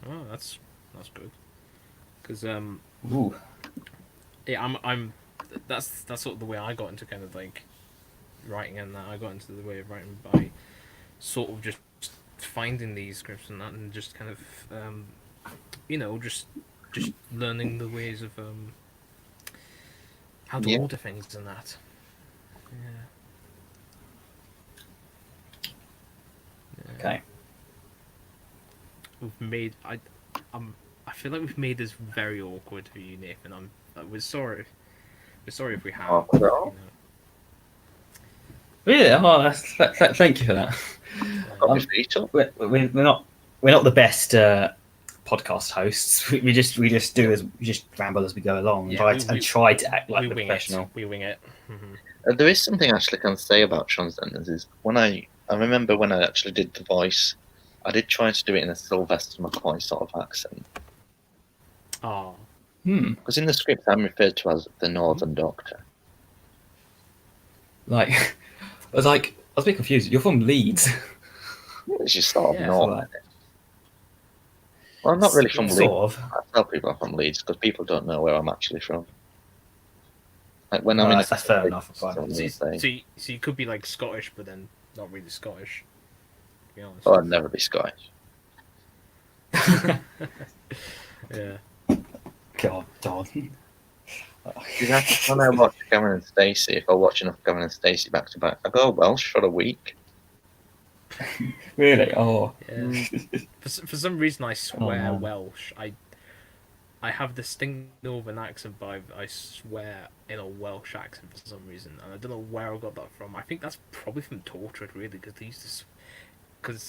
Speaker 2: Oh, that's good. Because
Speaker 1: ooh.
Speaker 2: yeah, I'm that's sort of the way I got into kind of like writing, and that I got into the way of writing by sort of just finding these scripts and that, and just kind of just learning the ways of how to
Speaker 3: Yeah.
Speaker 2: order things and that. Yeah.
Speaker 1: Okay.
Speaker 2: We've made I feel like we've made this very awkward for you, Nathan. We're sorry. We're sorry if we have.
Speaker 3: Awkward at all?
Speaker 1: Really? Oh, thank you for that.
Speaker 3: Got my feet up.
Speaker 1: We're not the best podcast hosts. We just ramble as we go along,
Speaker 2: Yeah,
Speaker 1: and try to act like
Speaker 2: we
Speaker 1: the
Speaker 2: wing
Speaker 1: professional.
Speaker 2: it. We wing it.
Speaker 3: There is something I actually can say about Transcendence is when I remember when I actually did the voice, I did try to do it in a Sylvester McCoy sort of accent.
Speaker 2: Oh.
Speaker 3: Because in the script I'm referred to as the Northern Doctor.
Speaker 1: Like, I was a bit confused. You're from Leeds.
Speaker 3: Which is sort of
Speaker 2: Yeah,
Speaker 3: north.
Speaker 1: like,
Speaker 3: Well, I'm not really from Leeds.
Speaker 1: sort of.
Speaker 3: I tell people I'm from Leeds because people don't know where I'm actually from. Like when I'm in
Speaker 1: That's fair enough. Fine.
Speaker 2: So you could be like Scottish, but then not really Scottish. To be honest.
Speaker 3: Oh, I'd never be Scottish.
Speaker 2: Yeah.
Speaker 1: God.
Speaker 3: When I watch Gavin and Stacey, if I watch enough Gavin and Stacey back to back, I go Welsh for a week.
Speaker 1: Really? Oh.
Speaker 2: Yeah. For some reason, I swear
Speaker 1: no.
Speaker 2: Welsh. I have distinct Northern accent, but I swear in a Welsh accent for some reason, and I don't know where I got that from. I think that's probably from Torchwood, really, because they used to,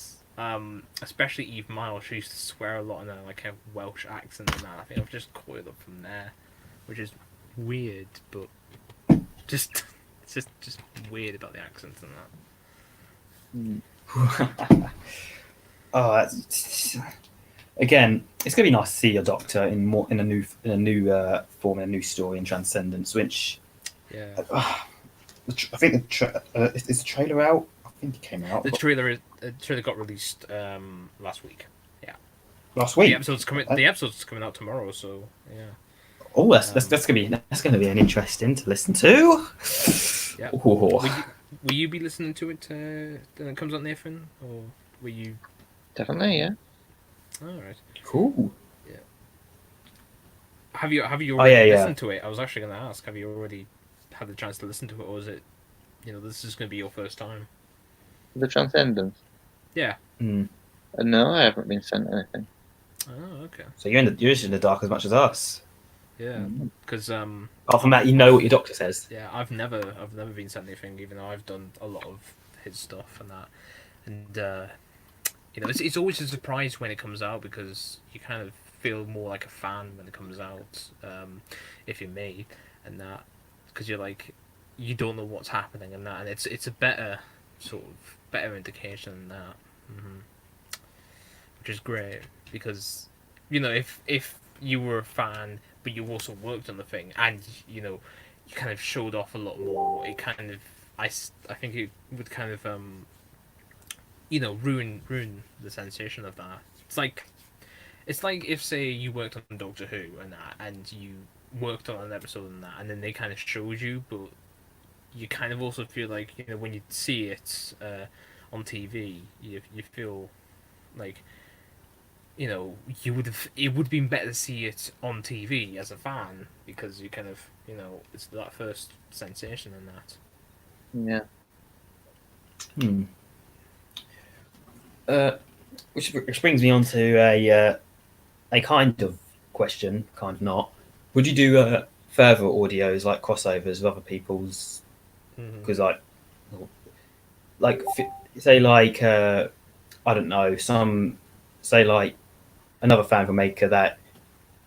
Speaker 2: especially Eve Miles, she used to swear a lot in like a Welsh accent and that. I think I've just caught it up from there, which is weird, but just it's just weird about the accents and that.
Speaker 1: Oh, again, it's gonna be nice to see your Doctor in a new form, in a new story in Transcendence. Which,
Speaker 2: Yeah,
Speaker 1: I think is the trailer out? I think it came out
Speaker 2: the trailer got released last week. Yeah,
Speaker 1: last week.
Speaker 2: The episode's coming out tomorrow, so yeah.
Speaker 1: Oh, that's gonna be an interesting to listen to.
Speaker 2: Yeah.
Speaker 1: Oh.
Speaker 2: Will you be listening to it when it comes out, Nathan, or will you?
Speaker 3: Definitely, yeah.
Speaker 2: All right.
Speaker 1: Cool.
Speaker 2: Yeah. Have you already
Speaker 1: yeah.
Speaker 2: listened to it? I was actually going to ask. Have you already had the chance to listen to it, or is it, this is going to be your first time?
Speaker 3: The Transcendence.
Speaker 2: Yeah.
Speaker 3: No, I haven't been sent anything.
Speaker 2: Oh, okay.
Speaker 1: So you're in the dark as much as us.
Speaker 2: Yeah, because
Speaker 1: Apart from that, you know what your doctor says.
Speaker 2: yeah, I've never been sent anything, even though I've done a lot of his stuff and that, and you know, it's always a surprise when it comes out because you kind of feel more like a fan when it comes out, if you're me, and that, because you're like, you don't know what's happening and that, and it's a better sort of better indication than that, which is great because, you know, if you were a fan but you also worked on the thing and you know you kind of showed off a lot more, it kind of I think it would kind of you know, ruin the sensation of that. It's like if say you worked on Doctor Who and that, and you worked on an episode and that, and then they kind of showed you, but you kind of also feel like, you know, when you see it on TV, you feel like, you know, you would have it would have been better to see it on TV as a fan because you kind of, you know, it's that first sensation and that.
Speaker 3: Yeah.
Speaker 1: Which brings me on to a kind of question, kind of not. Would you do further audios like crossovers with other people's? Because say like I don't know, some say like another fan filmmaker that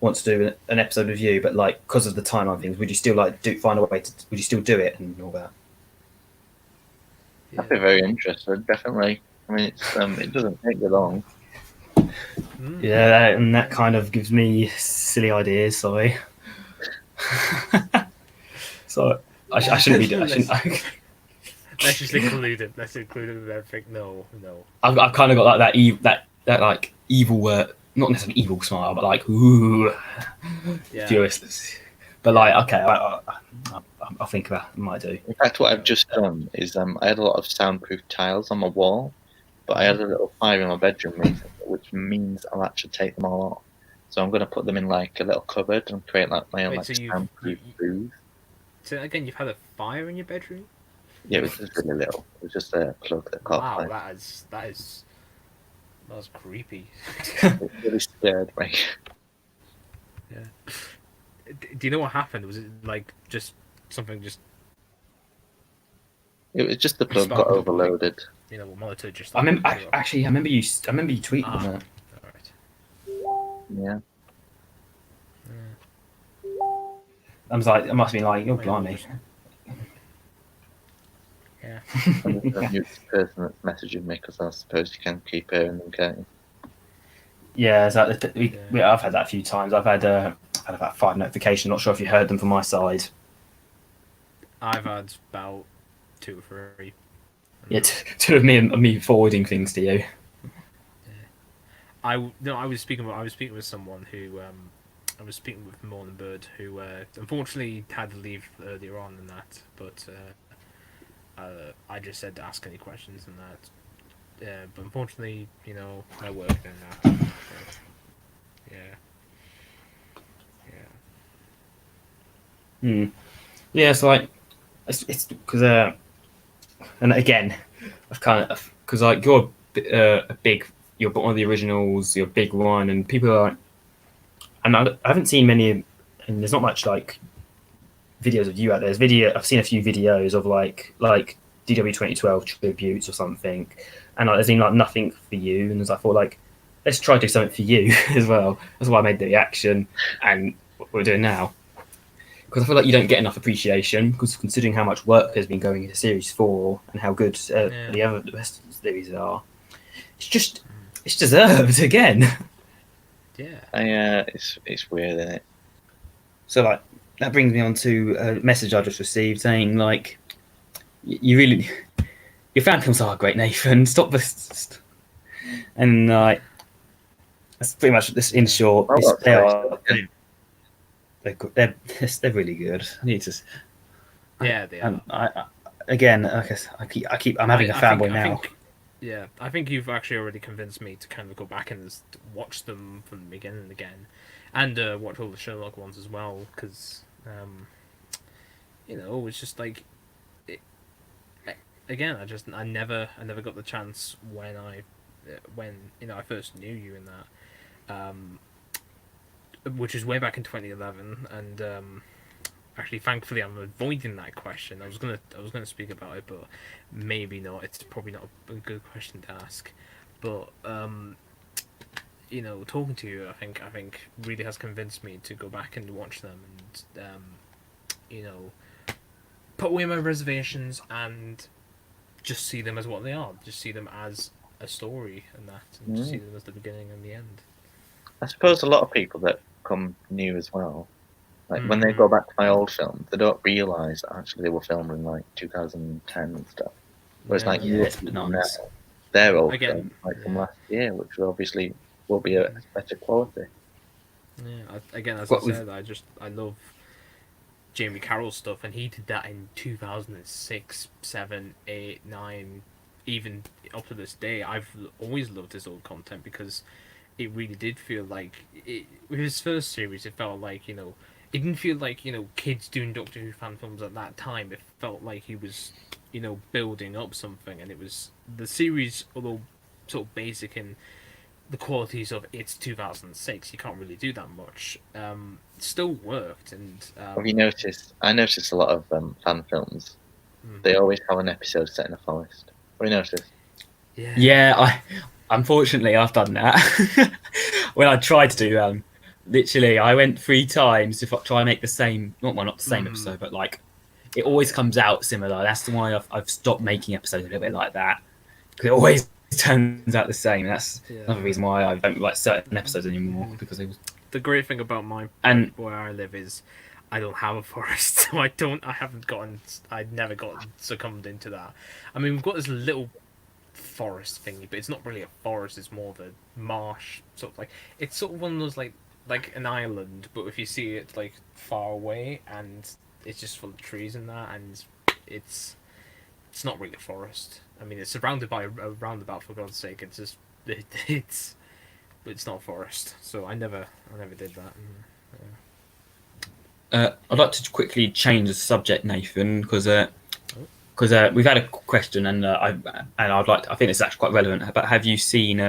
Speaker 1: wants to do an episode of you, but like because of the timeline things, would you still like find a way to? Would you still do it and all that?
Speaker 3: I'd be very interested, definitely. I mean, it's it doesn't take you long.
Speaker 1: Yeah, and that kind of gives me silly ideas. Sorry. So I shouldn't be. I shouldn't.
Speaker 2: Let's just include it. Let's include it with everything. No.
Speaker 1: I've kind of got like that like evil, not necessarily evil smile, but like ooh, furious. But like, okay, I'll think about it. I might do.
Speaker 3: In fact, what I've just done is I had a lot of soundproof tiles on my wall, but I had a little fire in my bedroom recently, which means I'll actually take them all off. So I'm going to put them in like a little cupboard and create like my own like soundproof booth.
Speaker 2: So again, you've had a fire in your bedroom?
Speaker 3: Yeah, it was just really little. It was just a plug that caught fire.
Speaker 2: Wow, that's creepy.
Speaker 3: It really scared me.
Speaker 2: Yeah. Do you know what happened? Was it like just something just?
Speaker 3: It was just the plug got overloaded.
Speaker 2: You know, monitor just.
Speaker 1: I remember actually. I remember you tweeting that.
Speaker 2: All right.
Speaker 3: Yeah.
Speaker 1: I was like, it must have been like, you're blimey.
Speaker 2: Yeah.
Speaker 3: I'm just a new person that's messaging me because I suppose you can keep hearing them, can't you?
Speaker 1: Yeah, exactly. I've had that a few times. I've had about 5 notifications. Not sure if you heard them from my side.
Speaker 2: I've had about 2 or 3.
Speaker 1: Yeah, 2 of me forwarding things to you.
Speaker 2: I was speaking with someone who I was speaking with Morning Bird, who unfortunately had to leave earlier on than that, but I just said to ask any questions and that. But unfortunately, you know, I work and that. So, yeah.
Speaker 1: Yeah, it's like it's because and again, I've kind of because like you're a big, you're one of the originals, you're a big one, and people are, and I haven't seen many, and there's not much like videos of you out there. I've seen a few videos of like DW 2012 tributes or something, and like, there's been like nothing for you, and as I thought like, let's try to do something for you as well. That's why I made the reaction and what we're doing now. Because I feel like you don't get enough appreciation, because considering how much work has been going into Series 4 and how good the rest of the series are, it's deserved again.
Speaker 2: Yeah.
Speaker 3: It's weird, isn't it?
Speaker 1: So like that brings me on to a message I just received saying like, your fan films are great, Nathan. Stop this. And like that's pretty much this in short. They're really good. I need to.
Speaker 2: Yeah, they are.
Speaker 1: I'm having a fanboy now.
Speaker 2: I think you've actually already convinced me to kind of go back and just watch them from the beginning again, and watch all the Sherlock ones as well, because you know, it's just like, I never got the chance when you know I first knew you in that. which is way back in 2011, and actually, thankfully, I'm avoiding that question. I was gonna speak about it, but maybe not. It's probably not a good question to ask. But talking to you, I think really has convinced me to go back and watch them, and put away my reservations and just see them as what they are. Just see them as a story and that, and just see them as the beginning and the end.
Speaker 3: I suppose a lot of people that come new as well, like when they go back to my old films, they don't realise that actually they were filmed in like 2010 and stuff. Whereas
Speaker 1: it's bananas.
Speaker 3: Their old
Speaker 2: Again,
Speaker 3: films, like from last year, which obviously will be a better quality.
Speaker 2: Yeah, again, as I said, I love Jamie Carroll's stuff, and he did that in 2006, 7, 8, 9, even up to this day. I've always loved his old content because it really did feel like with his first series. It felt like it didn't feel like kids doing Doctor Who fan films at that time. It felt like he was building up something, and it was the series, although sort of basic in the qualities of it's 2006. You can't really do that much. Still worked, and
Speaker 3: have you noticed? I noticed a lot of fan films. They always have an episode set in a forest. Have you noticed?
Speaker 1: Yeah, unfortunately I've done that. When I tried to do literally I went 3 times to try and make the same, not the same episode, but like it always comes out similar. That's why I've stopped making episodes a little bit like that, because it always turns out the same. That's another reason why I don't like certain episodes anymore, because it was...
Speaker 2: The great thing about where I live is I don't have a forest, so I'd never gotten succumbed into that. I mean, we've got this little forest thingy, but it's not really a forest. It's more of a marsh, sort of like, it's sort of one of those like an island, but if you see it like far away, and it's just full of trees and that, and it's not really a forest. I mean, it's surrounded by a roundabout, for God's sake. It's just but it's not a forest. So I never did that.
Speaker 1: I'd like to quickly change the subject, Nathan, because we've had a question, and I think it's actually quite relevant. But have you seen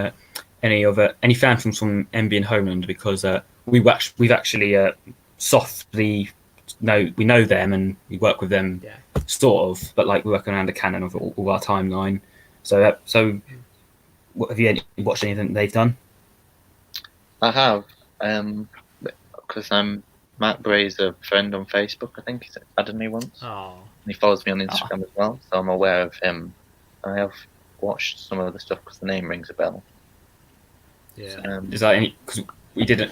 Speaker 1: any fan films from MB and Homeland? Because we've actually softly we know them and we work with them, sort of, but like we're working around the canon of all our timeline. So what, have you watched anything they've done?
Speaker 3: I have, because Matt Bray's a friend on Facebook. I think he's added me once.
Speaker 2: Oh.
Speaker 3: And he follows me on Instagram as well, so I'm aware of him. I have watched some of the stuff because the name rings a bell.
Speaker 2: Yeah.
Speaker 3: So,
Speaker 1: is that any? Because we did a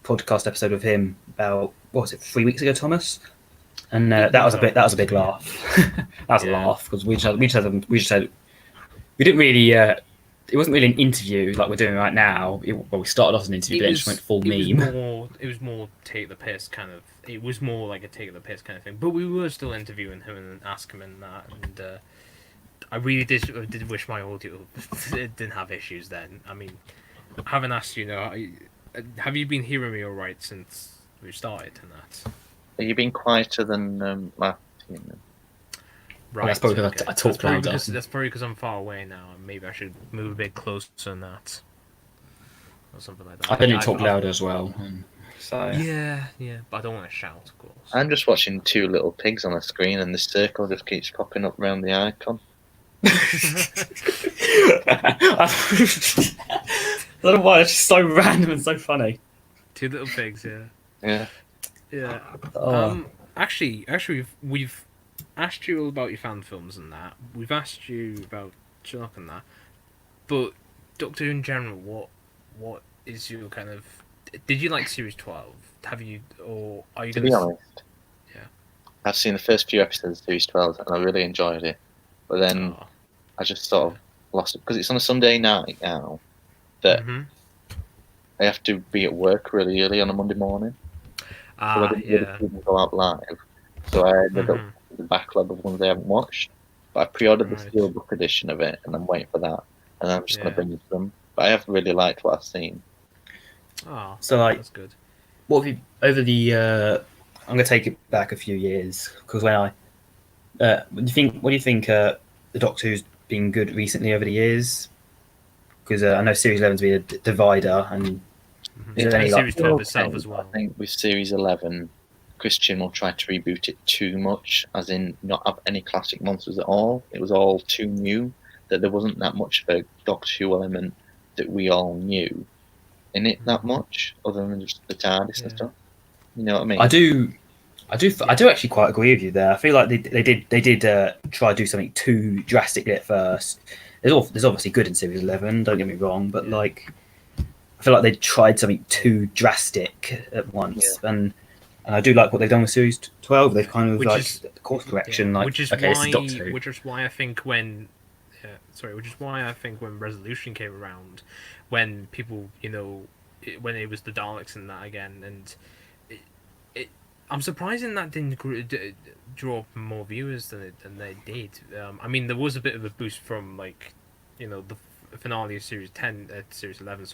Speaker 1: podcast episode with him about, what was it, 3 weeks ago, Thomas? And that was a big laugh. That was a laugh, because we didn't really. It wasn't really an interview like we're doing right now. We started off as an interview, but it just went full meme.
Speaker 2: It was more take the piss kind of. It was more like a take the piss kind of thing. But we were still interviewing him and asking him and that. And I really did wish my audio didn't have issues then. I mean, I haven't asked you now. Have you been hearing me all right since we started and that?
Speaker 3: have you been quieter than Matt?
Speaker 2: Right.
Speaker 1: That's probably because I talk louder.
Speaker 2: That's probably because I'm far away now, and maybe I should move a bit closer than that, or something like that.
Speaker 1: I don't talk louder as well. So
Speaker 2: yeah, but I don't want to shout, of course.
Speaker 3: I'm just watching 2 little pigs on a screen, and the circle just keeps popping up around the icon.
Speaker 1: I don't know why, it's just so random and so funny.
Speaker 2: 2 little pigs,
Speaker 3: Yeah.
Speaker 2: yeah.
Speaker 1: Oh.
Speaker 2: Actually, we've asked you all about your fan films and that. We've asked you about Sherlock and that. But Doctor Who in general, what is your kind of? Did you like Series 12? Have you, or are you?
Speaker 3: To be honest,
Speaker 2: yeah,
Speaker 3: I've seen the first few episodes of Series 12 and I really enjoyed it. But then I just sort of lost it because it's on a Sunday night now. That I have to be at work really early on a Monday morning. So I didn't really go out live. So I ended up with the backlog of ones I haven't watched. But I pre-ordered the Steelbook edition of it, and I'm waiting for that. And I'm just going to bring it to them. But I have really liked what I've seen.
Speaker 2: Oh,
Speaker 1: so like,
Speaker 2: that's good.
Speaker 1: What have you over the? I'm going to take it back a few years, because when what do you think? The Doctor Who's been good recently over the years, because I know Series 11's been a divider, and Is there any,
Speaker 2: Series
Speaker 1: like,
Speaker 2: 12 itself as well.
Speaker 3: I think with Series 11, Christian will try to reboot it too much, as in not have any classic monsters at all. It was all too new, that there wasn't that much of a Doctor Who element that we all knew in it that much, other than just the TARDIS and stuff. You know what I mean?
Speaker 1: I do actually quite agree with you there. I feel like they did try to do something too drastically at first. There's obviously good in Series 11. Don't get me wrong, but like I feel like they tried something too drastic at once, and I do like what they've done with Series 12. They've kind of the course correction,
Speaker 2: which is why I think when Resolution came around, when people, when it was the Daleks and that again, and I'm surprised that didn't draw more viewers than they did. I mean, there was a bit of a boost from the finale of Series 10, Series 11,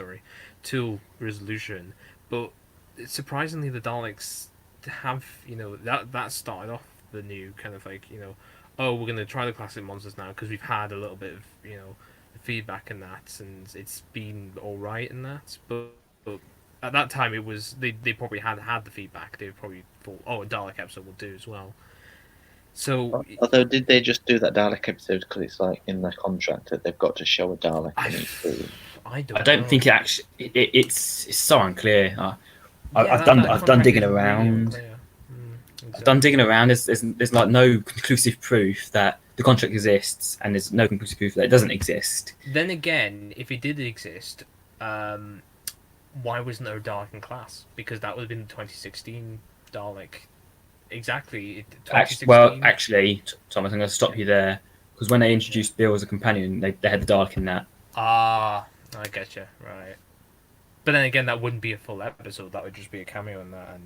Speaker 2: to Resolution, but surprisingly, the Daleks have that started off the new kind of oh, we're gonna try the classic monsters now because we've had a little bit of feedback in that, and it's been all right in that, but at that time it was they probably had the feedback. They probably thought, oh, a Dalek episode will do as well. So,
Speaker 3: although did they just do that Dalek episode because it's like in their contract that they've got to show a Dalek?
Speaker 1: I don't think it actually. It's so unclear. I've done digging around. I've done digging around. There's like no conclusive proof that the contract exists, and there's no conclusive proof that it doesn't exist.
Speaker 2: Then again, if it did exist, why wasn't there a Dalek in class? Because that would have been the 2016 Dalek. Exactly.
Speaker 1: Actually, Thomas, I'm going to stop you there, because when they introduced Bill as a companion, they had the Dalek in that.
Speaker 2: Ah, I get you. Right. But then again, that wouldn't be a full episode. That would just be a cameo in that.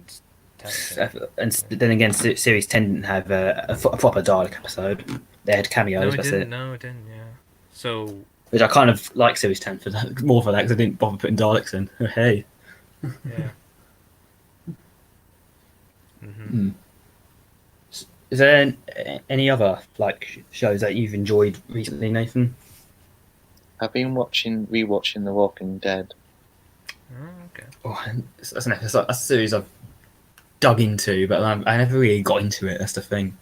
Speaker 1: And then again, Series 10 didn't have a proper Dalek episode. They had cameos.
Speaker 2: No, it didn't. Yeah. So.
Speaker 1: Which I kind of like Series 10 for that, more for that, because I didn't bother putting Daleks in. Hey.
Speaker 2: Yeah.
Speaker 1: Mm-hmm. Is there any other shows that you've enjoyed recently, Nathan?
Speaker 3: I've been rewatching The Walking Dead.
Speaker 2: Oh, okay.
Speaker 1: Oh, that's a series I've dug into, but I never really got into it. That's the thing.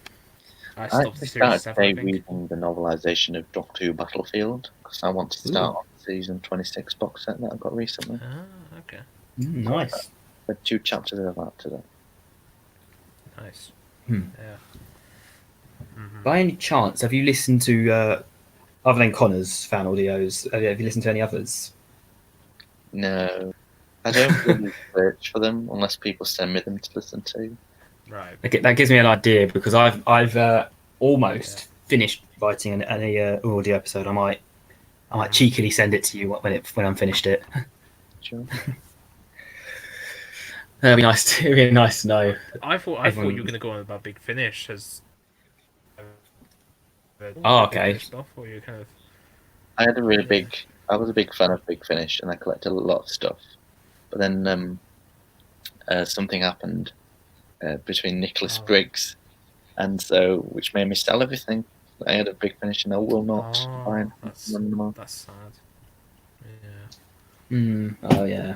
Speaker 2: I
Speaker 3: started reading the novelisation of Doctor Who Battlefield because I want to start on the season 26 box set that I got recently.
Speaker 2: Ah, okay.
Speaker 1: Nice.
Speaker 3: I read 2 chapters of that today.
Speaker 2: Nice.
Speaker 1: Yeah.
Speaker 2: Mm-hmm.
Speaker 1: By any chance, have you listened to other than Connor's fan audios? Have you listened to any others?
Speaker 3: No, I don't really search for them unless people send me them to listen to.
Speaker 2: Right.
Speaker 1: That gives me an idea, because I've almost finished writing an audio episode. I might cheekily send it to you when I'm finished it.
Speaker 3: Sure.
Speaker 1: That'd be nice. It'd be nice to know.
Speaker 2: I thought you were going to go on about Big Finish as.
Speaker 1: Oh, okay.
Speaker 2: Stuff, or you kind of.
Speaker 3: I was a big fan of Big Finish, and I collected a lot of stuff. But then something happened between Nicholas Briggs, and which made me sell everything. I had a Big Finish, and I will not find them all.
Speaker 2: That's sad. Yeah.
Speaker 1: Oh yeah.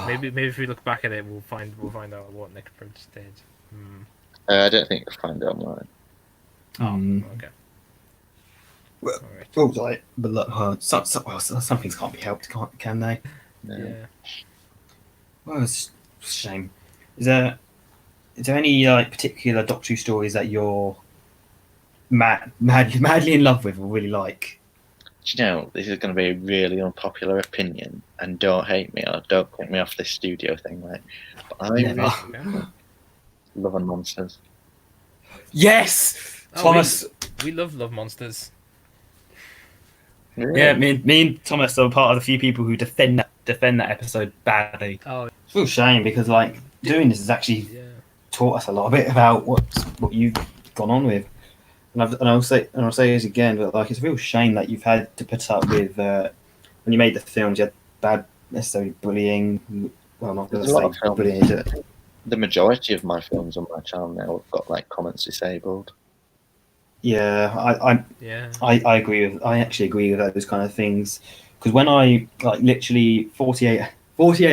Speaker 2: Maybe if we look back at it, we'll find out what Nick Briggs did.
Speaker 3: I don't think you'll find it online.
Speaker 2: Okay.
Speaker 1: Well, but look, some things can't be helped, can they?
Speaker 3: No.
Speaker 2: Yeah.
Speaker 1: Well, it's a shame. Is there any particular Doctor Who stories that you're madly in love with or really like?
Speaker 3: Do you know, this is going to be a really unpopular opinion, and don't hate me or don't cut me off this studio thing, but I
Speaker 1: Never.
Speaker 3: really Love and Monsters.
Speaker 1: Yes, Thomas.
Speaker 2: We love Monsters.
Speaker 3: Really?
Speaker 1: Yeah, me and Thomas are part of the few people who defend that episode badly.
Speaker 2: Oh,
Speaker 1: it's a real shame, because doing this has actually taught us a lot about what you've gone on with. And I'll say this again, but it's a real shame that you've had to put up with when you made the films. You had bad, necessarily bullying. Well, not going to say bullying.
Speaker 3: The majority of my films on my channel now have got comments disabled.
Speaker 1: Yeah, I agree with. I actually agree with those kind of things. because when I like literally 48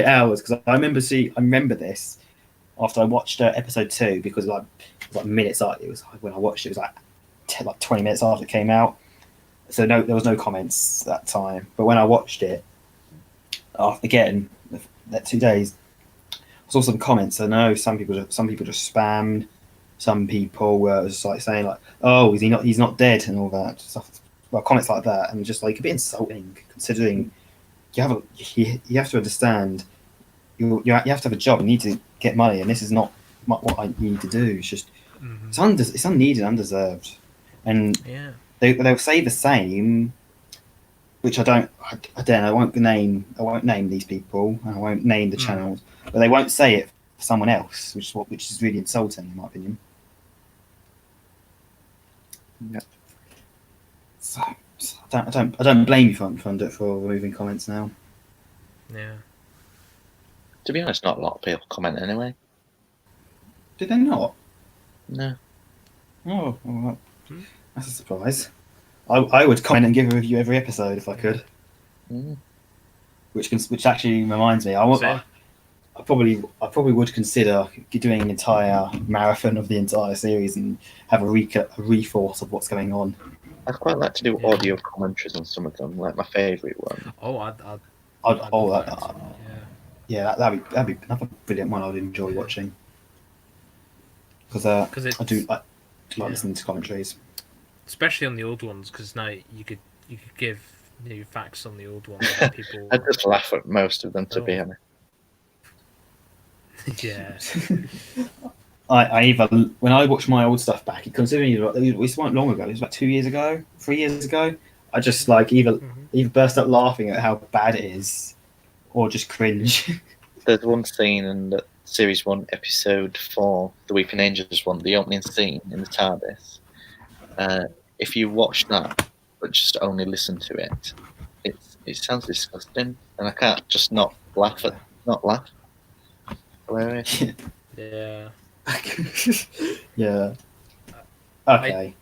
Speaker 1: hours, because I remember this after I watched episode 2, because like minutes it was like, when I watched it, it was like 20 minutes after it came out, so no, there was no comments that time. But when I watched it again that 2 days, I saw some comments. I know some people just spammed. Some people were just like saying like, "Oh, he's not dead," and all that stuff. Well, comments like that, and just like a bit insulting, considering you have to understand you have to have a job. You need to get money, and this is not what I need to do. It's just it's unneeded, undeserved, and they'll say the same, which I don't. I won't name these people, and I won't name the channels, but they won't say it for someone else, which is really insulting in my opinion. Yeah. So I don't blame you for removing comments now.
Speaker 2: Yeah.
Speaker 3: To be honest, not a lot of people comment anyway.
Speaker 1: Did they not?
Speaker 3: No.
Speaker 1: Oh, well, that's a surprise. I would comment and give a review every episode if I could. Which actually reminds me, I probably would consider doing an entire marathon of the entire series and have a rethought of what's going on.
Speaker 3: I'd quite like to do audio commentaries on some of them, like my favourite one.
Speaker 1: That'd be another brilliant one I'd enjoy watching. Because I do like listening to commentaries,
Speaker 2: especially on the old ones. Because now you could give facts on the old ones. That people.
Speaker 3: I just laugh at most of them, to be honest.
Speaker 2: Yeah.
Speaker 1: I either when I watch my old stuff back, considering it was not long ago, it was about 2 years ago, 3 years ago, I just like either burst up laughing at how bad it is, or just cringe.
Speaker 3: There's one scene in the Series 1, Episode 4, the Weeping Angels one, the opening scene in the TARDIS. If you watch that, but just only listen to it, it sounds disgusting, and I can't just not laugh. Hilarious.
Speaker 2: Yeah.
Speaker 1: Yeah. Okay.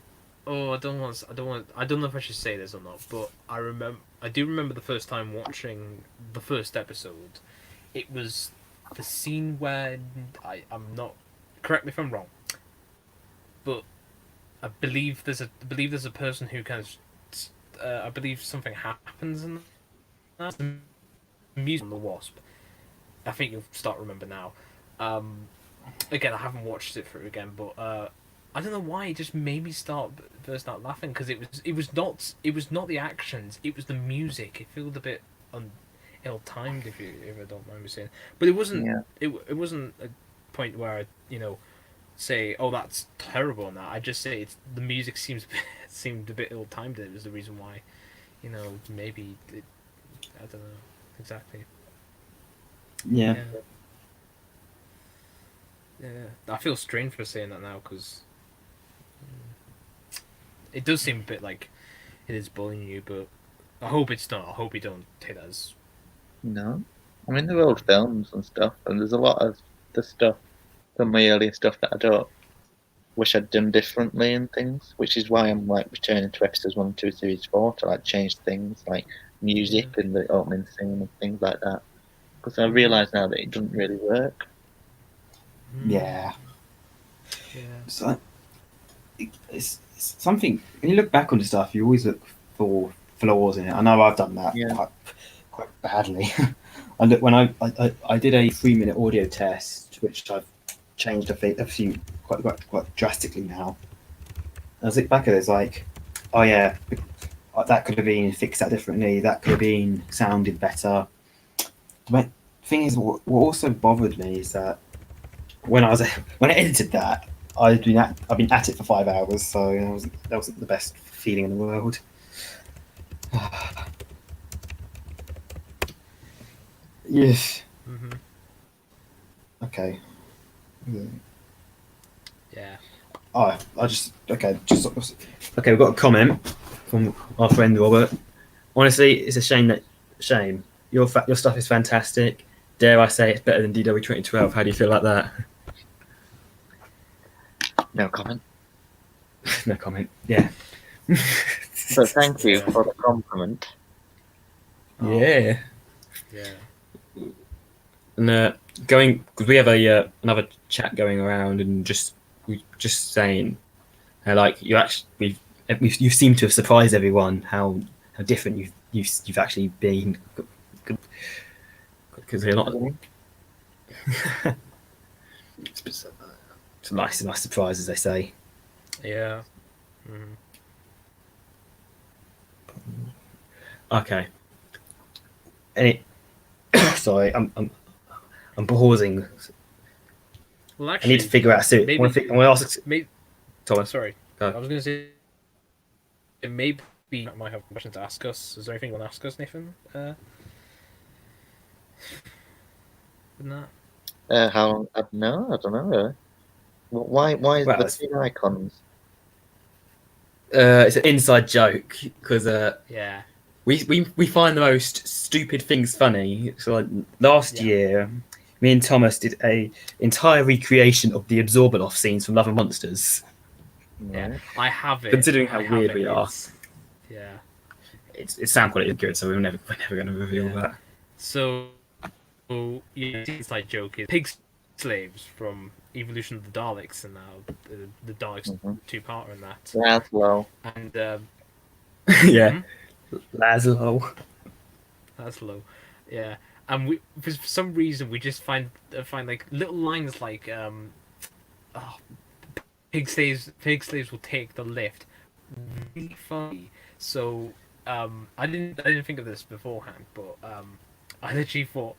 Speaker 2: I don't know if I should say this or not, but I do remember the first time watching the first episode. It was the scene where I'm not, correct me if I'm wrong, but I believe there's a person who kind of I believe something happens in that. The music on the Wasp. I think you'll start to remember now. Again, I haven't watched it through again, but I don't know why it just made me burst out laughing, because it was not the actions, it was the music. It felt a bit ill-timed, if I don't mind me saying. But it wasn't. Yeah. It wasn't a point where I say, oh, that's terrible. And that I just say the music seemed a bit ill-timed. It was the reason why, maybe I don't know exactly.
Speaker 1: Yeah.
Speaker 2: I feel strange for saying that now, because it does seem a bit like it is bullying you, but I hope it's not. I hope you don't take that as...
Speaker 3: No. I mean, they're old films and stuff, and there's a lot of the stuff from my earlier stuff that I don't wish I'd done differently and things, which is why I'm like returning to episodes 1 and 2 series 4 to like change things like music and the opening scene and things like that, because I realise now that it doesn't really work.
Speaker 1: Yeah. So it's something, when you look back on the stuff, you always look for flaws in it. I know I've done that quite badly. When I did a 3-minute audio test, which I've changed a few quite drastically now. And I look back at it, it's like, oh yeah, that could have been fixed out differently. That could have been sounded better. The thing is, what also bothered me is that when I edited that, I've been at it for 5 hours, so that wasn't the best feeling in the world. Yes. Okay.
Speaker 2: Yeah.
Speaker 1: We've got a comment from our friend Robert. Honestly, it's a shame. Your stuff is fantastic. Dare I say it's better than DW 2012? How do you feel like that?
Speaker 3: No comment.
Speaker 1: No comment. Yeah.
Speaker 3: So thank you for the compliment.
Speaker 1: Yeah.
Speaker 2: Yeah.
Speaker 1: And going because we have another chat going around, and we just saying how like you seem to have surprised everyone how different you've actually been because they're not. It's a nice surprise, as they say.
Speaker 2: Yeah. Mm.
Speaker 1: Okay. Any sorry, I'm pausing.
Speaker 2: Well,
Speaker 1: I
Speaker 2: actually,
Speaker 1: need to figure out a suit. I want to ask
Speaker 2: maybe.
Speaker 1: Thomas.
Speaker 2: Sorry,
Speaker 1: Go.
Speaker 2: I was going to say it maybe might have a question to ask us. Is there anything you want to ask us, Nathan? Than that?
Speaker 3: How long? No, I don't know really. Why is
Speaker 1: Well,
Speaker 3: the two icons?
Speaker 1: it's an inside joke because
Speaker 2: Yeah.
Speaker 1: we find the most stupid things funny. So like, last year, me and Thomas did a entire recreation of the Absorbanoff scenes from Love and Monsters.
Speaker 2: Yeah, I have it.
Speaker 1: Considering how weird we are,
Speaker 2: yeah,
Speaker 1: its sound quality is good, so we're never going to reveal that.
Speaker 2: So, yeah, the inside joke is pig slaves from Evolution of the Daleks, and now the Daleks two-parter in that.
Speaker 3: Laszlo.
Speaker 2: And
Speaker 1: yeah, Laszlo.
Speaker 2: Yeah, and we for some reason we just find like little lines like pig slaves will take the lift. Really funny. So I didn't think of this beforehand, but I literally thought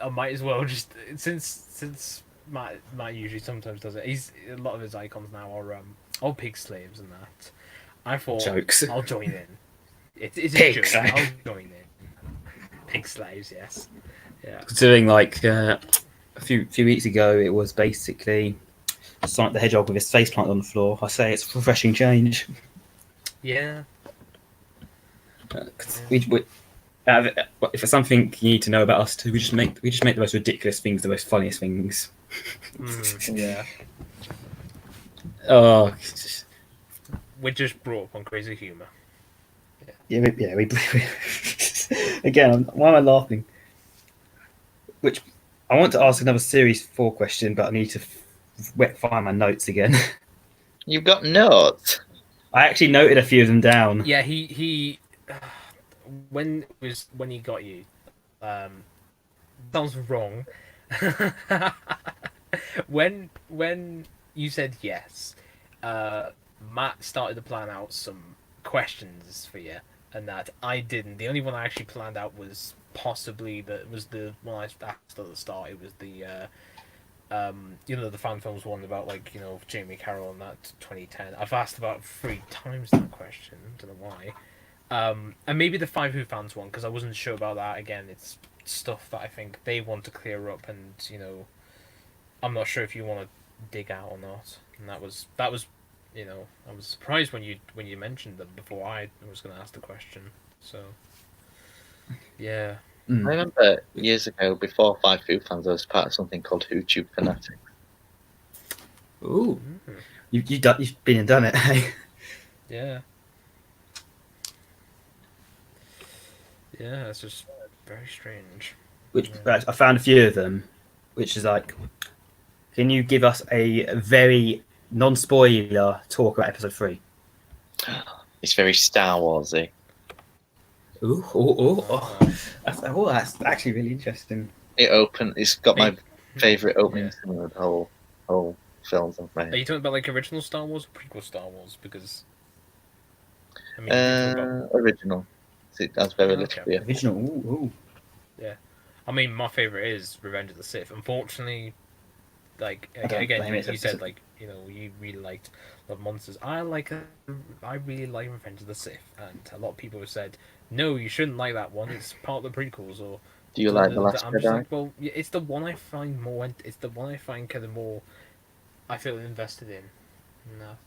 Speaker 2: I might as well just since Matt usually sometimes does it. A lot of his icons now are all pig slaves and that. I thought
Speaker 1: Jokes.
Speaker 2: I'll join in. It's a
Speaker 1: Pig
Speaker 2: joke.
Speaker 1: slaves.
Speaker 2: I'll join in. Pig slaves, yes. Yeah.
Speaker 1: Considering like a few weeks ago, it was basically Sonic the Hedgehog with his face planted on the floor. I say it's a refreshing change.
Speaker 2: Yeah.
Speaker 1: If there's something you need to know about us too, we just make the most ridiculous things the most funniest things.
Speaker 2: Yeah.
Speaker 1: Oh,
Speaker 2: We're just brought up on crazy humour.
Speaker 1: yeah. Again, why am I laughing? Which I want to ask another Series 4 question, but I need to find my notes again.
Speaker 3: You've got notes.
Speaker 1: I actually noted a few of them down.
Speaker 2: Yeah, he when he got you, sounds wrong. when you said yes, Matt started to plan out some questions for you, and that I didn't. The only one I actually planned out was possibly the one I asked at the start. It was the the fan films one about Jamie Carroll and that 2010. I've asked about 3 times that question. Don't know why. And maybe the 5 Who fans one, because I wasn't sure about that. Again, it's stuff that I think they want to clear up, and I'm not sure if you want to dig out or not. And that was I was surprised when you mentioned them before I was going to ask the question. So yeah.
Speaker 3: I remember years ago, before 5 Who fans, I was part of something called WhoTube Fanatics.
Speaker 1: Ooh, you've been and done it, hey?
Speaker 2: Yeah. Yeah, it's just very strange.
Speaker 1: Which I found a few of them, which is like, can you give us a very non-spoiler talk about episode 3?
Speaker 3: It's very Star Warsy.
Speaker 1: That's actually really interesting.
Speaker 3: It's got my favourite opening scene of the whole films and fan.
Speaker 2: Are you talking about like original Star Wars or prequel Star Wars? Because
Speaker 3: original. It has very little. Yeah.
Speaker 1: Original. Ooh.
Speaker 2: Yeah, I mean, my favorite is Revenge of the Sith. Unfortunately, like again, you said like you really liked Love Monsters. I really like Revenge of the Sith, and a lot of people have said no, you shouldn't like that one. It's part of the prequels. Or
Speaker 3: do you like the Last
Speaker 2: I'm just
Speaker 3: Jedi?
Speaker 2: like, well, yeah, it's the one I find more. It's the one I find kind of more. I feel invested in. And that.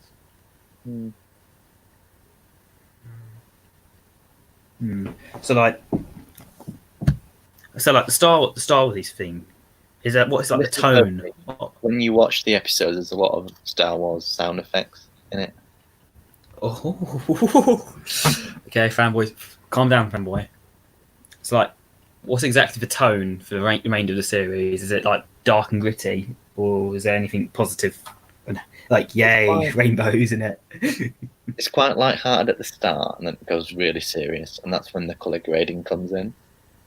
Speaker 1: So like the Star Wars thing is that what's like the tone?
Speaker 3: When you watch the episodes, there's a lot of Star Wars sound effects in it.
Speaker 1: Oh, okay, fanboy, calm down, fanboy. So like, what's exactly the tone for the remainder of the series? Is it like dark and gritty, or is there anything positive? Like, yay, rainbows in it.
Speaker 3: It's quite light-hearted at the start, and then it goes really serious, and that's when the colour grading comes in.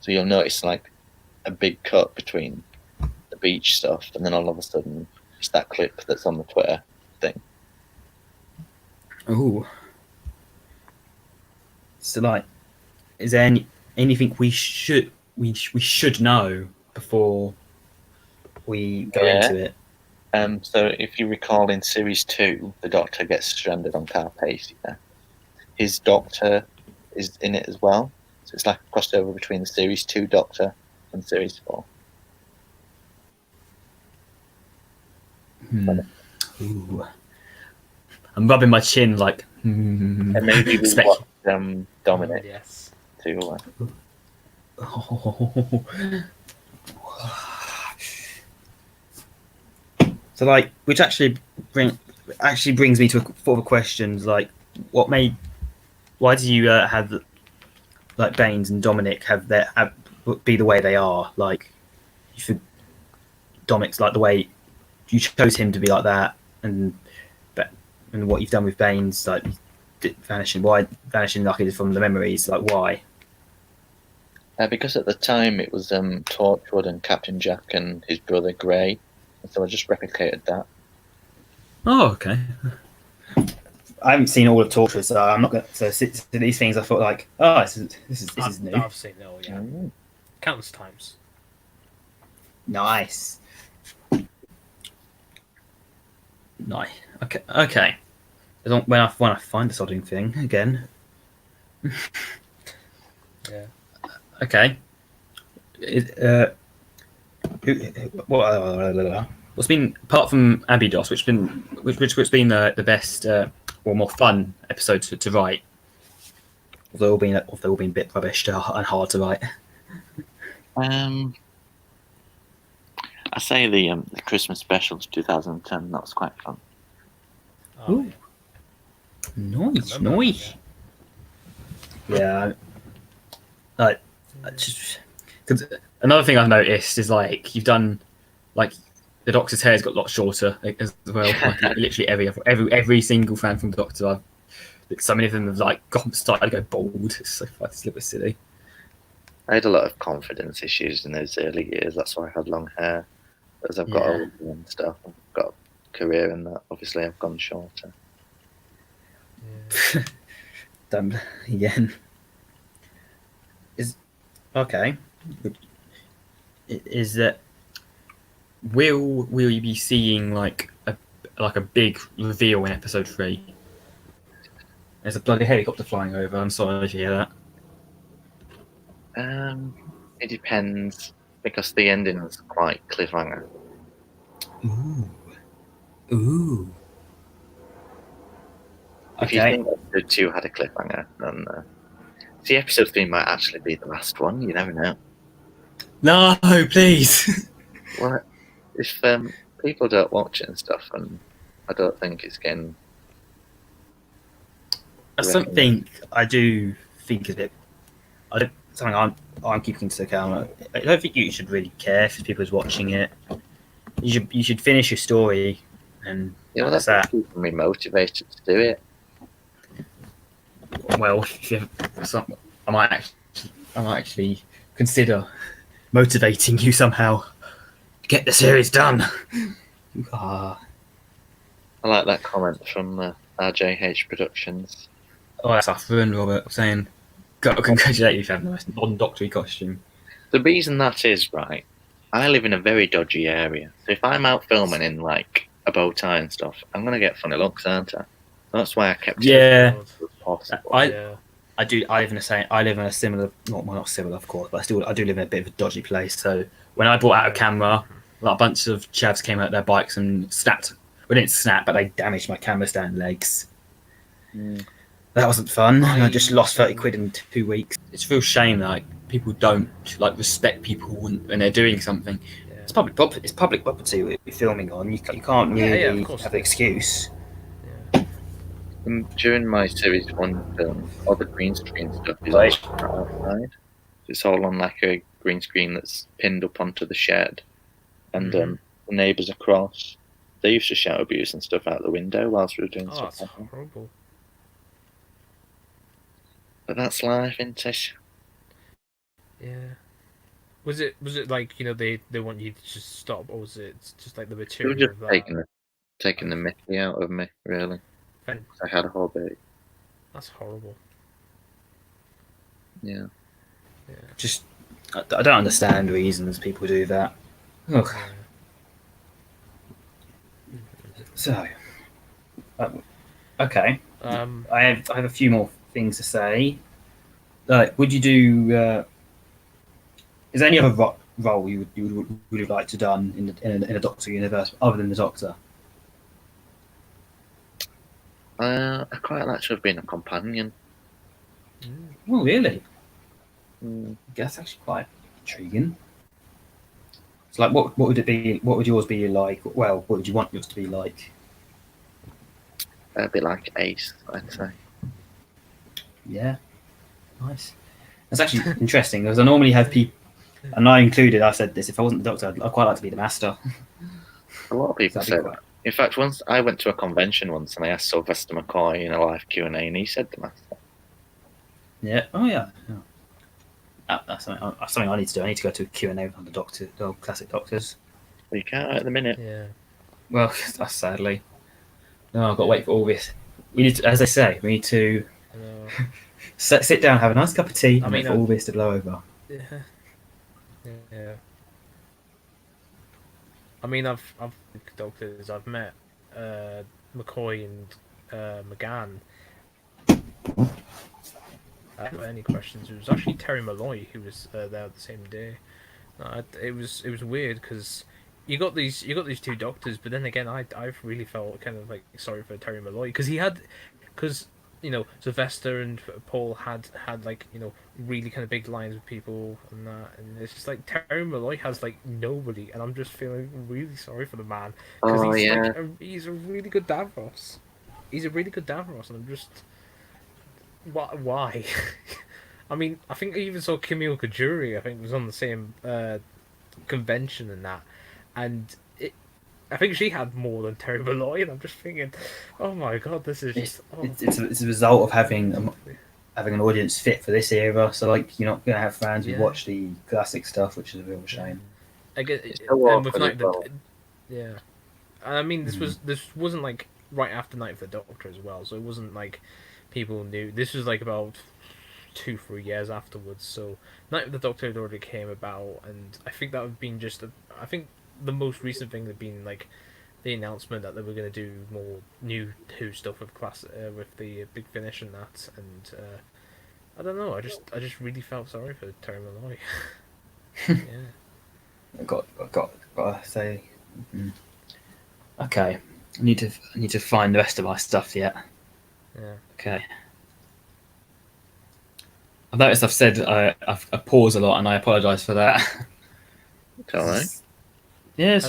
Speaker 3: So you'll notice like a big cut between the beach stuff, and then all of a sudden it's that clip that's on the Twitter thing.
Speaker 1: Ooh. So like, is there anything we should know before we go into it?
Speaker 3: So if you recall, in series 2, the Doctor gets stranded on Carpathia. His Doctor is in it as well, so it's like a crossover between the series 2 Doctor and series 4.
Speaker 1: Ooh. I'm rubbing my chin like.
Speaker 3: And maybe we watch Dominic
Speaker 2: Yes.
Speaker 3: too.
Speaker 1: So like, which actually brings me to a questions like, why do you have like Baines and Dominic be the way they are? Like, Dominic's like the way you chose him to be like that, and what you've done with Baines, like vanishing like from the memories, like why?
Speaker 3: Because at the time it was Torchwood and Captain Jack and his brother Grey, so I just replicated that.
Speaker 1: Oh, okay. I haven't seen all of Torchwood, so I'm not going to. So these things, I thought like, oh, this is new.
Speaker 2: I've seen it all, yeah. Countless times.
Speaker 1: Nice. Okay. When I find the sodding thing again.
Speaker 2: Yeah.
Speaker 1: Okay. What's been, apart from Abydos, which been the best or more fun episode to write? They've all been a bit rubbish and hard to write.
Speaker 3: I say the Christmas specials 2010. That was quite fun.
Speaker 2: Oh,
Speaker 1: Ooh. Nice. Yeah. Cause another thing I've noticed is like you've done like the Doctor's hair's got a lot shorter as well. Like, literally every single fan from Doctor, so many of them have like started to go bald. It's a little bit silly.
Speaker 3: I had a lot of confidence issues in those early years. That's why I had long hair. As I've got older and stuff, I've got a career in that. Obviously, I've gone shorter.
Speaker 2: Yeah.
Speaker 1: Done again. Okay. Is that will you be seeing like a big reveal in episode 3? There's a bloody helicopter flying over. I'm sorry to hear that.
Speaker 3: It depends, because the ending was quite cliffhanger.
Speaker 1: Ooh.
Speaker 3: If you think episode 2 had a cliffhanger, then see, episode 3 might actually be the last one. You never know.
Speaker 1: No, please.
Speaker 3: Well, if people don't watch it and stuff, and I don't think it's getting.
Speaker 1: That's something I do think of it. Something I'm keeping to account. I don't think you should really care if people's watching it. You should finish your story, and
Speaker 3: that's that. Keeping me motivated to do it.
Speaker 1: Well, I might actually consider motivating you somehow to get the series done.
Speaker 3: I like that comment from RJH Productions.
Speaker 1: Oh, that's our friend Robert saying, "Got to congratulate you for having a nice non-doctory costume."
Speaker 3: The reason that is, right, I live in a very dodgy area, so if I'm out filming in like a bow tie and stuff, I'm gonna get funny looks, aren't I? That's why I kept it as possible.
Speaker 1: I do. I live in a similar, not similar, of course, but I do live in a bit of a dodgy place. So when I brought out a camera, like a bunch of chavs came out their bikes and snapped. Well, didn't snap, but they damaged my camera stand legs. That wasn't fun. I just lost 30 quid in 2 weeks. It's a real shame that like people don't like respect people when they're doing something. Yeah. It's public property. It's public property we're filming on. You can't really have an excuse.
Speaker 3: During my series 1 film, all the green screen stuff is outside. It's all on like a green screen that's pinned up onto the shed, and the neighbours across, they used to shout abuse and stuff out the window whilst we were doing stuff.
Speaker 2: That's horrible.
Speaker 3: But that's life, isn't it?
Speaker 2: Yeah. Was it like, you know, they want you to just stop, or was it just like the
Speaker 3: They were
Speaker 2: material
Speaker 3: just
Speaker 2: of that?
Speaker 3: taking the mickey out of me, really.
Speaker 2: Fan-
Speaker 3: I had a hobby.
Speaker 2: That's horrible.
Speaker 3: Yeah.
Speaker 1: Just, I don't understand reasons people do that. Ugh.
Speaker 2: Yeah.
Speaker 1: So, okay. I have a few more things to say. Would you do? Is there any other role you would have liked to done in a Doctor universe other than the Doctor?
Speaker 3: I quite like to have been a companion.
Speaker 1: Oh, really?
Speaker 3: Mm.
Speaker 1: I guess actually quite intriguing. It's like, what would it be? What would yours be like? Well, what would you want yours to be like?
Speaker 3: A bit like Ace, I'd say.
Speaker 1: Yeah, nice. That's actually interesting because I normally have people, and I included. I said this: if I wasn't the Doctor, I'd quite like to be the Master.
Speaker 3: A lot of people say that. In fact, once I went to a convention once and I asked Sylvester McCoy in a live Q&A, and he said the Master.
Speaker 1: Yeah. Oh yeah. That's something I need to do. I need to go to a Q&A on the Doctor, the old classic Doctors.
Speaker 3: But you can't at the minute.
Speaker 2: Yeah.
Speaker 1: Well, that's sadly. No, I've got to wait for all this. We need to, as I say, we need to sit down, have a nice cup of tea, and wait for all this to blow over.
Speaker 2: Yeah. Yeah. I mean, I've Doctors. I've met McCoy and McGann. I don't have any questions. It was actually Terry Malloy who was there the same day. It was weird because you got these two Doctors, but then again, I've really felt kind of like sorry for Terry Malloy because you know, Sylvester and Paul had like, you know, really kind of big lines with people and that, and it's just like Terry Malloy has like nobody, and I'm just feeling really sorry for the man because he's a really good Davros. He's a really good Davros, and I'm just why? I mean, I think I even saw Camille Kajuri. I think was on the same convention and that, and I think she had more than Terry Malloy, and I'm just thinking, oh my god, this is just...
Speaker 1: It's a result of having an audience fit for this era. So like, you're not gonna have fans who watch the classic stuff, which is a real shame.
Speaker 2: I get yeah. I mean, this wasn't like right after Night of the Doctor as well, so it wasn't like people knew. This was like about 2-3 years afterwards. So Night of the Doctor had already came about, and I think that would have been I think the most recent thing had been like the announcement that they were going to do more new Who stuff with with the Big Finish and that, and I don't know. I just really felt sorry for Terry Malloy. Yeah.
Speaker 1: I gotta say, okay. I need to find the rest of my stuff yet.
Speaker 2: Yeah.
Speaker 1: Okay. I've noticed I've said I pause a lot, and I apologise for that.
Speaker 3: It's alright.
Speaker 1: Yeah,
Speaker 2: and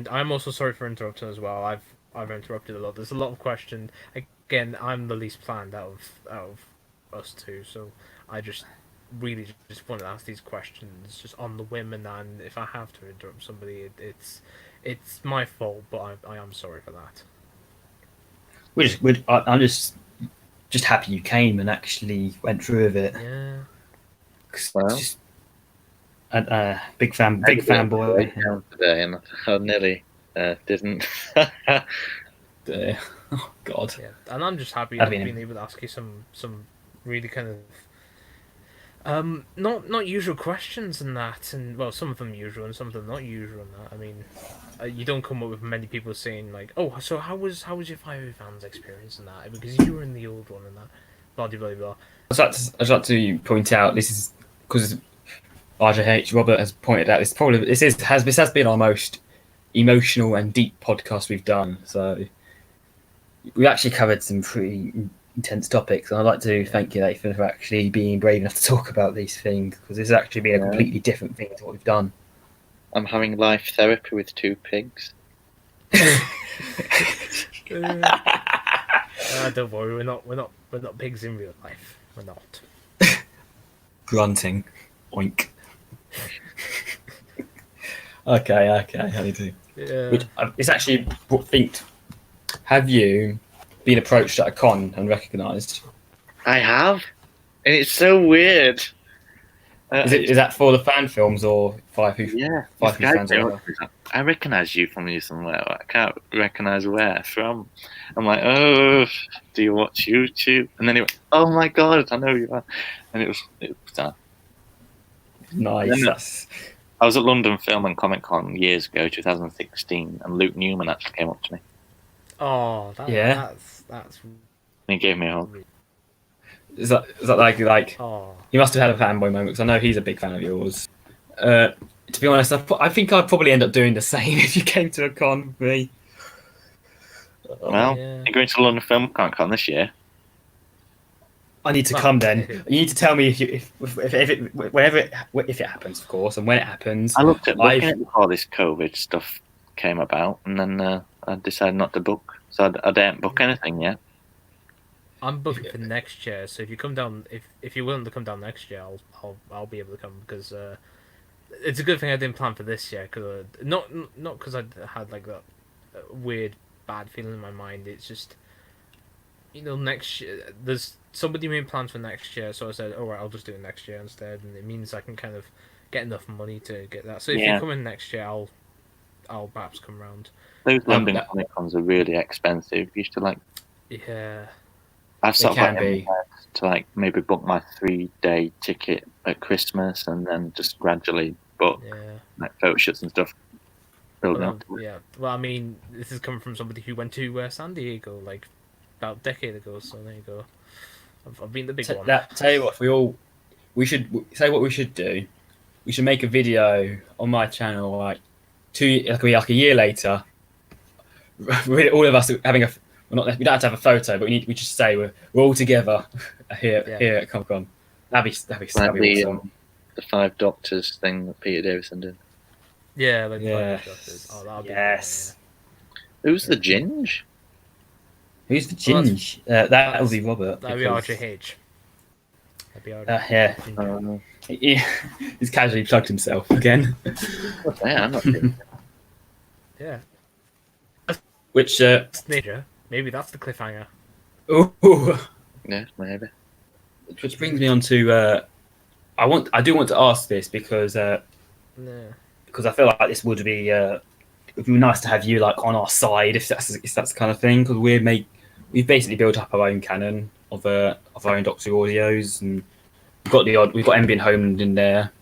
Speaker 2: I'm also sorry for interrupting as well. I've interrupted a lot. There's a lot of questions. Again, I'm the least planned out of us two, so I just really just want to ask these questions just on the whim, and if I have to interrupt somebody, it's my fault, but I am sorry for that.
Speaker 1: I'm just happy you came and actually went through with it.
Speaker 2: Yeah.
Speaker 3: Well,
Speaker 1: big fanboy.
Speaker 3: Today, and I nearly didn't.
Speaker 1: Oh God.
Speaker 2: Yeah, and I'm just happy I've been able to ask you some really kind of not usual questions and that, and well, some of them usual and some of them not usual and that. I mean, you don't come up with many people saying like, oh, so how was your 5 fans experience and that, because you were in the old one and that, blah blah blah.
Speaker 1: I'd like to point out, this is because RJH Robert has pointed out, this has been our most emotional and deep podcast we've done. So we actually covered some pretty intense topics, and I'd like to thank you, Nathan, for actually being brave enough to talk about these things, because this has actually been a completely different thing to what we've done.
Speaker 3: I'm having life therapy with 2 pigs.
Speaker 2: Don't worry, we're not pigs in real life. We're not.
Speaker 1: Grunting. Oink. Okay. How do you do?
Speaker 2: Yeah.
Speaker 1: Which, it's actually think. Have you been approached at a con and recognised?
Speaker 3: I have, and it's so weird.
Speaker 1: Is that for the fan films or Five Who
Speaker 3: Yeah,
Speaker 1: Five
Speaker 3: this
Speaker 1: Who
Speaker 3: guy
Speaker 1: fans?
Speaker 3: came
Speaker 1: Or
Speaker 3: up to me, he's like, I recognise you from you somewhere. I can't recognise where from. I'm like, oh, do you watch YouTube? And then he went, oh my god, I know you are. And it was sad.
Speaker 1: Nice.
Speaker 3: Then I was at London Film and Comic Con years ago, 2016, and Luke Newman actually came up to me.
Speaker 2: Oh,
Speaker 1: Yeah.
Speaker 2: that's.
Speaker 3: And he gave me a hug.
Speaker 1: Is that like?
Speaker 2: Oh.
Speaker 1: You must have had a fanboy moment because I know he's a big fan of yours. To be honest, I think I'd probably end up doing the same if you came to a con with me.
Speaker 3: Well,
Speaker 2: Yeah.
Speaker 3: you're going to London Film Comic Con this year.
Speaker 1: I need to come then. You need to tell me if it happens, of course, and when it happens.
Speaker 3: I looked at booking it before this COVID stuff came about, and then I decided not to book. So I didn't book anything yet.
Speaker 2: I'm booking for next year, so if you come down, if you're willing to come down next year, I'll be able to come because it's a good thing I didn't plan for this year because not because I had like that weird bad feeling in my mind. It's just next year there's somebody made plans for next year, so I said, all right, I'll just do it next year instead, and it means I can kind of get enough money to get that. So if you come in next year, I'll perhaps come round.
Speaker 3: Those London Comic Cons are really expensive. You used to like.
Speaker 2: Yeah.
Speaker 3: I've sort of
Speaker 1: be
Speaker 3: to like maybe book my 3-day ticket at Christmas and then just gradually book like photo shoots and stuff. Building up.
Speaker 2: Yeah. Well, I mean, this is coming from somebody who went to San Diego like about a decade ago. So there you go. I've been the big one.
Speaker 1: Tell you what, we should say what we should do. We should make a video on my channel like a year later. All of us having we don't have to have a photo, but we just say we're all together here at Comic Con. That'd be awesome.
Speaker 3: The 5 Doctors thing that Peter Davison did.
Speaker 2: Yeah, like
Speaker 1: yeah.
Speaker 2: Oh, that'd be
Speaker 1: yes.
Speaker 2: Cool,
Speaker 3: Who's the Ginge?
Speaker 1: Who's the Ginge? That'll be Robert.
Speaker 2: That'd be RJH. That'd be
Speaker 1: yeah. He's casually plugged himself again.
Speaker 3: Yeah, I'm not kidding.
Speaker 2: Yeah.
Speaker 1: Which
Speaker 2: Nature. Maybe that's the cliffhanger.
Speaker 1: Ooh.
Speaker 3: Yeah, maybe.
Speaker 1: Which brings me on to I do want to ask this because I feel like this would be nice to have you like on our side if that's the kind of thing, because we've basically built up our own canon of our own Doctor Who audios, and we've got Ambient Homeland in there.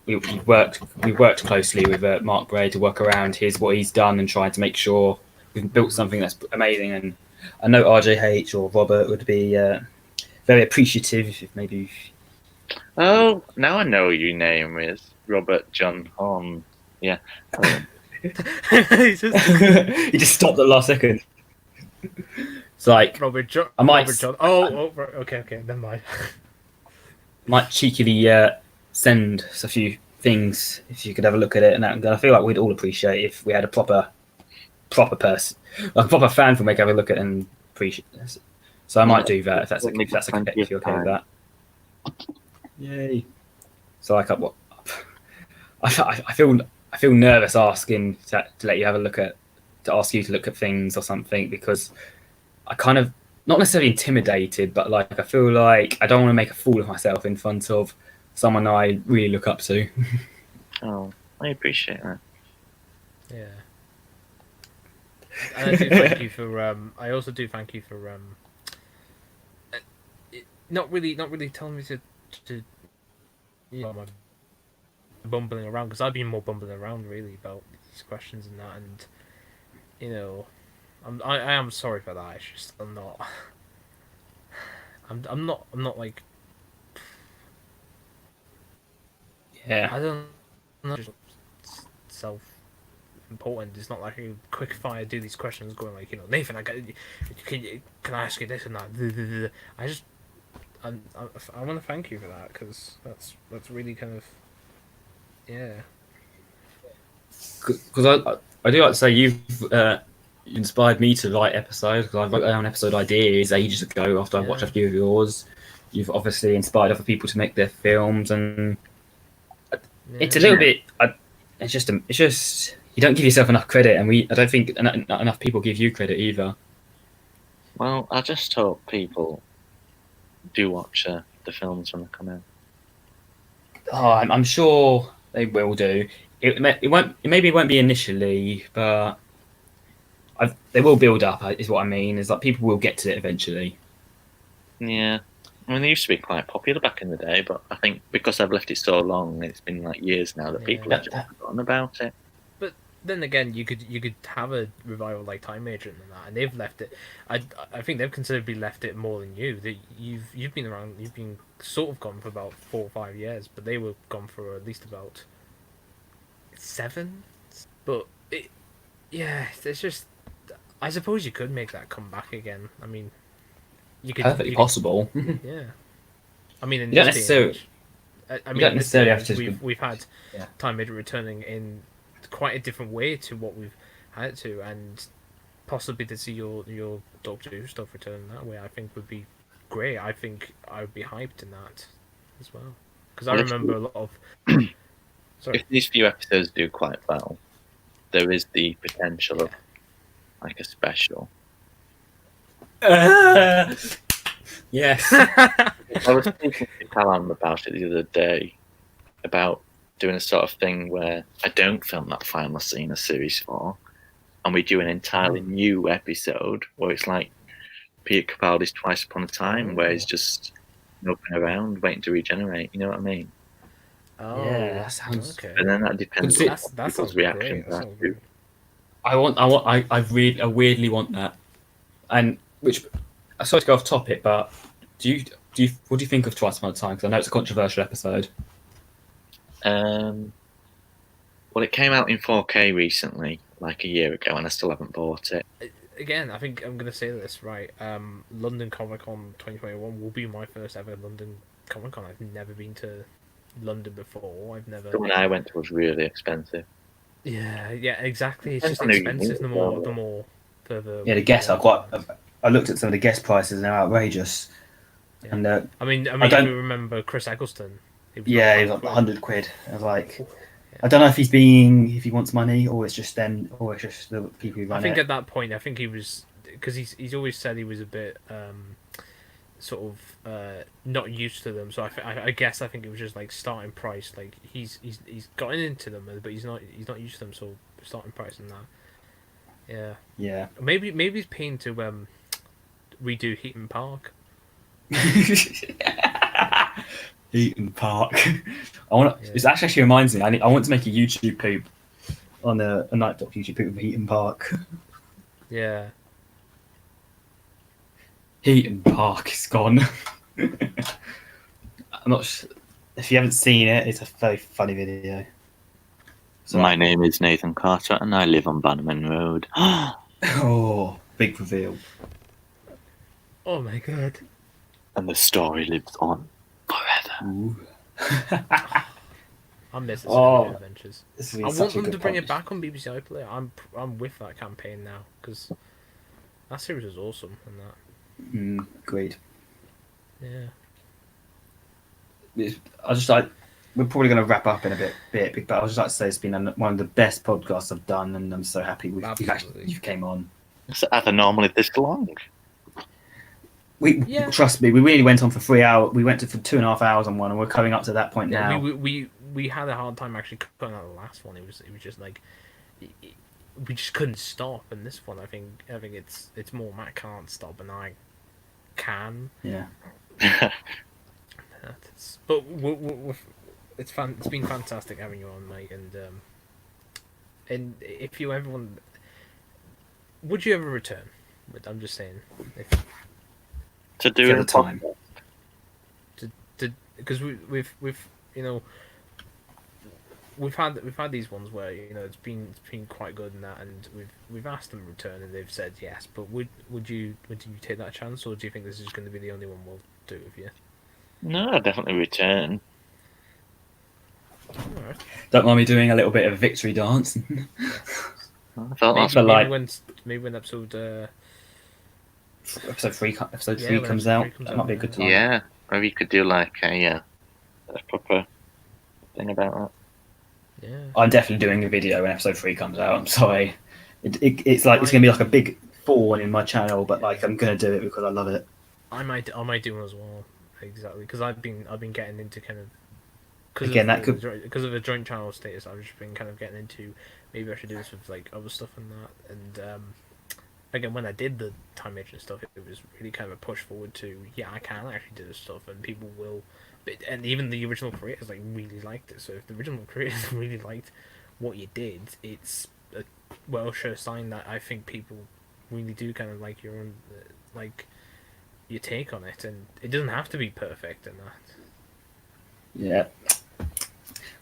Speaker 1: We've worked closely with Mark Bray to work around what he's done and trying to make sure we've built something that's amazing. And I know RJH or Robert would be very appreciative if maybe.
Speaker 3: Oh, now I know who your name is. Robert John Horn. Yeah.
Speaker 1: He just stopped at the last second. It's like
Speaker 2: Robert John.
Speaker 1: Robert
Speaker 2: John. Oh, okay, never mind.
Speaker 1: Might cheekily send us a few things if you could have a look at it, and I feel like we'd all appreciate if we had a proper person, a proper fan from have a look at it and appreciate this. So I might do that if you're okay with that. Yay! So like what? I feel nervous asking to let you have a look at, to ask you to look at things or something, because I kind of not necessarily intimidated, but like I feel like I don't want to make a fool of myself in front of someone I really look up to.
Speaker 3: Oh, I appreciate that.
Speaker 2: Yeah. And I do thank you for. I also do thank you for. Not really telling me to. I'm bumbling around, because I've been more bumbling around really about these questions and that, and I am sorry for that. It's just I'm not like.
Speaker 1: Yeah.
Speaker 2: I don't know. Just self-important. It's not like a quick fire do these questions going like, Nathan, can I ask you this and that? I want to thank you for that, because that's really kind of
Speaker 1: Because I do like to say you've inspired me to write episodes, because I wrote down episode ideas ages ago after I watched a few of yours, you've obviously inspired other people to make their films, and
Speaker 2: Yeah.
Speaker 1: it's a little bit. It's just you don't give yourself enough credit, and I don't think not enough people give you credit either.
Speaker 3: Well, I just hope people do watch the films when they come out.
Speaker 1: Oh, I'm sure they will do. It won't. Maybe it won't be initially, but they will build up. Is what I mean. Is like people will get to it eventually.
Speaker 3: Yeah. I mean, they used to be quite popular back in the day, but I think because I've left it so long, it's been like years now that people have just forgotten about it.
Speaker 2: But then again, you could have a revival like Time Agent and that, and they've left it. I think they've considerably left it more than you. That you've been around. You've been sort of gone for about 4 or 5 years, but they were gone for at least about 7. But it's just. I suppose you could make that come back again. I mean, you could
Speaker 1: Perfectly possible.
Speaker 2: Yeah. I mean, in
Speaker 1: You don't
Speaker 2: this day and
Speaker 1: necessarily.
Speaker 2: age, I
Speaker 1: You
Speaker 2: mean,
Speaker 1: don't
Speaker 2: in this
Speaker 1: necessarily
Speaker 2: day
Speaker 1: have
Speaker 2: and
Speaker 1: to.
Speaker 2: age, we've had
Speaker 1: Yeah.
Speaker 2: Time Agent returning in quite a different way to what we've had it to, and possibly to see your Doctor Who stuff return that way, I think would be great. I think I would be hyped in that as well, because I
Speaker 3: Well,
Speaker 2: remember a lot of. Sorry.
Speaker 3: If these few episodes do quite well, there is the potential of like a special.
Speaker 1: Yes.
Speaker 3: I was speaking to Callum about it the other day, about doing a sort of thing where I don't film that final scene of series 4, and we do an entirely new episode where it's like Peter Capaldi's Twice Upon a Time, where he's just moping around waiting to regenerate. You know what I mean?
Speaker 2: Oh,
Speaker 1: Yeah, that sounds.
Speaker 2: okay.
Speaker 3: And then that depends on
Speaker 2: That
Speaker 3: what
Speaker 2: sounds
Speaker 3: people's
Speaker 2: great.
Speaker 3: reaction to
Speaker 2: That
Speaker 3: that
Speaker 2: sounds
Speaker 3: too.
Speaker 2: great.
Speaker 1: I weirdly want that, and which. Sorry to go off topic, but what do you think of Twice Upon a Time? Because I know it's a controversial episode.
Speaker 3: Well, it came out in 4K recently, like a year ago, and I still haven't bought it.
Speaker 2: Again, I think I'm going to say this right. London Comic Con 2021 will be my first ever London Comic Con. I've never been to London before. I've never.
Speaker 3: The one I went to was really expensive.
Speaker 2: Yeah, exactly. It's
Speaker 3: I
Speaker 2: just
Speaker 3: know you
Speaker 2: expensive.
Speaker 3: mean,
Speaker 2: The more further.
Speaker 1: Yeah, the guests are quite. I looked at some of the guest prices and they're outrageous.
Speaker 2: Yeah.
Speaker 1: And
Speaker 2: I mean,
Speaker 1: I don't-
Speaker 2: if you remember Chris Eccleston.
Speaker 1: he was like
Speaker 2: £100.
Speaker 1: 100 quid. I was like,
Speaker 2: Yeah.
Speaker 1: I don't know if if he wants money or it's just them or it's just the people who run
Speaker 2: I think
Speaker 1: it.
Speaker 2: at that point, I think he was because he's always said he was a bit sort of not used to them. So I guess I think it was just like starting price. Like he's gotten into them, but he's not used to them. So starting price and that. Yeah.
Speaker 1: Yeah.
Speaker 2: Maybe he's paying to redo Heaton Park.
Speaker 1: Eaton Park. It actually reminds me. I want to make a YouTube poop on a Night Doctor YouTube poop of Heaton Park.
Speaker 2: Yeah.
Speaker 1: Heaton Park is gone. I'm not. If you haven't seen it, it's a very funny video. So,
Speaker 3: My name is Nathan Carter, and I live on Bannerman Road.
Speaker 1: oh, big reveal.
Speaker 2: Oh my god.
Speaker 3: And the story lives on forever.
Speaker 1: Ooh.
Speaker 2: I miss the
Speaker 1: Oh,
Speaker 2: Adventures.
Speaker 1: This
Speaker 2: I
Speaker 1: is
Speaker 2: want
Speaker 1: such a
Speaker 2: them
Speaker 1: good
Speaker 2: to bring it
Speaker 1: podcast.
Speaker 2: back on BBC iPlayer. I'm with that campaign now because that series is awesome and that.
Speaker 1: Agreed.
Speaker 2: Yeah.
Speaker 1: I just like. We're probably going to wrap up in a bit, but I would just like to say it's been one of the best podcasts I've done, and I'm so happy you came on.
Speaker 3: Are they normally this long?
Speaker 1: Trust me, we really went on for 3 hours. We went for 2.5 hours on one, and we're coming up to that point now.
Speaker 2: We had a hard time actually cutting out the last one. It was just like we just couldn't stop. And this one, I think it's more Matt can't stop and I can.
Speaker 1: Yeah.
Speaker 2: But it's been fantastic having you on, mate. And if you ever want, would you ever return? I'm just saying,
Speaker 3: To do
Speaker 1: the time.
Speaker 2: because we've you know we've had these ones where it's been quite good and that, and we've asked them to return and they've said yes. But would you take that chance, or do you think this is going to be the only one we'll do with you?
Speaker 3: No, I'll definitely return.
Speaker 2: Alright.
Speaker 1: Don't mind me doing a little bit of victory dance.
Speaker 3: I felt that's
Speaker 2: Maybe when episode
Speaker 1: episode 3
Speaker 2: Yeah, when
Speaker 1: comes
Speaker 2: episode
Speaker 1: out.
Speaker 2: 3 comes
Speaker 1: That
Speaker 2: out,
Speaker 1: might be a good time.
Speaker 3: yeah. Maybe you could do like a proper thing about that.
Speaker 2: Yeah.
Speaker 1: I'm definitely doing a video when episode 3 comes out. I'm sorry. It's like it's gonna be like a big thorn in my channel, but like I'm gonna do it because I love it.
Speaker 2: I might do one as well. Exactly, because I've been getting into kind of because of the joint channel status. I've just been kind of getting into maybe I should do this with like other stuff and that. And again, when I did the time agent stuff, it was really kind of a push forward to I can actually do this stuff, and people will. And even the original creators like really liked it. So if the original creators really liked what you did, it's a sure sign that I think people really do kind of like your own like your take on it, and it doesn't have to be perfect and that.
Speaker 1: Yeah.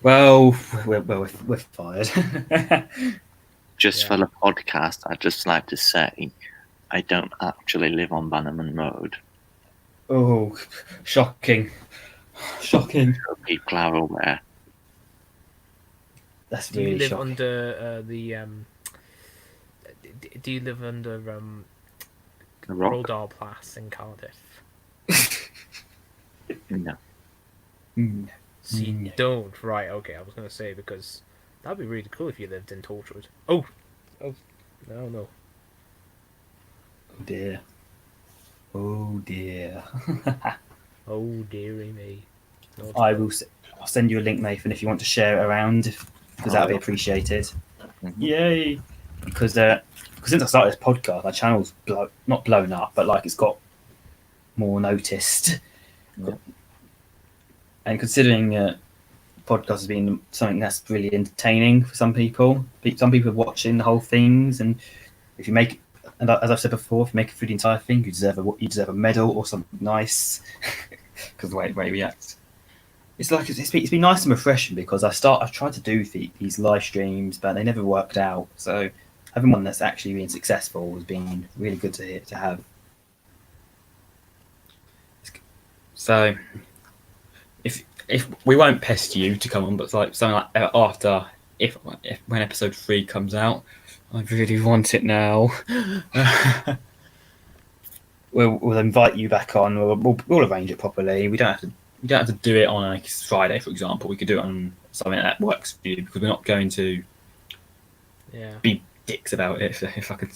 Speaker 1: Well, we're fired.
Speaker 3: Just for the podcast, I'd just like to say I don't actually live on Bannerman Road.
Speaker 1: Oh, shocking. Shocking.
Speaker 3: So people are aware.
Speaker 1: That's
Speaker 2: Do
Speaker 1: really
Speaker 2: you live
Speaker 1: shocking.
Speaker 2: under do you live under
Speaker 3: The Rock?
Speaker 2: Rodar Place in Cardiff?
Speaker 3: No.
Speaker 1: Mm.
Speaker 2: So you
Speaker 1: Mm.
Speaker 2: don't, right? Okay, I was gonna say because that'd be really cool if you lived in Torchwood. Oh, no.
Speaker 1: Oh dear. Oh dear.
Speaker 2: Oh dearie me. Not
Speaker 1: I'll send you a link, Nathan, if you want to share it around, because that'd be appreciated.
Speaker 3: Mhm.
Speaker 1: Yay! Because since I started this podcast, my channel's not blown up, but like it's got more noticed.
Speaker 3: Yeah.
Speaker 1: And considering podcast has been something that's really entertaining for some people are watching the whole things, and if you make, and as I've said before, if you make it through the entire thing, you deserve a medal or something nice, because the way he reacts. It's like it's been nice and refreshing because I've tried to do these live streams, but they never worked out. So having one that's actually been successful has been really good to have. So if we won't pest you to come on, but like something like after if when episode 3 comes out, I really want it now. We'll invite you back on. We'll arrange it properly. We don't have to do it on a Friday, for example. We could do it on something that works for you, because we're not going to be dicks about it. If I could,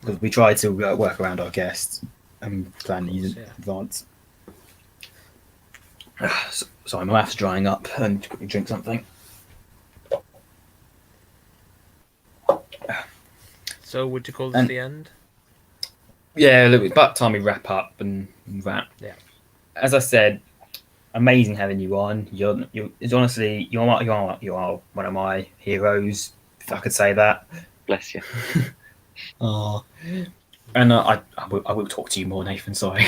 Speaker 1: because we try to work around our guests and plan these in advance. Sorry, my mouth's drying up, and quickly drink something.
Speaker 2: So would you call this the end?
Speaker 1: Yeah, look, it's about time we wrap up and wrap.
Speaker 2: Yeah.
Speaker 1: As I said, amazing having you on. It's honestly you are one of my heroes, if I could say that.
Speaker 3: Bless you.
Speaker 1: Oh, and I will talk to you more, Nathan. Sorry,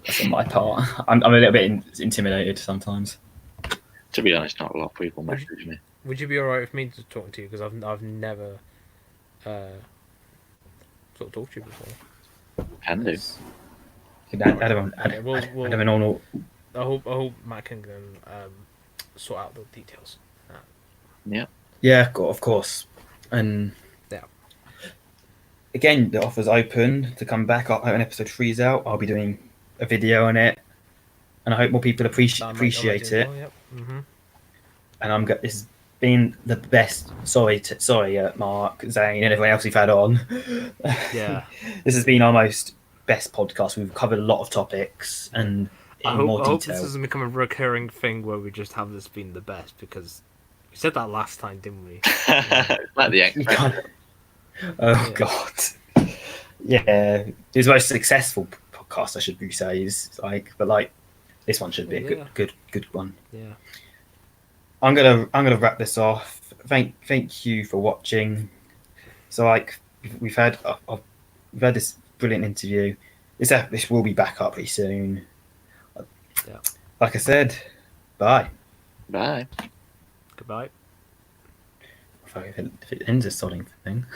Speaker 1: that's on my part. I'm a little bit intimidated sometimes.
Speaker 3: To be honest, not a lot of people message me.
Speaker 2: Would you be alright with me to talk to you? Because I've never sort of talked to you before.
Speaker 3: Can do.
Speaker 2: I hope Matt can sort out the details.
Speaker 3: Yeah.
Speaker 1: Yeah, of course. And again, the offer's open to come back. When episode 3 is out, I'll be doing a video on it, and I hope more people appreciate it.
Speaker 2: Well, yep. Mm-hmm.
Speaker 1: And this has been the best. Sorry, Mark, Zane, and everyone else we've had on.
Speaker 2: Yeah.
Speaker 1: This has been our most best podcast. We've covered a lot of topics and in more detail.
Speaker 2: I hope this doesn't become a recurring thing where we just have this being the best, because we said that last time, didn't we?
Speaker 3: Like the X-Men.
Speaker 1: Oh God. Yeah, it was the most successful podcast, I should say. But this one should be a good one.
Speaker 2: Yeah.
Speaker 1: I'm gonna wrap this off. Thank you for watching. So we've had this brilliant interview. This will be back up pretty soon.
Speaker 2: Yeah.
Speaker 1: Like I said, bye.
Speaker 3: Bye.
Speaker 2: Goodbye.
Speaker 1: If it ends a sodding thing.